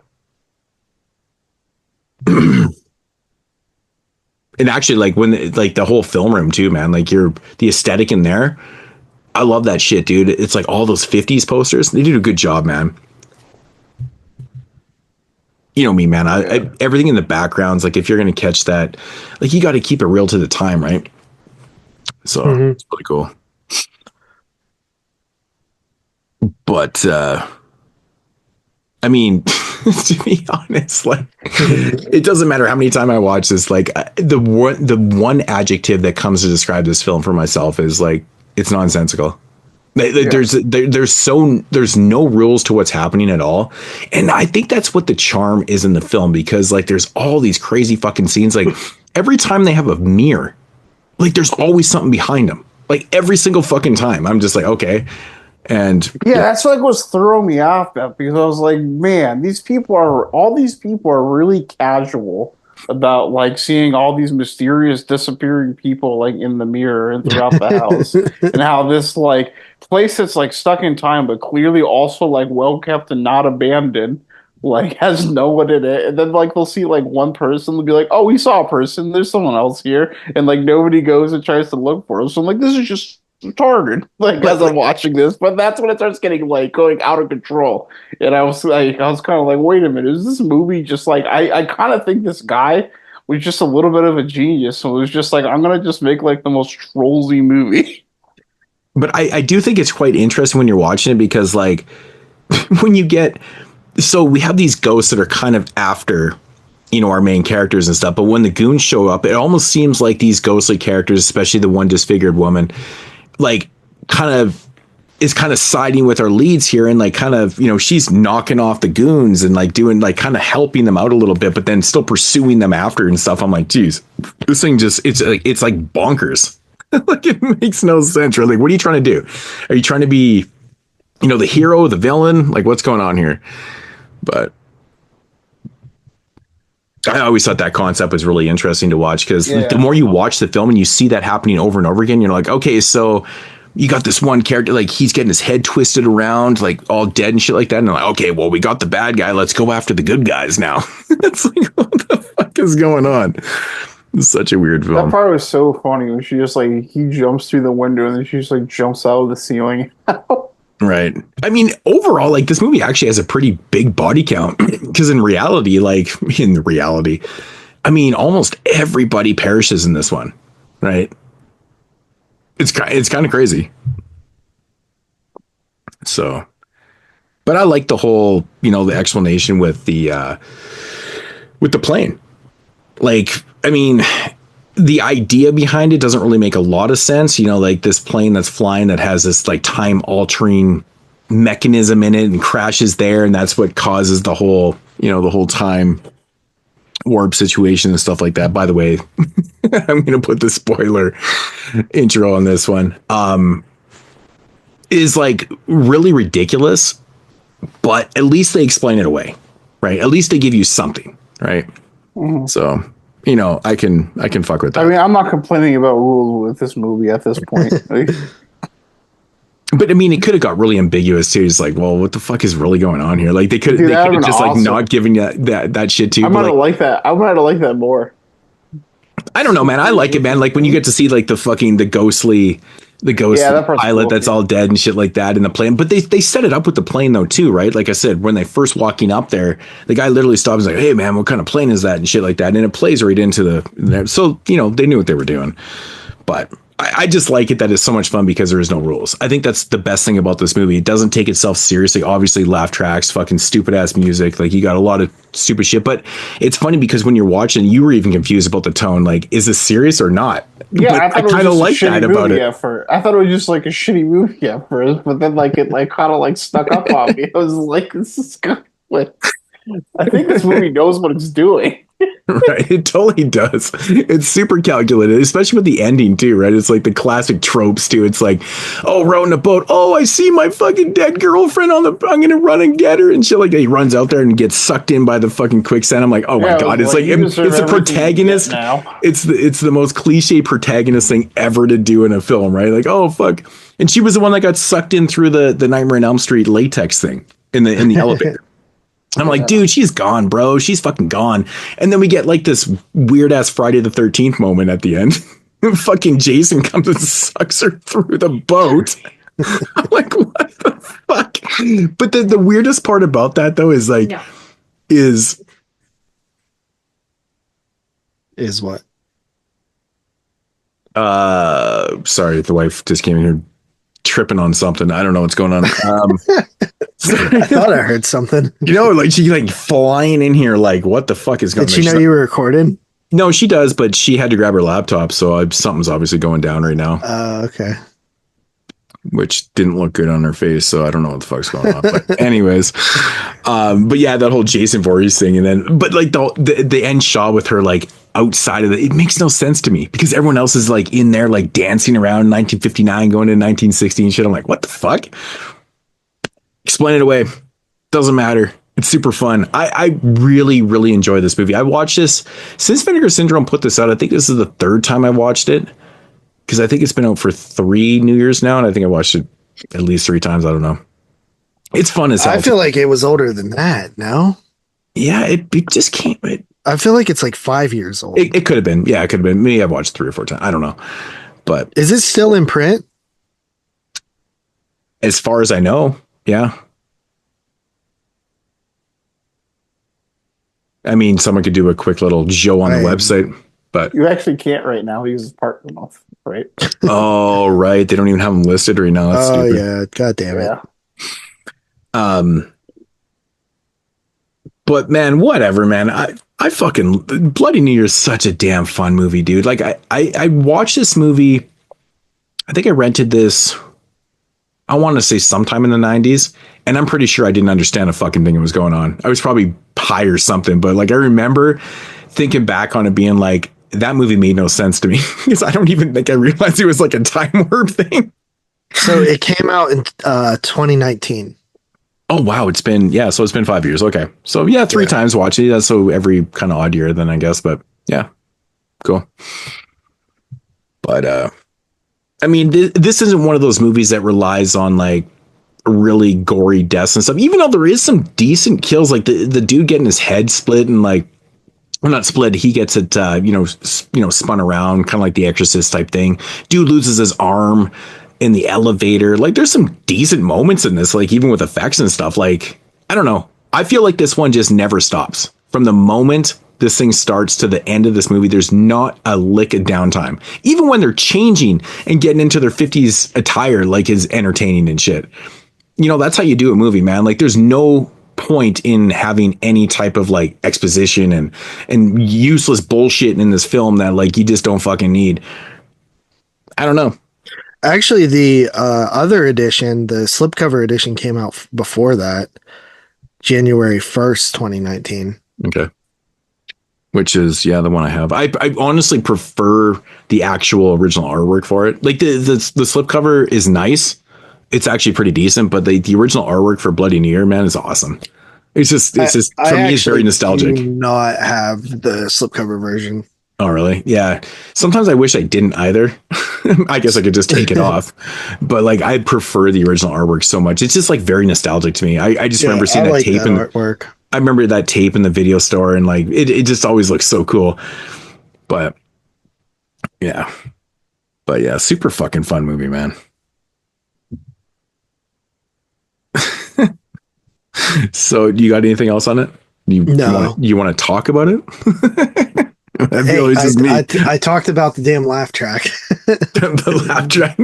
And actually, like when like the whole film room too, man, like the aesthetic in there, I love that shit, dude. It's like all those 50s posters. They did a good job, man. You know me, man. I everything in the backgrounds, like if you're gonna catch that, like you got to keep it real to the time, right? So it's pretty cool. But I mean, to be honest, like it doesn't matter how many times I watch this. Like the one adjective that comes to describe this film for myself is like it's nonsensical. There's no rules to what's happening at all, and I think that's what the charm is in the film, because like there's all these crazy fucking scenes. Like every time they have a mirror, like there's always something behind them. Like every single fucking time, I'm just like, okay. And yeah, that's like what's throwing me off, because I was like, man, all these people are really casual about like seeing all these mysterious disappearing people like in the mirror and throughout the house, and how this like place that's like stuck in time but clearly also like well kept and not abandoned like has no one in it. And then like they'll see like one person, they'll be like, oh, we saw a person, there's someone else here, and like nobody goes and tries to look for them. So I'm like, this is just retarded, like as I'm watching this. But that's when it starts getting like going out of control, and I was kind of like, wait a minute, is this movie just like I kind of think this guy was just a little bit of a genius, so it was just like, I'm gonna just make like the most trollsy movie. But I do think it's quite interesting when you're watching it, because like when you get, so we have these ghosts that are kind of after, you know, our main characters and stuff, but when the goons show up, it almost seems like these ghostly characters, especially the one disfigured woman, like is kind of siding with our leads here, and like kind of, you know, she's knocking off the goons and like doing like kind of helping them out a little bit, but then still pursuing them after and stuff. I'm like, geez, this thing just it's like bonkers. Like it makes no sense, really. What are you trying to do? Are you trying to be, you know, the hero, the villain? Like what's going on here? But I always thought that concept was really interesting to watch, because the more you watch the film and you see that happening over and over again, you're like, okay, so you got this one character, like he's getting his head twisted around, like all dead and shit like that. And I'm like, okay, well, we got the bad guy. Let's go after the good guys now. It's like, what the fuck is going on? It's such a weird film. That part was so funny when she just like, he jumps through the window and then she just like jumps out of the ceiling. Right. I mean, overall, like this movie actually has a pretty big body count, because in reality, I mean, almost everybody perishes in this one, right? It's kind of crazy. So, But I like the whole, the explanation with the plane. Like, I mean, the idea behind it doesn't really make a lot of sense. Like this plane that's flying that has this like time altering mechanism in it and crashes there. And that's what causes the whole, the whole time warp situation and stuff like that. By the way, I'm going to put the spoiler intro on this one. Is like really ridiculous, but at least they explain it away, right? At least they give you something, right? Mm-hmm. So, I can fuck with that. I mean, I'm not complaining about rules with this movie at this point. But I mean, it could have got really ambiguous too. It's like, well, what the fuck is really going on here? Like they could have just awesome. Like not giving you that shit too. I might have liked that. I might have liked that more. I don't know, man. I like it, man. Like when you get to see like the ghostly pilot cool, that's all dead and shit like that in the plane. But they set it up with the plane though too, right? Like I said, when they first walking up there, the guy literally stops and is like, "Hey man, what kind of plane is that?" and shit like that. And it plays right into so they knew what they were doing. But I just like it that it's so much fun because there is no rules. I think that's the best thing about this movie. It doesn't take itself seriously. Obviously, laugh tracks, fucking stupid ass music. Like you got a lot of stupid shit, but it's funny because when you're watching, you were even confused about the tone. Like, is this serious or not? Yeah, but I kind of like that about it. I thought it was just like a shitty movie at first, but then like it like kind of like stuck up on me. I was like, this is good. I think this movie knows what it's doing. Right, it totally does. It's super calculated, especially with the ending too, right? It's like the classic tropes too. It's like, oh, rowing a boat. Oh, I see my fucking dead girlfriend I'm gonna run and get her and shit like that. He runs out there and gets sucked in by the fucking quicksand. I'm like, oh my god, it's like it's a protagonist. It's the most cliche protagonist thing ever to do in a film, right? Like, oh fuck. And she was the one that got sucked in through the Nightmare on Elm Street latex thing in the elevator. I'm like, dude, she's gone, bro. She's fucking gone. And then we get like this weird ass Friday the 13th moment at the end. Fucking Jason comes and sucks her through the boat. I'm like, what the fuck? But the weirdest part about that though is like, is what? Sorry, the wife just came in here tripping on something. I don't know what's going on. I thought I heard something. Like she like flying in here like, what the fuck is going on? Did she know you were recording? No, she does, but she had to grab her laptop, so something's obviously going down right now. Okay. Which didn't look good on her face, so I don't know what the fuck's going on. But anyways, but yeah, that whole Jason Voorhees thing, and then but like the end shot with her like outside of it makes no sense to me because everyone else is like in there like dancing around 1959 going to 1960 and shit. I'm like, what the fuck? Explain it away. Doesn't matter. It's super fun. I really, really enjoy this movie. I watched this since Vinegar Syndrome put this out. I think this is the third time I watched it because I think it's been out for 3 New Years now, and I think I watched it at least 3 times. I don't know. It's fun as hell. I feel like it was older than that. No. Yeah, it just came. I feel like it's like 5 years old. It could have been. Yeah, it could have been. Maybe I've watched 3 or 4 times. I don't know. But is it still in print? As far as I know, yeah. I mean, someone could do a quick little Joe on the website, but you actually can't right now because it's part of the month, right? Oh, right. They don't even have them listed right now. That's stupid. Yeah. God damn it. Yeah. But man, whatever, man. I fucking Bloody New Year is such a damn fun movie, dude. Like I watched this movie. I think I rented this. I want to say sometime in the 90s, and I'm pretty sure I didn't understand a fucking thing that was going on. I was probably high or something, but like I remember thinking back on it being like, that movie made no sense to me because I don't even think I realized it was like a time warp thing. So it came out in 2019. Oh, wow. It's been 5 years. Okay. So yeah, 3 times watching it. That's so every kind of odd year then, I guess, but yeah, cool. But, I mean, this isn't one of those movies that relies on like really gory deaths and stuff, even though there is some decent kills, like the dude getting his head split and like, well, not split. He gets it, spun around, kind of like the Exorcist type thing. Dude loses his arm in the elevator. Like there's some decent moments in this, like even with effects and stuff. Like, I don't know. I feel like this one just never stops. From the moment this thing starts to the end of this movie, there's not a lick of downtime. Even when they're changing and getting into their 50s attire, like is entertaining and shit. that's how you do a movie, man. Like there's no point in having any type of like exposition and useless bullshit in this film that like you just don't fucking need. I don't know. Actually, the other edition, the slipcover edition, came out before that, January 1st, 2019. Okay. Which is, the one I have. I honestly prefer the actual original artwork for it. Like the slipcover is nice. It's actually pretty decent, but the original artwork for Bloody New Year, man, is awesome. It's just for me, it's very nostalgic. I do not have the slipcover version. Oh, really? Yeah. Sometimes I wish I didn't either. I guess I could just take it off. But like, I prefer the original artwork so much. It's just like very nostalgic to me. I just remember seeing that tape and artwork. I remember that tape in the video store, and like it just always looks so cool. But yeah, super fucking fun movie, man. So, do you got anything else on it? No. You want to talk about it? I talked about the damn laugh track. The laugh track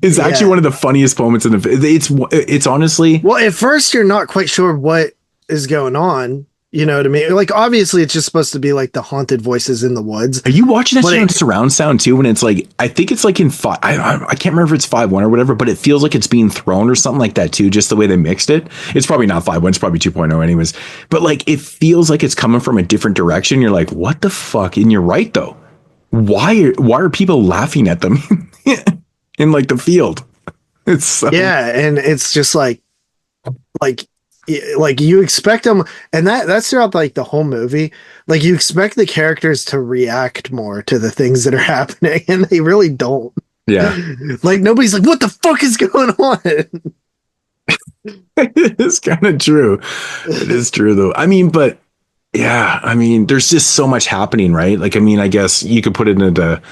is actually one of the funniest moments in the. It's honestly. Well, at first you're not quite sure what is going on. You know what I mean? Like, obviously, it's just supposed to be like the haunted voices in the woods. Are you watching that shit on surround sound too? When it's like, I think it's like in five. I can't remember if it's 5.1 or whatever, but it feels like it's being thrown or something like that too. Just the way they mixed it. It's probably not 5.1. It's probably 2.0 anyways. But like, it feels like it's coming from a different direction. You're like, what the fuck? And you're right though. Why are people laughing at them in like the field? It's so... and it's just like you expect them, and that's throughout like the whole movie. Like you expect the characters to react more to the things that are happening, and they really don't. Yeah. Like nobody's like, what the fuck is going on? It's kind of true. It is true though. I mean, but yeah, I mean, there's just so much happening, right? Like, I mean, I guess you could put it into,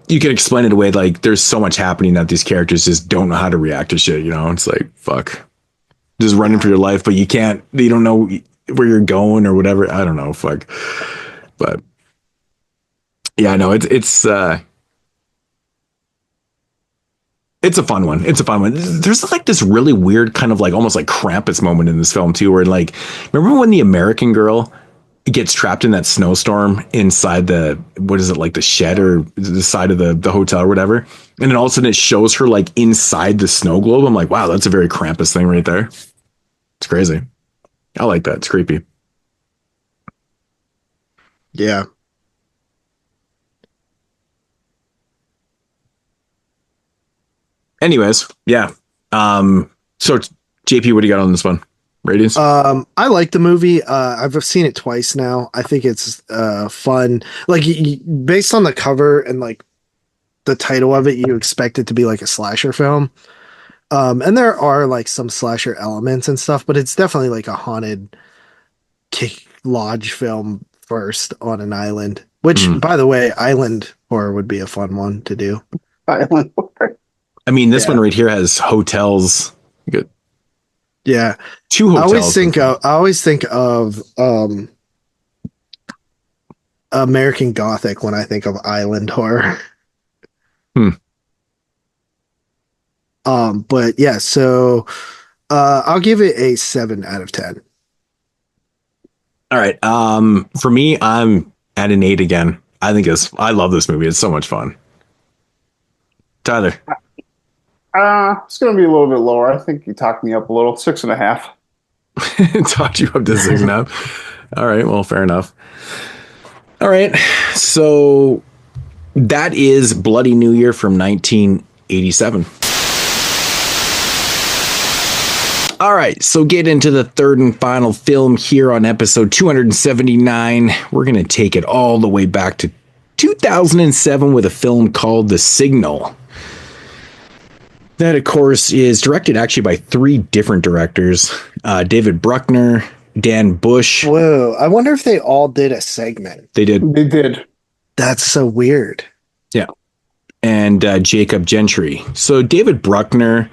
you can explain it away. Like there's so much happening that these characters just don't know how to react to shit. You know, it's like, fuck. Just running for your life, but you don't know where you're going or whatever. I don't know. Fuck. But yeah, no, it's a fun one. It's a fun one. There's like this really weird kind of like almost like Krampus moment in this film too, where like, remember when the American girl gets trapped in that snowstorm inside what is it, like the shed or the side of the hotel or whatever, and then all of a sudden it shows her like inside the snow globe. I'm like, wow, that's a very Krampus thing right there. It's crazy. I like that. It's creepy. Yeah. Anyways, yeah. So JP, what do you got on this one? Ratings? I like the movie. I've seen it twice now. I think it's fun. Like based on the cover and like the title of it, you expect it to be like a slasher film. And there are like some slasher elements and stuff, but it's definitely like a haunted lodge film first on an island, which by the way, island horror would be a fun one to do. Island horror. I mean, this one right here has hotels. Good. Yeah. 2 hotels. I always think of American Gothic when I think of island horror. But yeah, so I'll give it a 7 out of 10. All right. For me, I'm at an 8 again. I love this movie. It's so much fun. Tyler. It's going to be a little bit lower. I think you talked me up a little. 6.5. Talked you up to 6.5. All right. Well, fair enough. All right. So that is Bloody New Year from 1987. All right, so get into the third and final film here on episode 279. We're going to take it all the way back to 2007 with a film called The Signal. That, of course, is directed actually by 3 different directors. David Bruckner, Dan Bush. Whoa, I wonder if they all did a segment. They did. They did. That's so weird. Yeah. And Jacob Gentry. So David Bruckner,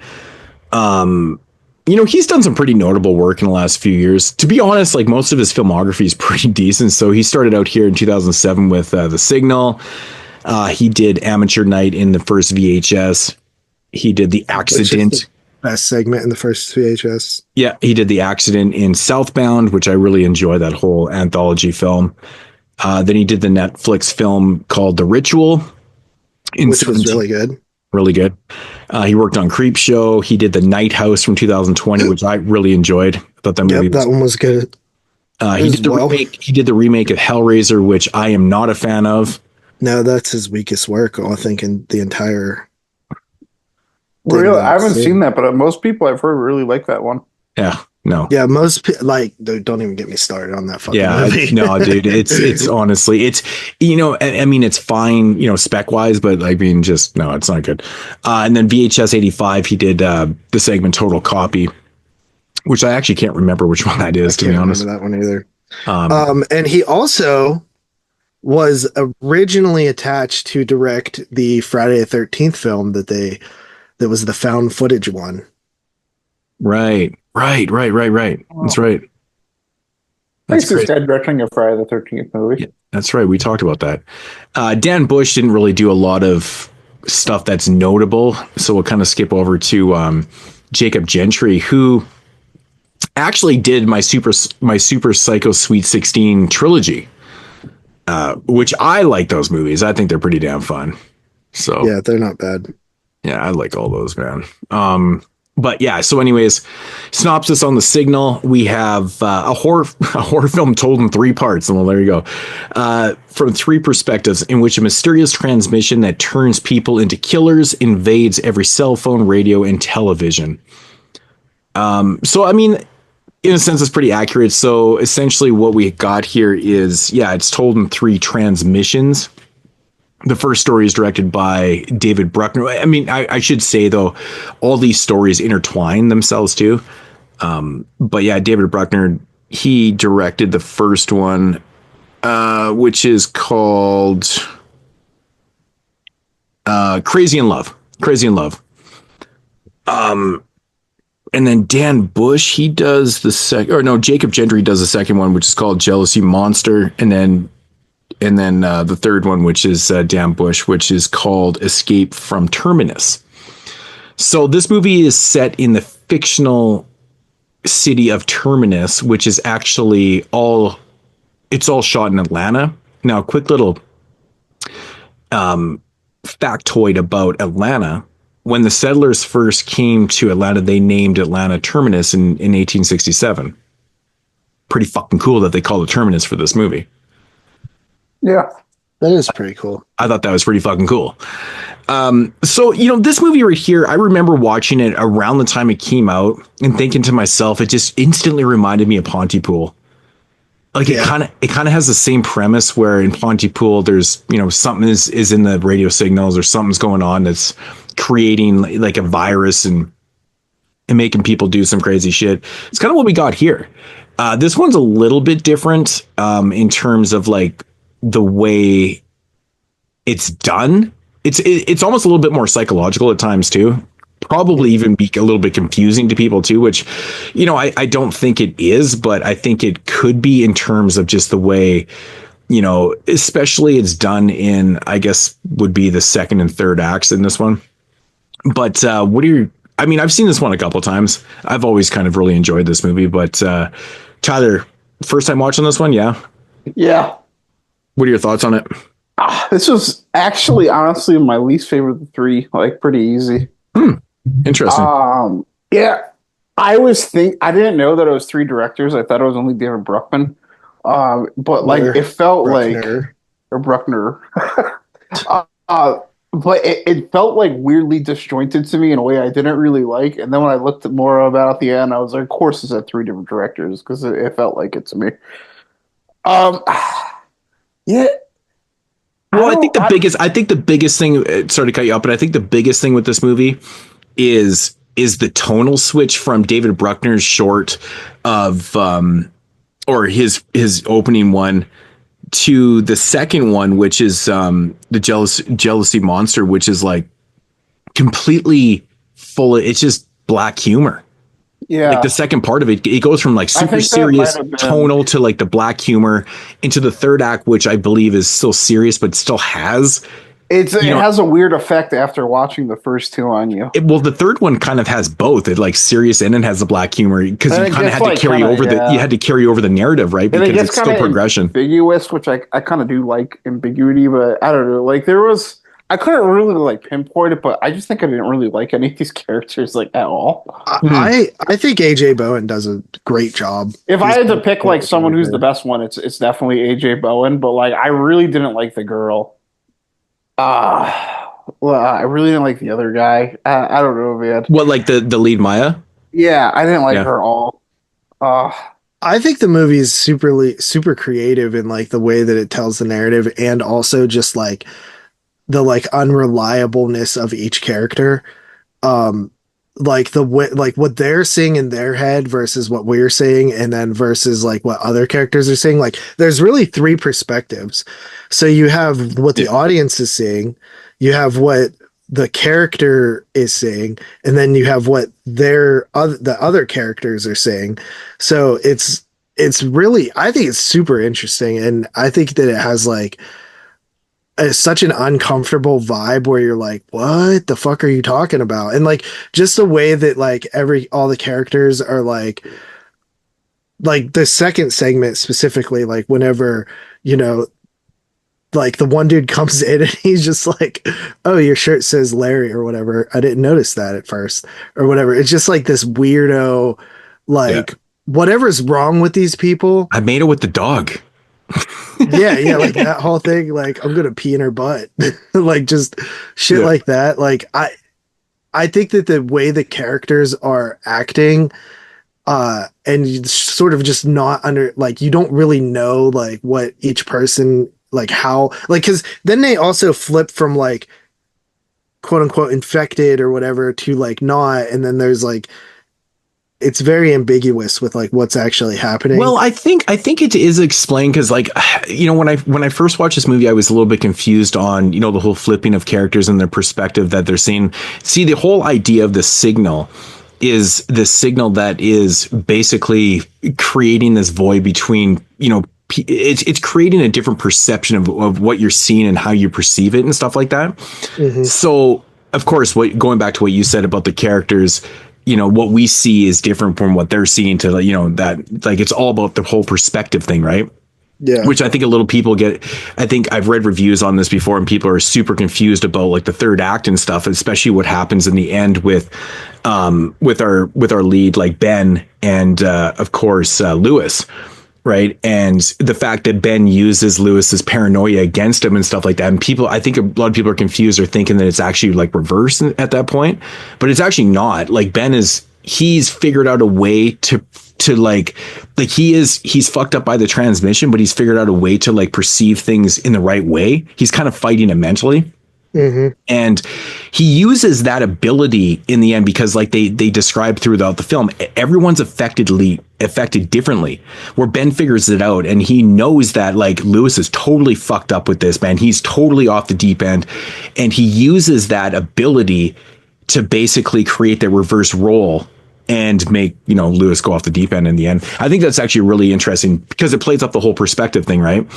he's done some pretty notable work in the last few years. To be honest, like most of his filmography is pretty decent. So he started out here in 2007 with The Signal. He did Amateur Night in the first VHS. He did The Accident. best segment in the first VHS. Yeah, he did The Accident in Southbound, which I really enjoy, that whole anthology film. Then he did the Netflix film called The Ritual, which was really good. Really good. He worked on Creep Show. He did The Night House from 2020, which I really enjoyed. I thought that movie that one was good. He did the remake. He did the remake of Hellraiser, which I am not a fan of. No, that's his weakest work, I think, in the entire. Really, I haven't seen that, but most people I've heard really like that one. Yeah, no. Yeah, most don't even get me started on that fucking movie. No, dude, it's honestly, it's, I mean, it's fine, spec wise, but I mean, just no, it's not good. And then VHS 85, he did the segment Total Copy, which I actually can't remember which one that is, to be honest. I can't remember that one either. And he also was originally attached to direct the Friday the 13th film that was the found footage one. Right. That's right. That's his dad directing a Friday the 13th movie. Yeah, that's right. We talked about that. Dan Bush didn't really do a lot of stuff that's notable, so we'll kind of skip over to Jacob Gentry, who actually did my Super Psycho Sweet 16 trilogy, which I like those movies. I think they're pretty damn fun. So yeah, they're not bad. Yeah, I like all those, man. But yeah, so anyways, synopsis on The Signal. We have a horror film told in 3 parts. Well, there you go. From 3 perspectives, in which a mysterious transmission that turns people into killers invades every cell phone, radio, and television. So, I mean, in a sense, it's pretty accurate. So essentially what we got here is, it's told in 3 transmissions. The first story is directed by David Bruckner. I mean, I should say, though, all these stories intertwine themselves, too. But yeah, David Bruckner, he directed the first one, which is called Crazy in Love. And then Dan Bush, he does the Jacob Gentry does the second one, which is called Jealousy Monster. And then the third one, which is Dan Bush, which is called Escape from Terminus. So this movie is set in the fictional city of Terminus, which is actually all shot in Atlanta. Now, a quick little factoid about Atlanta. When the settlers first came to Atlanta, they named Atlanta Terminus in 1867. Pretty fucking cool that they call it Terminus for this movie. Yeah, that is pretty cool. I thought that was pretty fucking cool. So, this movie right here, I remember watching it around the time it came out and thinking to myself, it just instantly reminded me of Pontypool. Like it kind of has the same premise where in Pontypool, there's, something is in the radio signals or something's going on that's creating like a virus and making people do some crazy shit. It's kind of what we got here. This one's a little bit different in terms of like the way it's done. It's almost a little bit more psychological at times too. Probably even be a little bit confusing to people too, which, I don't think it is, but I think it could be in terms of just the way, especially it's done in, I guess, would be the second and third acts in this one. But I've seen this one a couple of times. I've always kind of really enjoyed this movie, but Tyler, first time watching this one? Yeah. Yeah. What are your thoughts on it? This was actually, honestly, my least favorite of the 3. Like, pretty easy. Interesting. Yeah. I didn't know that it was 3 directors. I thought it was only David Bruckman. But like, it felt Bruckner. Or Bruckner. But it felt like weirdly disjointed to me in a way I didn't really like. And then when I looked more about it at the end, I was like, of course it's at 3 different directors because it felt like it to me. Yeah. Well, I think the biggest thing, sorry to cut you off, but I think the biggest thing with this movie is the tonal switch from David Bruckner's short of, or his opening one to the second one, which is the Jealousy Monster, which is like completely full of, it's just black humor. Yeah. Like the second part of it goes from like super serious tonal to like the black humor into the third act, which I believe is still serious, but still has It has a weird effect after watching the first two on you. Well, the third one kind of has both. It like serious and it has the black humor because you kind of had to carry over you had to carry over the narrative, right? Because it's still progression. Ambiguous, which I kind of do like ambiguity, but I don't know. Like I couldn't really like pinpoint it, but I just think I didn't really like any of these characters like at all. I think AJ Bowen does a great job. If I had to pick like someone who's the best one, it's definitely AJ Bowen. But like I really didn't like the girl. Well, I really didn't like the other guy. I don't know, man. What, like the lead Maya? Yeah, I didn't like her at all. I think the movie is super creative in like the way that it tells the narrative, and also just like the like unreliableness of each character. Like the way, like what they're seeing in their head versus what we're seeing, and then versus like what other characters are seeing. Like there's really three perspectives. So you have what the audience is seeing, you have what the character is seeing, and then you have what the other characters are seeing. So it's really, I think it's super interesting, and I think that it has like such an uncomfortable vibe where you're like, what the fuck are you talking about? And like just the way that like all the characters are like the second segment specifically, like whenever, you know, like the one dude comes in and he's just like, oh, your shirt says Larry or whatever. I didn't notice that at first or whatever. It's just like this weirdo, like whatever's wrong with these people. I made it with the dog. yeah, like that whole thing, like I'm gonna pee in her butt, like just shit like that. Like I think that the way the characters are acting, and you sort of just not like you don't really know like what each person, like how, like, because then they also flip from like quote unquote infected or whatever to like not, and then there's like it's very ambiguous with like what's actually happening. Well, I think it is explained because, like, you know, when I first watched this movie, I was a little bit confused on, you know, the whole flipping of characters and their perspective that they're seeing. See, the whole idea of the signal is the signal that is basically creating this void between, you know, it's creating a different perception of what you're seeing and how you perceive it and stuff like that. Mm-hmm. So, of course, going back to what you said about the characters, you know, what we see is different from what they're seeing, to, you know, that like it's all about the whole perspective thing, right? Yeah. Which I think a little people get. I think I've read reviews on this before, and people are super confused about like the third act and stuff, especially what happens in the end with our lead, like Ben, and of course Lewis. Right. And the fact that Ben uses Lewis's paranoia against him and stuff like that. And people, I think a lot of people are confused or thinking that it's actually like reversed at that point, but it's actually not. Like he's figured out a way to like he's fucked up by the transmission, but he's figured out a way to like perceive things in the right way. He's kind of fighting it mentally. Mm-hmm. And he uses that ability in the end because, like they describe throughout the film, everyone's affected differently. Where Ben figures it out, and he knows that like Lewis is totally fucked up with this, man. He's totally off the deep end, and he uses that ability to basically create the reverse role and make, you know, Lewis go off the deep end in the end. I think that's actually really interesting because it plays up the whole perspective thing, right?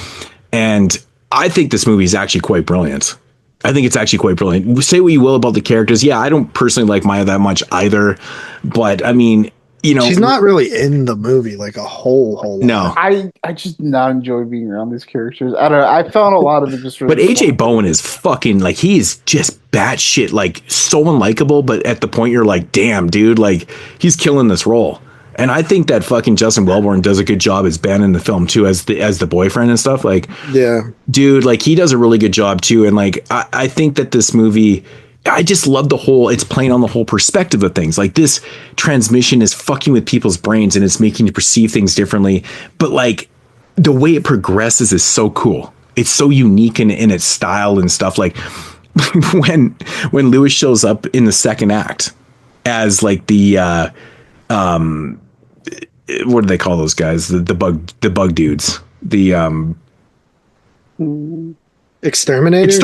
And I think this movie is actually quite brilliant. I think it's actually quite brilliant. Say what you will about the characters. Yeah, I don't personally like Maya that much either. But I mean, you know, she's not really in the movie like a whole lot. No. I just not enjoy being around these characters. I don't know. I found a lot of it just really But AJ Bowen is fucking like, he's just batshit, like so unlikable, but at the point you're like, damn, dude, like he's killing this role. And I think that fucking Justin Wellborn does a good job as Ben in the film too, as the boyfriend and stuff. Like, yeah, dude, like he does a really good job too. And like, I think that this movie, I just love it's playing on the whole perspective of things. Like this transmission is fucking with people's brains and it's making you perceive things differently. But like the way it progresses is so cool. It's so unique in its style and stuff. Like when Lewis shows up in the second act as like the, what do they call those guys? The bug dudes. The exterminators.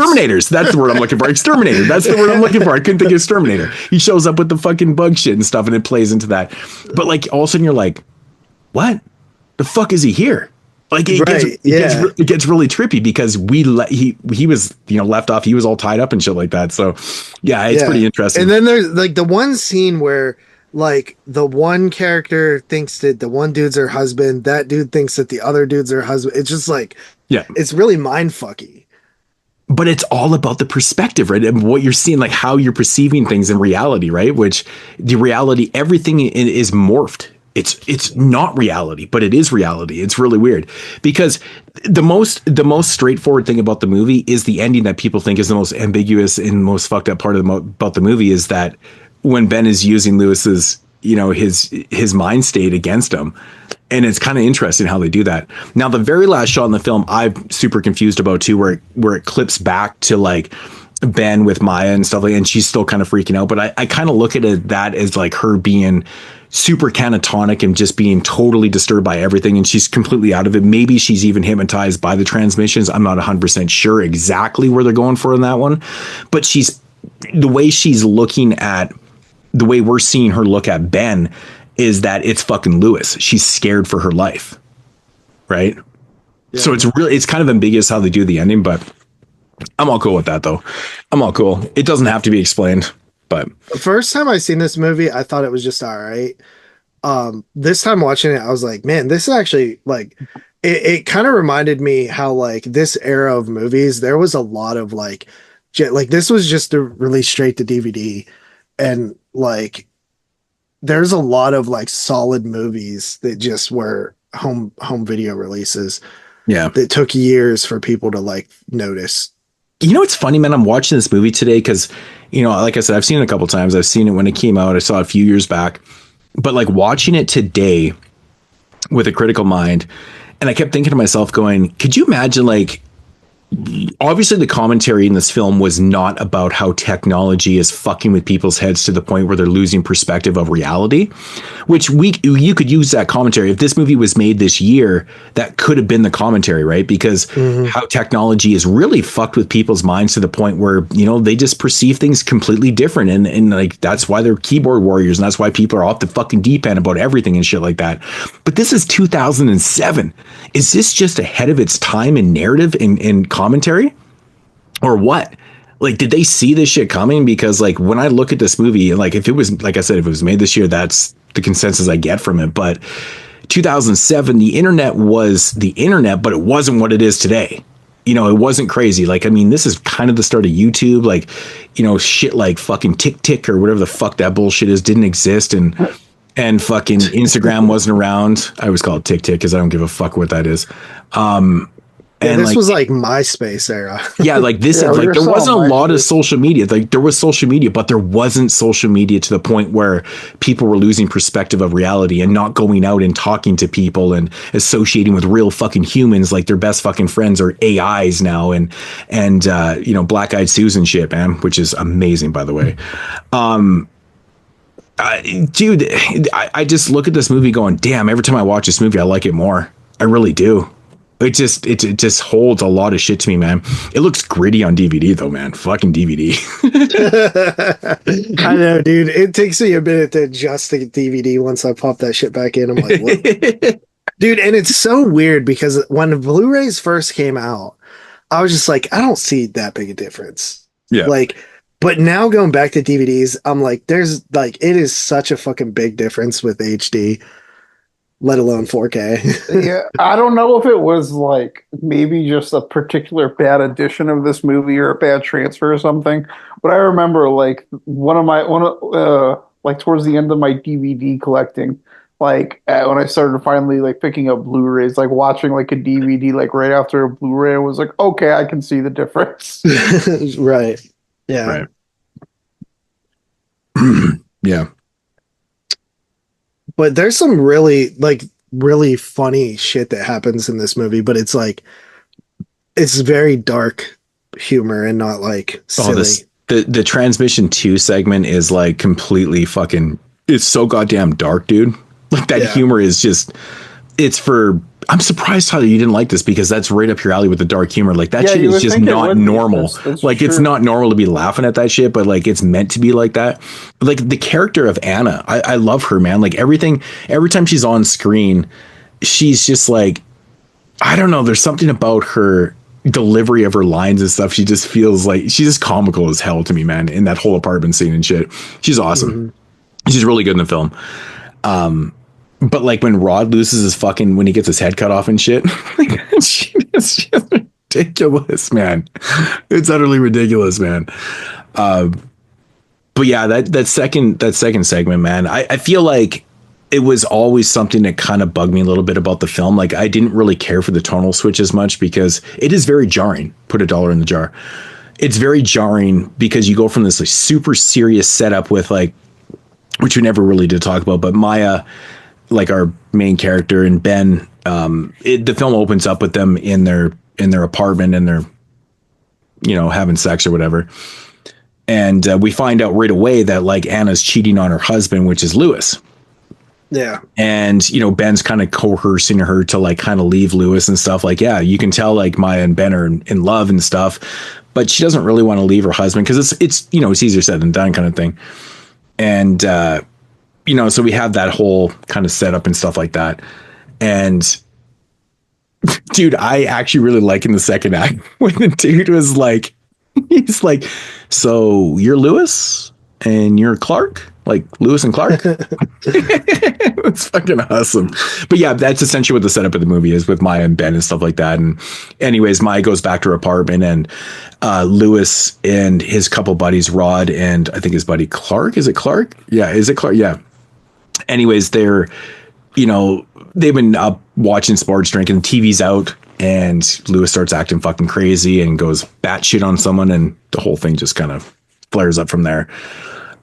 That's the word I'm looking for. Exterminator. That's the word I'm looking for. I couldn't think of exterminator. He shows up with the fucking bug shit and stuff, and it plays into that. But like all of a sudden you're like, what? The fuck is he here? Like it gets really trippy because he was left off. He was all tied up and shit like that. So yeah, it's pretty interesting. And then there's like the one scene where like the one character thinks that the one dude's her husband, that dude thinks that the other dude's her husband. It's just like it's really mind fucky. But it's all about the perspective, right? And what you're seeing, like how you're perceiving things in reality, right? Which the reality, everything is morphed. It's not reality, but it is reality. It's really weird because the most straightforward thing about the movie is the ending that people think is the most ambiguous and most fucked up part about the movie is that when Ben is using Lewis's, his mind state against him. And it's kind of interesting how they do that. Now, the very last shot in the film, I'm super confused about too, where it clips back to like Ben with Maya and stuff and she's still kind of freaking out. But I kind of look at that as like her being super catatonic and just being totally disturbed by everything. And she's completely out of it. Maybe she's even hypnotized by the transmissions. I'm not 100% sure exactly where they're going for in that one. But the way she's looking at, the way we're seeing her look at Ben is that it's fucking Lewis. She's scared for her life. Right. Yeah. So it's kind of ambiguous how they do the ending, but I'm all cool with that though. I'm all cool. It doesn't have to be explained, but the first time I seen this movie, I thought it was just all right. This time watching it, I was like, man, this is actually like, it kind of reminded me how like this era of movies, there was a lot of like this was just released straight to DVD. And like, there's a lot of like solid movies that just were home video releases. Yeah. That took years for people to like notice. It's funny, man. I'm watching this movie today because, like I said, I've seen it a couple times. I've seen it when it came out. I saw it a few years back, but like watching it today with a critical mind. And I kept thinking to myself going, could you imagine like, obviously the commentary in this film was not about how technology is fucking with people's heads to the point where they're losing perspective of reality, which you could use that commentary. If this movie was made this year, that could have been the commentary, right? Because how technology is really fucked with people's minds to the point where, they just perceive things completely different. And like, that's why they're keyboard warriors. And that's why people are off the fucking deep end about everything and shit like that. But this is 2007. Is this just ahead of its time in narrative and commentary or what? Like, did they see this shit coming? Because like when I look at this movie, like if it was, like I said, if it was made this year, that's the consensus I get from it. But 2007, the internet was the internet, but it wasn't what it is today. It wasn't crazy. Like, I mean, this is kind of the start of YouTube, like, shit like fucking Tick or whatever the fuck that bullshit is didn't exist. And fucking Instagram wasn't around. I always call it Tick because I don't give a fuck what that is. And this was like MySpace era. Yeah, like this, like there wasn't a lot of social media. Like there was social media, but there wasn't social media to the point where people were losing perspective of reality and not going out and talking to people and associating with real fucking humans like their best fucking friends are AIs now and Black Eyed Susan shit, man, which is amazing, by the way. Dude, I just look at this movie going, damn, every time I watch this movie, I like it more. I really do. It just holds a lot of shit to me, man. It looks gritty on DVD though, man. Fucking DVD. I know, dude. It takes me a minute to adjust the DVD once I pop that shit back in. I'm like, what? Dude, and it's so weird because when the Blu-rays first came out, I was just like, I don't see that big a difference. Yeah. Like, but now going back to DVDs, I'm like, there's like, it is such a fucking big difference with HD. Let alone 4K. Yeah, I don't know if it was like maybe just a particular bad edition of this movie or a bad transfer or something. But I remember like like towards the end of my DVD collecting, like when I started finally like picking up Blu-rays, like watching like a DVD like right after a Blu-ray, I was like, okay, I can see the difference. Right. Yeah. Right. Yeah. But there's some really funny shit that happens in this movie, but it's like, it's very dark humor and not like silly. The Transmission 2 segment is like completely fucking, it's so goddamn dark, dude. Like that humor is just, I'm surprised how you didn't like this because that's right up your alley with the dark humor. Like that shit is just not normal. That's like true. It's not normal to be laughing at that shit, but like it's meant to be like that. Like the character of Anna, I love her, man. Like every time she's on screen, she's just like, I don't know. There's something about her delivery of her lines and stuff. She just feels like she's just comical as hell to me, man, in that whole apartment scene and shit. She's awesome. Mm-hmm. She's really good in the film. But like when Rod loses his fucking, when he gets his head cut off and shit, she's ridiculous, man. It's utterly ridiculous, man. But yeah, that second segment, man, I feel like it was always something that kind of bugged me a little bit about the film. Like I didn't really care for the tonal switch as much because it is very jarring. Put $1 in the jar. It's very jarring because you go from this like super serious setup with like, which we never really did talk about, but Maya, like our main character, and Ben, the film opens up with them in their apartment and they're, you know, having sex or whatever. And we find out right away that like Anna's cheating on her husband, which is Lewis. Yeah. And, you know, Ben's kind of coercing her to like kind of leave Lewis and stuff. Like, yeah, you can tell like Maya and Ben are in love and stuff, but she doesn't really want to leave her husband because it's, you know, it's easier said than done kind of thing. And, you know, so we have that whole kind of setup and stuff like that. And dude, I actually really like in the second act when the dude was like, he's like, so you're Lewis and you're Clark? Like Lewis and Clark? It's fucking awesome. But yeah, that's essentially what the setup of the movie is with Maya and Ben and stuff like that. And anyways, Maya goes back to her apartment and Lewis and his couple buddies, Rod and I think his buddy Clark. Is it Clark? Yeah. Is it Clark? Yeah. Anyways, they're, you know, they've been up watching sports, drinking, TV's out, and Lewis starts acting fucking crazy and goes batshit on someone, and the whole thing just kind of flares up from there.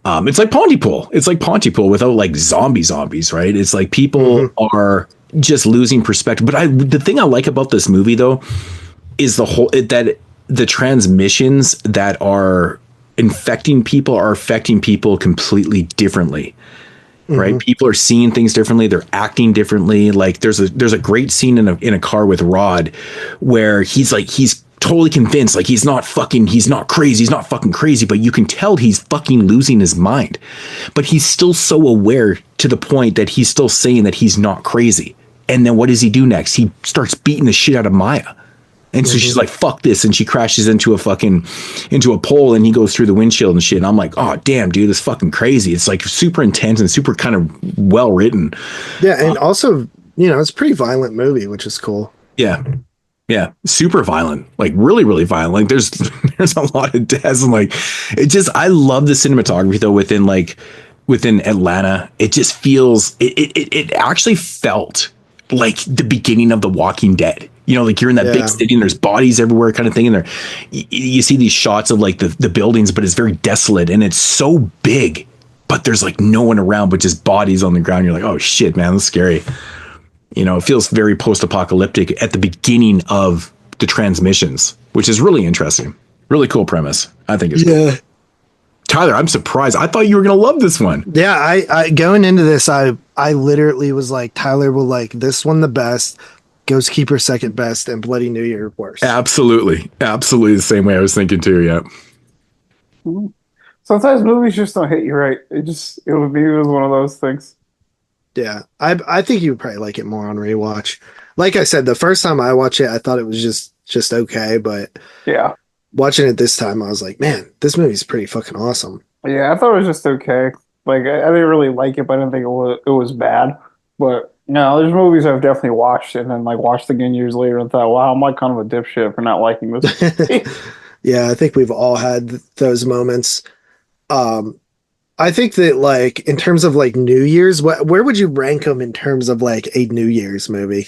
It's like Pontypool. It's like Pontypool without like zombies, right? It's like people are just losing perspective. But the thing I like about this movie though is that the transmissions that are infecting people are affecting people completely differently. Right. People are seeing things differently. They're acting differently. Like there's a great scene in a car with Rod where he's totally convinced, like he's not fucking crazy, but you can tell he's fucking losing his mind. But he's still so aware to the point that he's still saying that he's not crazy. And then what does he do next? He starts beating the shit out of Maya. And so she's like, fuck this. And she crashes into a pole and he goes through the windshield and shit. And I'm like, oh, damn, dude, this is fucking crazy. It's like super intense and super kind of well written. Yeah. And also, you know, it's a pretty violent movie, which is cool. Yeah. Yeah. Super violent, like really, really violent. Like there's a lot of deaths and like, I love the cinematography though within Atlanta. It just feels, it actually felt like the beginning of The Walking Dead. You know, like you're in that big city and there's bodies everywhere kind of thing. And you see these shots of like the buildings, but it's very desolate and it's so big, but there's like no one around, but just bodies on the ground. You're like, oh shit, man, that's scary. You know, it feels very post-apocalyptic at the beginning of the transmissions, which is really interesting. Really cool premise. I think it's cool. Tyler, I'm surprised. I thought you were going to love this one. Yeah, I going into this, I literally was like, Tyler will like this one the best, Ghostkeeper second best, and Bloody New Year worst. Absolutely the same way I was thinking too. Yeah. Sometimes movies just don't hit you right. It was one of those things. Yeah, I think you would probably like it more on rewatch. Like I said, the first time I watched it, I thought it was just okay, but yeah, watching it this time, I was like, man, this movie's pretty fucking awesome. Yeah, I thought it was just okay. Like I didn't really like it, but I didn't think it was bad. But no, there's movies I've definitely watched and then like watched again years later and thought, wow, I'm like kind of a dipshit for not liking this. Yeah, I think we've all had those moments. I think that like in terms of like New Year's, where would you rank them in terms of like a New Year's movie?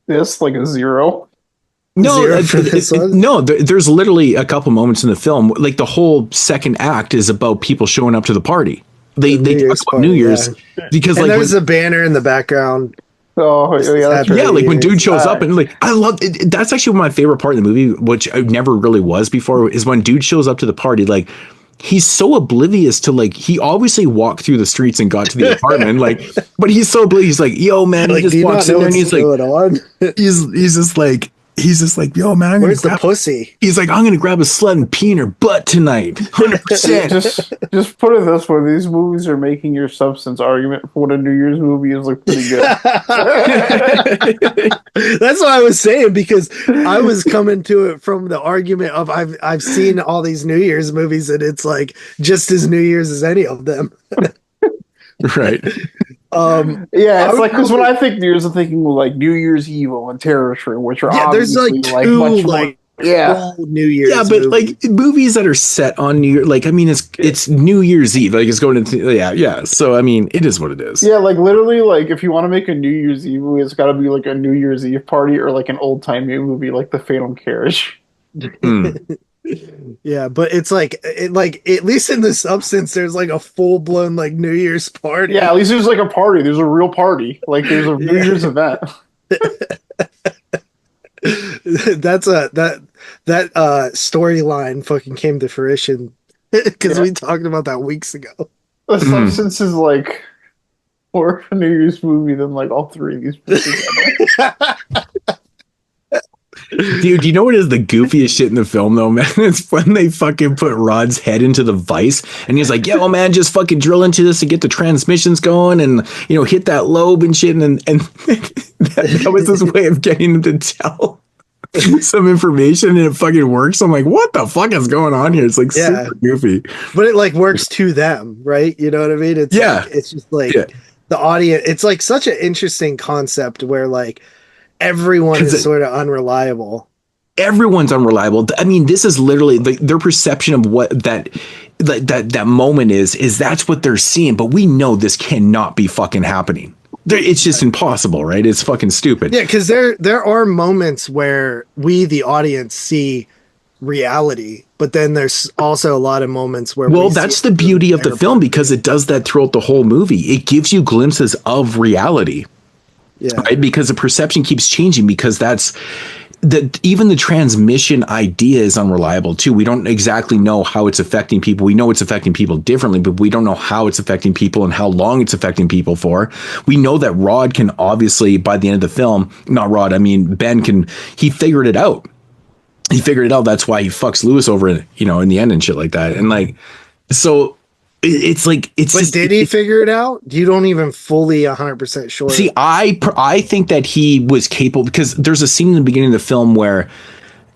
This like a 0. No, there's literally a couple moments in the film. Like the whole second act is about people showing up to the party. They talk about New Year's because and like there's a banner in the background. Oh yeah, like when dude shows up and like I love it. That's actually my favorite part of the movie, which I never really was before, is when dude shows up to the party. Like he's so oblivious to like he obviously walked through the streets and got to the apartment, like, but he's so oblivious. He's like, yo man, like, he just walks in there and he's like, he's just like, He's just like, yo, man, where's the pussy? He's like, I'm gonna grab a slut and pee in her butt tonight. 100%. Just put it this way: these movies are making your substance argument for what a New Year's movie is like pretty good. That's what I was saying, because I was coming to it from the argument of I've seen all these New Year's movies and it's like just as New Year's as any of them. Right. Yeah, it's like, because when I think New Year's, I'm thinking like New Year's Evil and Terror Train, which are there's obviously like two much like more, New Year's. Yeah, but like movies that are set on New Year, like I mean, it's New Year's Eve, like it's going into yeah. So I mean, it is what it is. Yeah, like literally, like if you want to make a New Year's Eve movie, it's got to be like a New Year's Eve party or like an old timey movie, like The Phantom Carriage. Yeah, but it's like at least in the substance, there's like a full blown like New Year's party. Yeah, at least there's like a party. There's a real party. Like there's a New Year's event. That's that storyline fucking came to fruition because we talked about that weeks ago. The substance is like more of a New Year's movie than like all three of these movies. Dude, you know what is the goofiest shit in the film though, man? It's when they fucking put Rod's head into the vice and he's like, yo, man, just fucking drill into this to get the transmissions going and, you know, hit that lobe and shit. And that was his way of getting him to tell some information and it fucking works. I'm like, what the fuck is going on here? It's like super goofy. But it like works to them, right? You know what I mean? It's like, it's just like the audience. It's like such an interesting concept where like everyone is sort of unreliable. Everyone's unreliable. I mean, this is literally their perception of what that moment is that's what they're seeing. But we know this cannot be fucking happening. It's just impossible, right? It's fucking stupid. Yeah, because there are moments where we, the audience, see reality, but then there's also a lot of moments where that's the beauty of the film because it does that throughout the whole movie. It gives you glimpses of reality. Yeah. Right? Because the perception keeps changing because even the transmission idea is unreliable too. We don't exactly know how it's affecting people. We know it's affecting people differently, but we don't know how it's affecting people and how long it's affecting people for. We know that Rod can obviously, by the end of the film, not Rod, I mean, Ben he figured it out. He figured it out. That's why he fucks Lewis over, in the end and shit like that. And like, so it's like it's. But did he figure it out? You don't even fully 100% sure. See, I think that he was capable because there's a scene in the beginning of the film where,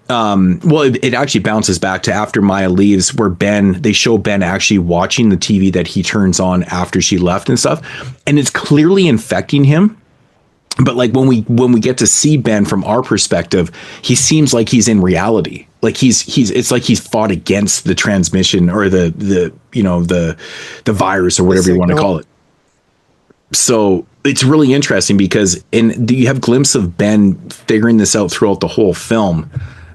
it actually bounces back to after Maya leaves, where they show Ben actually watching the TV that he turns on after she left and stuff, and it's clearly infecting him. But like when we get to see Ben from our perspective, he seems like he's in reality. Like it's like he's fought against the transmission or the virus or whatever you want to call it. So it's really interesting because you have glimpses of Ben figuring this out throughout the whole film.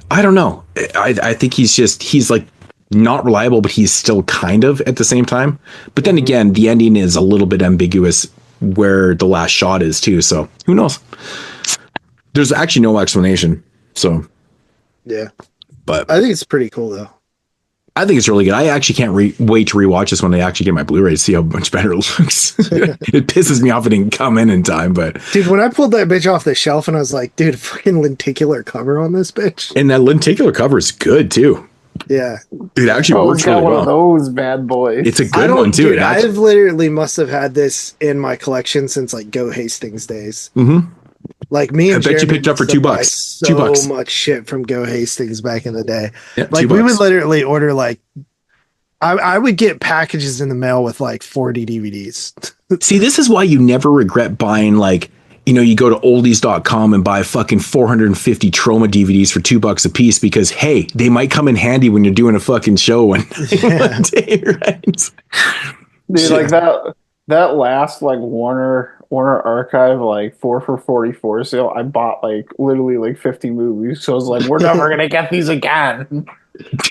I don't know. I think he's like not reliable, but he's still kind of at the same time. But then again, the ending is a little bit ambiguous where the last shot is too. So who knows? There's actually no explanation. So yeah, but I think it's pretty cool though. I think it's really good. I actually can't wait to rewatch this when they actually get my Blu-ray to see how much better it looks. It pisses me off it didn't come in time, but dude, when I pulled that bitch off the shelf and I was like, dude, fucking lenticular cover on this bitch. And that lenticular cover is good too. Yeah, it actually works really well. One of those bad boys. It's a good one too. Dude, I've literally must have had this in my collection since like Go Hastings days. Mm-hmm. Like me and I bet you picked it up for $2. So much shit from Go Hastings back in the day. Yeah, like we would literally order like I would get packages in the mail with like 40 DVDs. See, this is why you never regret buying like. You go to oldies.com and buy fucking 450 Trauma DVDs for $2 a piece because, hey, they might come in handy when you're doing a fucking show one day, right? Dude, like that last like Warner Archive like 4 for $44 sale, I bought like literally like 50 movies. So I was like, we're never gonna get these again.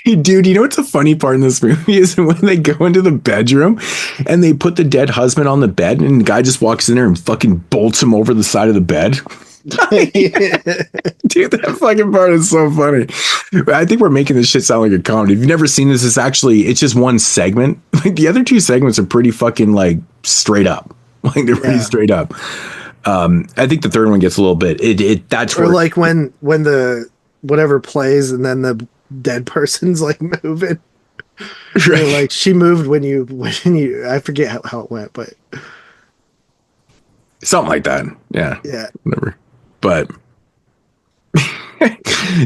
Dude, you know what's a funny part in this movie is when they go into the bedroom and they put the dead husband on the bed and the guy just walks in there and fucking bolts him over the side of the bed. Dude, that fucking part is so funny. I think we're making this shit sound like a comedy. If you've never seen this, it's just one segment. Like the other two segments are pretty fucking like straight up. Like they're pretty straight up. I think the third one gets a little bit. That's Or where, like when the whatever plays and then the dead person's like moving. Or like she moved when you I forget how it went, but something like that. Yeah. yeah. Whatever. But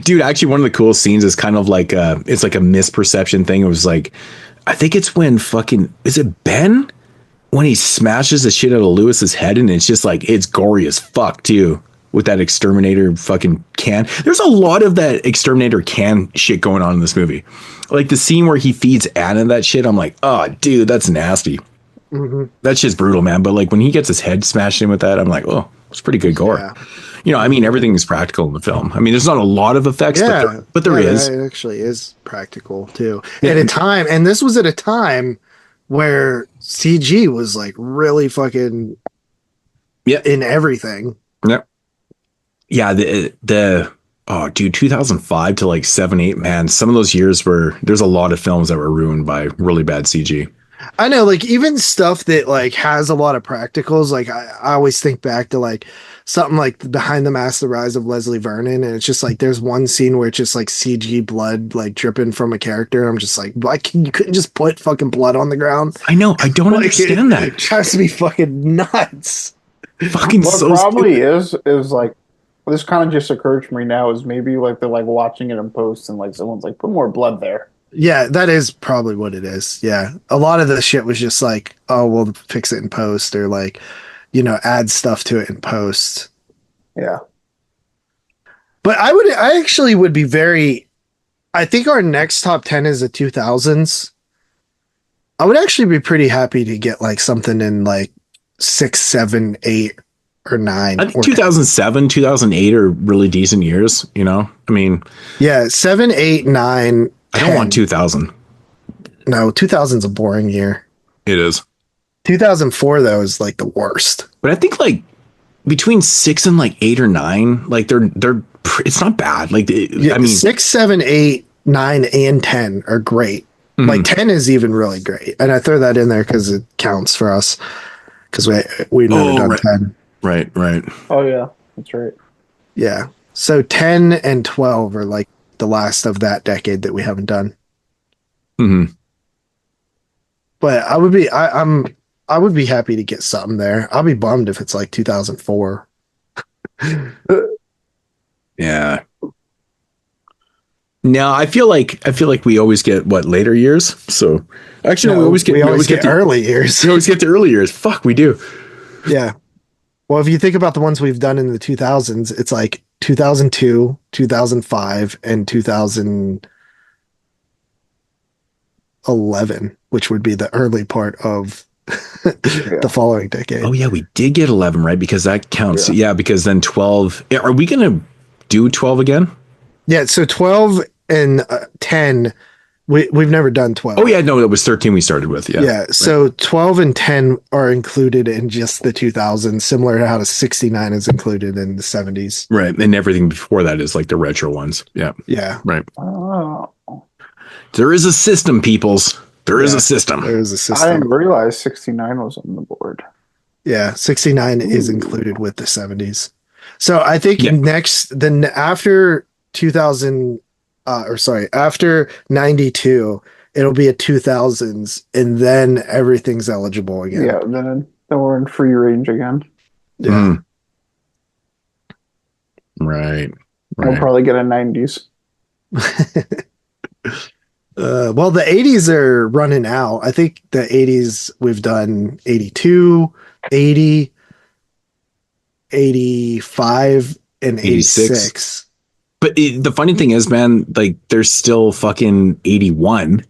dude, actually one of the coolest scenes is kind of like it's like a misperception thing. It was like, I think it's when is it Ben? When he smashes the shit out of Lewis's head, and it's just like, it's gory as fuck too, with that exterminator fucking can. There's a lot of that exterminator can shit going on in this movie. Like the scene where he feeds Anna that shit, I'm like, oh dude, that's nasty. Mm-hmm. That shit's brutal, man. But like when he gets his head smashed in with that, I'm like, oh, it's pretty good gore. Yeah. You know, I mean, everything is practical in the film. I mean, there's not a lot of effects, but there is. It actually is practical too. At a time, and this was at a time where CG was like really fucking in everything. Yep. Yeah, oh dude, 2005 to like 7, 8, man, some of those years there's a lot of films that were ruined by really bad CG. I know, like even stuff that like has a lot of practicals, like I always think back to like something like Behind the Mask, The Rise of Leslie Vernon, and it's just like there's one scene where it's just like CG blood like dripping from a character, and I'm just like, you couldn't just put fucking blood on the ground? I know, I don't understand that. It has to be fucking nuts. Fucking what so probably stupid. is like, this kind of just occurred to me now, is maybe like they're like watching it in post and like someone's like, put more blood there. Yeah, that is probably what it is. Yeah. A lot of the shit was just like, oh, we'll fix it in post, or like, you know, add stuff to it in post. Yeah. But I actually would be I think our next top 10 is the 2000s. I would actually be pretty happy to get like something in like 6, 7, 8, or 9. I think 2007, 2008 are really decent years, you know? I mean, yeah, 7, 8, 9. I don't want 2000. No, 2000's a boring year. It is. 2004 though is like the worst. But I think like between 6 and like 8 or 9, like they're it's not bad. Like I mean, 6, 7, 8, 9, and 10 are great. Mm-hmm. Like 10 is even really great, and I throw that in there because it counts for us because we've never done 10. Right. Oh yeah, that's right. Yeah, so 10 and 12 are like the last of that decade that we haven't done. Mm-hmm. But I would be happy to get something there. I'll be bummed if it's like 2004. Yeah. No, I feel like we always get later years. So actually, no, we always get the early years. We always get the early years. Fuck, we do. Yeah. Well, if you think about the ones we've done in the 2000s, it's like 2002, 2005, and 2011, which would be the early part of the following decade. Oh yeah, we did get 11, right? Because that counts. Yeah, because then 12. Are we going to do 12 again? Yeah, so 12 and 10, we've never done 12. Oh yeah, no, that was 13 we started with. Yeah. Yeah, so 12 and 10 are included in just the 2000s, similar to how the 69 is included in the 70s. Right, and everything before that is like the retro ones. Yeah. Yeah. Right. Oh. There is a system, peoples. There is a system. There is a system. I didn't realize 69 was on the board. Yeah, 69 is included with the 70s. So I think after 2000, after 92, it'll be a 2000s, and then everything's eligible again. Yeah, then we're in free range again. Yeah. Right. I'll probably get a 90s. Well, the 80s are running out. I think the 80s we've done 82, 80, 85, and 86. But the funny thing is, man, like there's still fucking 81,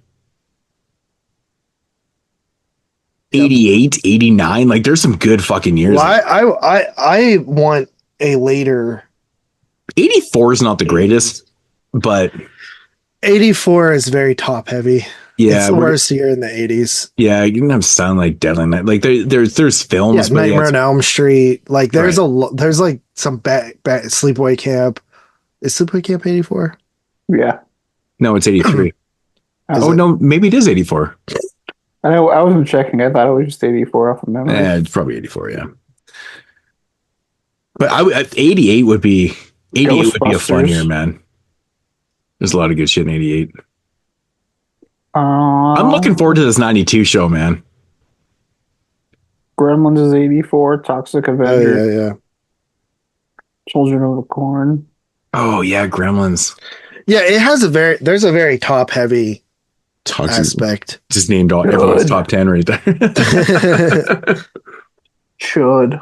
88, 89. Like there's some good fucking years. Well, I want a later. 84 is not the greatest, but 84 is very top heavy. Yeah, it's the worst year in the 80s. Yeah, you can have Sound like Deadly Night. Like there's films. Yeah, Nightmare on Elm Street. Like there's there's like some bad Sleepaway Camp. Is Sleepaway Camp 84? Yeah. No, it's 83. No, maybe it is 84. I wasn't checking. I thought it was just 84 off of memory. Yeah, it's probably 84. Yeah. But 88 would be a fun year, Ghostbusters. man. There's a lot of good shit in 88. I'm looking forward to this 92 show, man. Gremlins is 84. Toxic Oh Avenger. yeah. Children of the Corn. Oh yeah, Gremlins. Yeah, it has there's a very top heavy Toxic aspect. just named all everyone's top 10 right there. Should.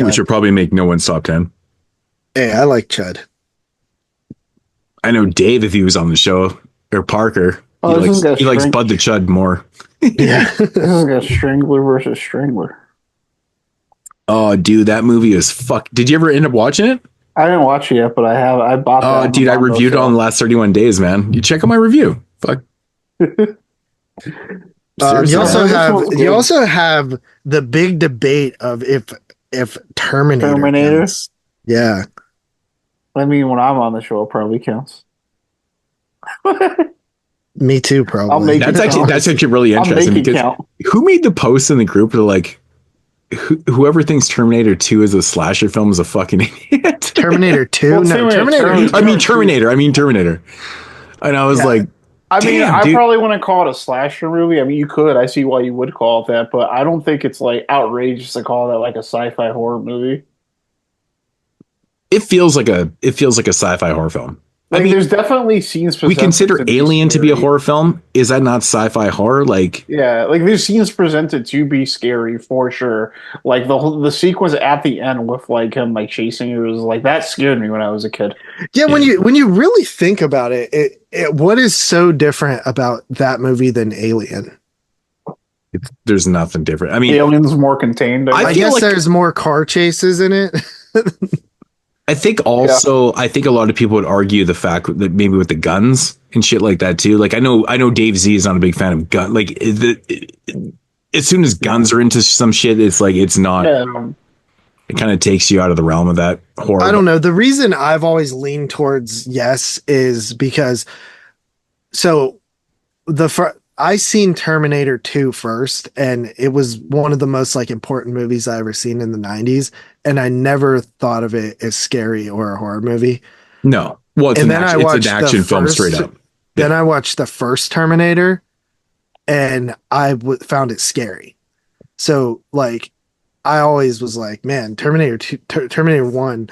Which would probably make no one's top 10. Hey, I like Chud. I know Dave, if he was on the show, or Parker, Oh, he likes Bud the Chud more. Yeah. This is like a Strangler versus Strangler. Oh, dude, that movie is fuck. Did you ever end up watching it? I didn't watch it yet, but I bought that. Oh, dude, I reviewed it on the last 31 days, man. You check out my review. Fuck. You also have the big debate of if Terminator counts. Yeah. I mean, when I'm on the show, it probably counts. Me too, probably. That's actually really interesting because who made the post in the group? They're like, whoever thinks Terminator 2 is a slasher film is a fucking idiot. Terminator 2? Well, no, Terminator. I mean Terminator. And I was like, I mean, damn, I dude. probably wouldn't call it a slasher movie. I mean, you could. I see why you would call it that, but I don't think it's like outrageous to call that like a sci-fi horror movie. It feels like a sci-fi horror film. Like, I mean, there's definitely scenes. we consider presented to be Alien to be a scary. horror film. Is that not sci-fi horror? Like, Yeah, like there's scenes presented to be scary for sure. Like the sequence at the end with like him like chasing it was like that scared me when I was a kid. Yeah, when you really think about it, what is so different about that movie than Alien? there's nothing different. I mean, Alien's more contained. I feel guess like- there's more car chases in it. I think also, I think a lot of people would argue the fact that maybe with the guns and shit like that too. Like I know Dave Z is not a big fan of gun. Like as soon as guns are into some shit, it's like it's not. Yeah. It kind of takes you out of the realm of that horror. I don't know. The reason I've always leaned towards yes is because I seen Terminator 2 first, and it was one of the most like important movies I ever seen in the 90s, and I never thought of it as scary or a horror movie. No. Well, it's And an then I action, it's watched an the action film first- straight up. Then I watched the first Terminator, and I found it scary. So like, I always was like, man, Terminator 1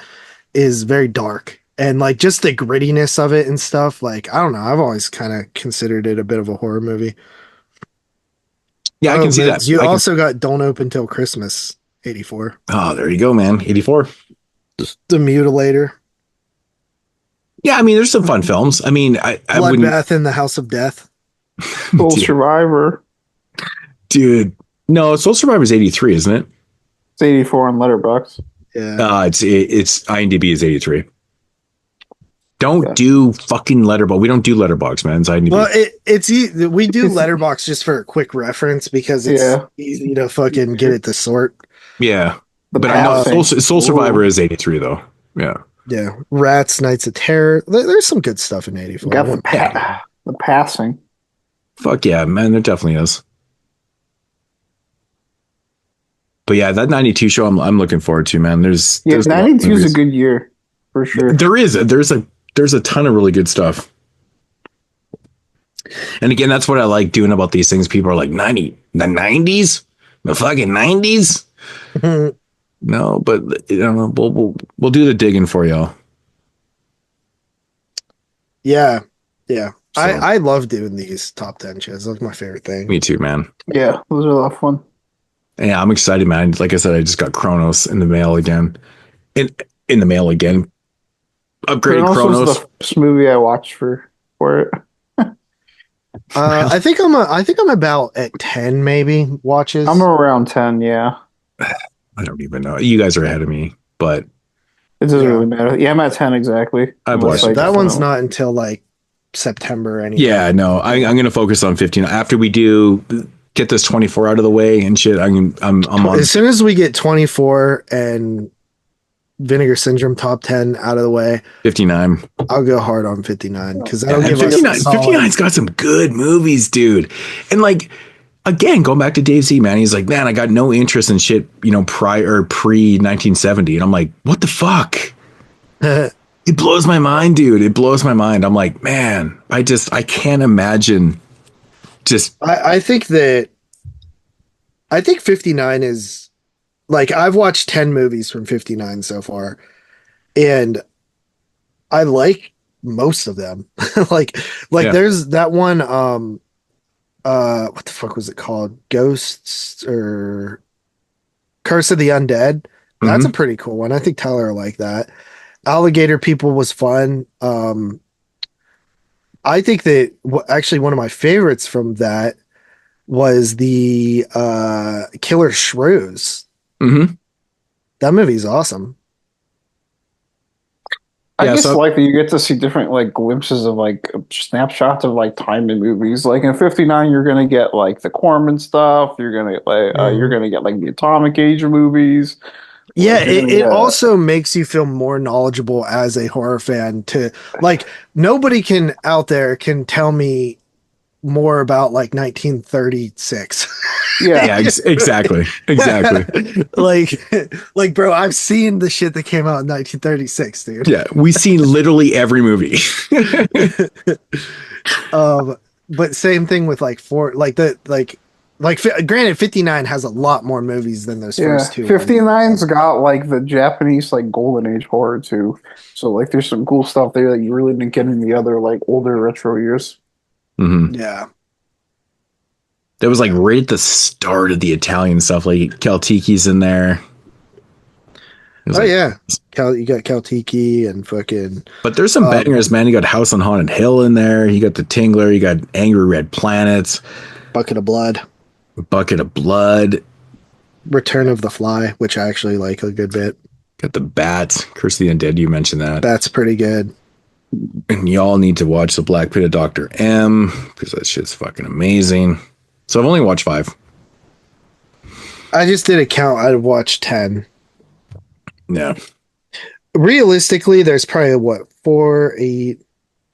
is very dark. And like just the grittiness of it and stuff, like, I don't know. I've always kind of considered it a bit of a horror movie. Yeah, I can see Moodz, that. You I can- also got Don't Open Till Christmas, 84. Oh, there you go, man. 84. The Mutilator. Yeah, I mean, there's some fun films. I mean, I wouldn't. Bloodbath in the House of Death. Soul Survivor. Dude. No, Soul Survivor's 83, isn't it? It's 84 on Letterboxd. Yeah. It's IMDb is 83. Don't do fucking Letterboxd. We don't do Letterboxd, man. It's IMDb. Well, we do Letterbox just for a quick reference because it's easy to fucking get it to sort. Yeah. The But I know passing. Soul Survivor is 83 though. Yeah. Yeah, Rats, Nights of Terror. There's some good stuff in 84. Got the passing. Fuck yeah, man. There definitely is. But yeah, that 92 show I'm looking forward to, man. There's a lot of 92 is movies. a good year for sure. There's a ton of really good stuff. And again, that's what I like doing about these things. People are like, the 90s? The fucking 90s? No, but you know, we'll do the digging for y'all. Yeah. So- I love doing these top 10 shows. That's my favorite thing. Me too, man. Yeah, those are a lot of fun. Yeah, I'm excited, man. Like I said, I just got Chronos in the mail again. In the mail again. Upgraded Chronos. Was the first movie I watched for it. I think I'm about at 10 maybe watches. I'm around 10, yeah. I don't even know. You guys are ahead of me, but It doesn't really matter. Yeah, I'm at 10 exactly. I've watched Like, that one's not until like September anyway. yeah, no, I'm going to focus on 15 after we do get this 24 out of the way and shit. I'm on. As soon as we get 24 and Vinegar Syndrome top 10 out of the way, 59. I'll go hard on 59 because that'll And give 59 us a solid- 59's got some good movies, dude. And like, again, going back to Dave Z, man, he's like, man, I got no interest in shit, prior or pre 1970. And I'm like, what the fuck? It blows my mind, dude. It blows my mind. I'm like, man, I can't imagine. I think 59 is like, I've watched 10 movies from 59 so far, and I like most of them. like there's that one, what the fuck was it called? Ghosts or Curse of the Undead. That's a pretty cool one. I think Tyler will like that. Alligator People was fun. I think that actually one of my favorites from that was the Killer Shrews. That movie's awesome. I just like that you get to see different like glimpses of like snapshots of like time in movies. Like in 59, you're gonna get like the Corman stuff. You're gonna you're gonna get like the Atomic Age movies. Yeah, it also makes you feel more knowledgeable as a horror fan. To like, nobody out there can tell me more about like 1936. Yeah, exactly. like, bro, I've seen the shit that came out in 1936, dude. Yeah, we've seen literally every movie. But same thing with granted, 59 has a lot more movies than those first two. 59's got like the Japanese like golden age horror too. So like there's some cool stuff there that you really didn't get in the other like older retro years. Yeah. That was like right at the start of the Italian stuff. Like Caltiki's in there. Yeah. You got Caltiki and fucking. But there's some bangers, man. You got House on Haunted Hill in there. You got The Tingler. You got Angry Red Planets. Bucket of Blood. Return of the Fly, which I actually like a good bit. Got The Bat. Curse of the Undead. You mentioned that. That's pretty good. And y'all need to watch The Black Pit of Dr. M, because that shit's fucking amazing. So I've only watched 5. I just did a count. I've watched 10. Yeah. Realistically, there's probably 4, 8,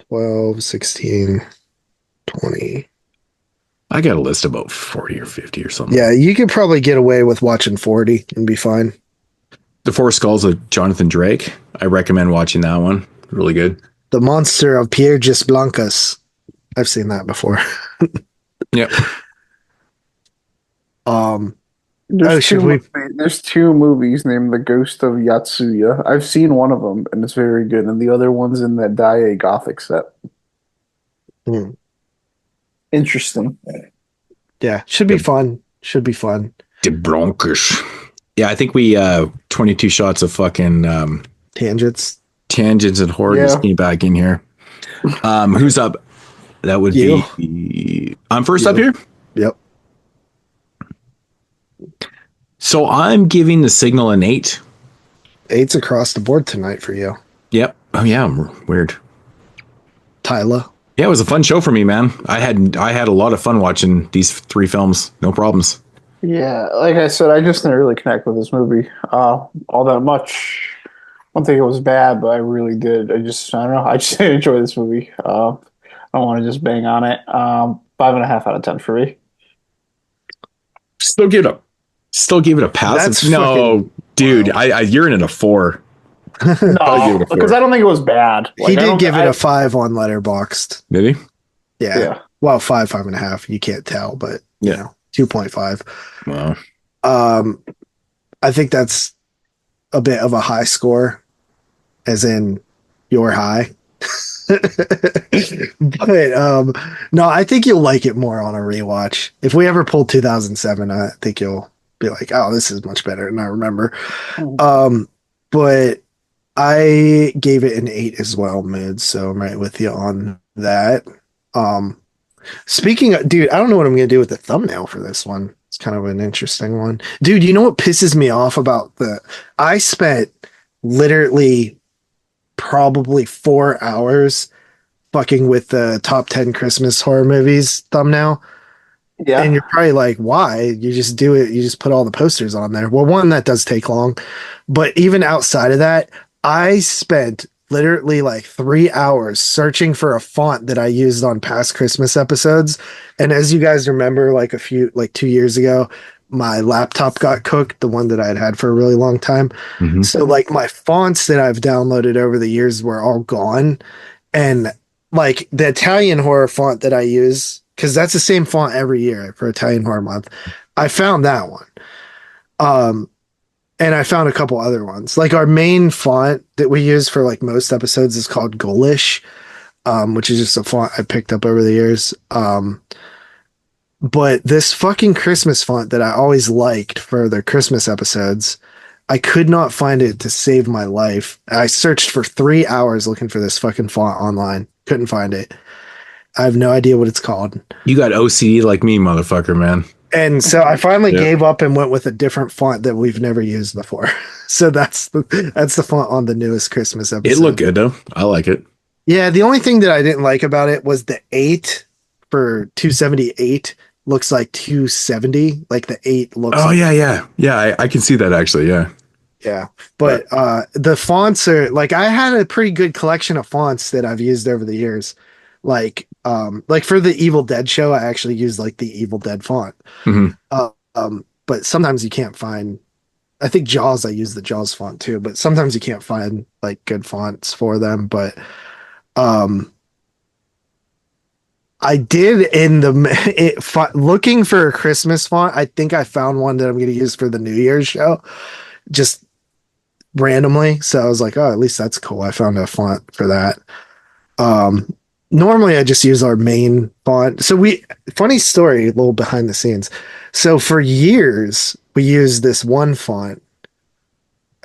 12, 16, 20. I got a list about 40 or 50 or something. Yeah, you could probably get away with watching 40 and be fine. The Four Skulls of Jonathan Drake. I recommend watching that one. Really good. The Monster of Pierre Blancas. I've seen that before. Yep. There's two movies named The Ghost of Yatsuya. I've seen one of them and it's very good, and the other one's in that Dai Gothic set. Interesting. Yeah, should be fun. De Broncos. Yeah, I think we 22 shots of fucking tangents and horror just came back in here. Who's up? That would be I'm first up here. Yep. So I'm giving The Signal an 8. 8's across the board tonight for you. Yep. Oh yeah, I'm weird. Tyler. Yeah, it was a fun show for me, man. I had a lot of fun watching these 3 films. No problems. Yeah, like I said, I just didn't really connect with this movie all that much. I don't think it was bad, but I really did. I don't know. I just didn't enjoy this movie. I don't want to just bang on it. 5.5 out of 10 for me. Still give it a pass. No, dude, you're in it a 4. No, because I don't think it was bad. Like, he did give it a 5 on Letterboxd. Did he? Yeah. Well, 5.5. You can't tell, but 2.5. Wow. I think that's a bit of a high score, as in you're high. But no, I think you'll like it more on a rewatch. If we ever pull 2007, I think you'll be like, oh, this is much better than I remember. But I gave it an 8 as well, Moodz, so I'm right with you on that. Speaking of, dude, I don't know what I'm gonna do with the thumbnail for this one. It's kind of an interesting one. Dude, you know what pisses me off about I spent literally probably 4 hours fucking with the top 10 Christmas horror movies thumbnail. Yeah. And you're probably like, why? You just do it. You just put all the posters on there. Well, one, that does take long. But even outside of that, I spent literally like 3 hours searching for a font that I used on past Christmas episodes. And as you guys remember, like 2 years ago, my laptop got cooked, the one that I had had for a really long time. Mhm. So like my fonts that I've downloaded over the years were all gone. And like the Italian horror font that I use, because that's the same font every year for Italian Horror Month, I found that one. And I found a couple other ones. Like our main font that we use for like most episodes is called Ghoulish, which is just a font I picked up over the years. But this fucking Christmas font that I always liked for the Christmas episodes, I could not find it to save my life. I searched for 3 hours looking for this fucking font online. Couldn't find it. I have no idea what it's called. You got OCD like me, motherfucker, man. And so I finally gave up and went with a different font that we've never used before. So that's the font on the newest Christmas episode. It looked good though. I like it. Yeah, the only thing that I didn't like about it was the 8 for 278 looks like 270. Like the 8 looks. Oh yeah. I can see that actually. Yeah. Yeah. But the fonts are like, I had a pretty good collection of fonts that I've used over the years. Like for the Evil Dead show, I actually used like the Evil Dead font. Mm-hmm. But sometimes you can't find, I think Jaws, I use the Jaws font too, but sometimes you can't find like good fonts for them. But I did looking for a Christmas font. I think I found one that I'm going to use for the New Year's show, just randomly. So I was like, oh, at least that's cool. I found a font for that. Normally I just use our main font. So funny story, a little behind the scenes. So for years we used this one font.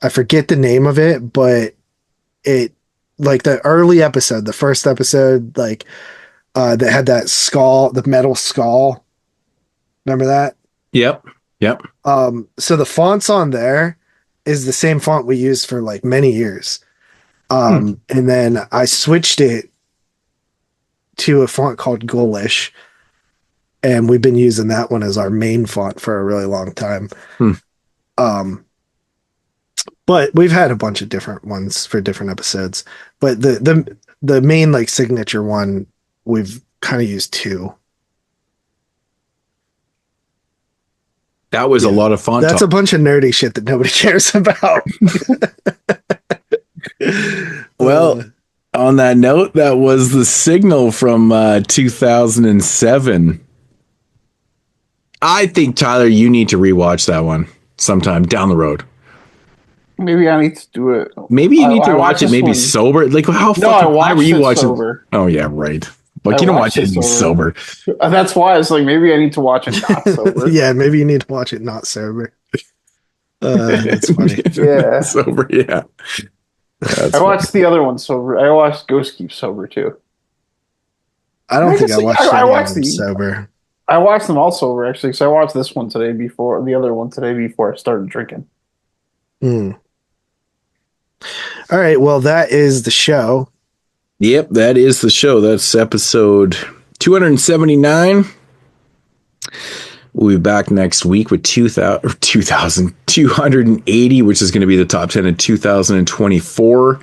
I forget the name of it, but it, like the early episode, the first episode, like that had that skull, the metal skull. Remember that? Yep. So the fonts on there is the same font we used for like many years. And then I switched it to a font called Ghoulish, and we've been using that one as our main font for a really long time. But we've had a bunch of different ones for different episodes. But the main like signature one, we've kind of used 2. That was a lot of font. That's a bunch of nerdy shit that nobody cares about. Well, on that note, that was The Signal from 2007. I think, Tyler, you need to rewatch that one sometime down the road. Maybe I need to do it. Maybe you need to watch it maybe sober. Like, how fucking high were you watching? Sober. Oh, yeah, right. But you don't watch it sober. That's why it's like, maybe I need to watch it not sober. Yeah, maybe you need to watch it not sober. That's funny. Yeah. Sober, yeah. I watched the other one sober. I watched Ghostkeeper sober too. I don't think I watched them sober. I watched them all sober actually. So I watched this one today before the other one today before I started drinking. All right. Well, that is the show. Yep, that is the show. That's episode 279. We'll be back next week with 2,280, which is going to be the top 10 in 2024.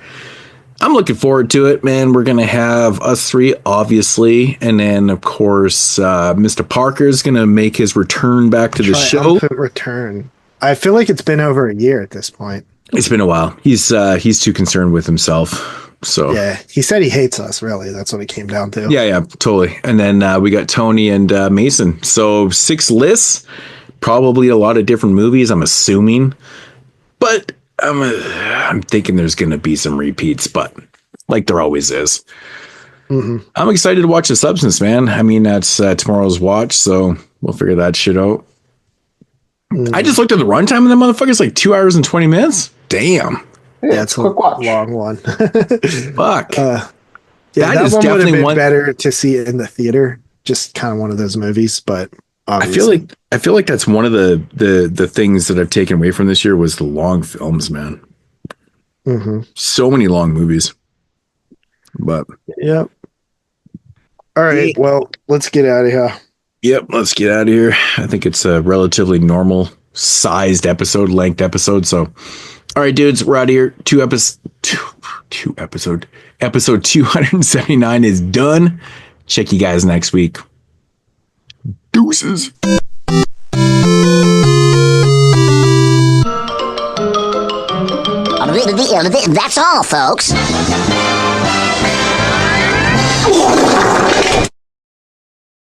I'm looking forward to it, man. We're going to have us three, obviously. And then, of course, Mr. Parker is going to make his return back to the show. Return. I feel like it's been over a year at this point. It's been a while. He's too concerned with himself. So yeah, he said he hates us. Really, that's what it came down to. Yeah, totally. And then we got Tony and Mason. So 6 lists, probably a lot of different movies. I'm assuming, but I'm thinking there's going to be some repeats, but like there always is. Mm-hmm. I'm excited to watch The Substance, man. I mean, that's tomorrow's watch, so we'll figure that shit out. I just looked at the runtime of the motherfuckers, like 2 hours and 20 minutes. Damn. Yeah, it's a quick watch. Long one. Fuck. That is one definitely would have been better to see it in the theater. Just kind of one of those movies, but obviously. I feel like that's one of the things that I've taken away from this year was the long films, man. Mm-hmm. So many long movies. But yep. All right. Well, let's get out of here. Yep, let's get out of here. I think it's a relatively normal sized length episode. So All right, dudes, we're out of here. Episode 279 is done. Check you guys next week. Deuces. That's all, folks.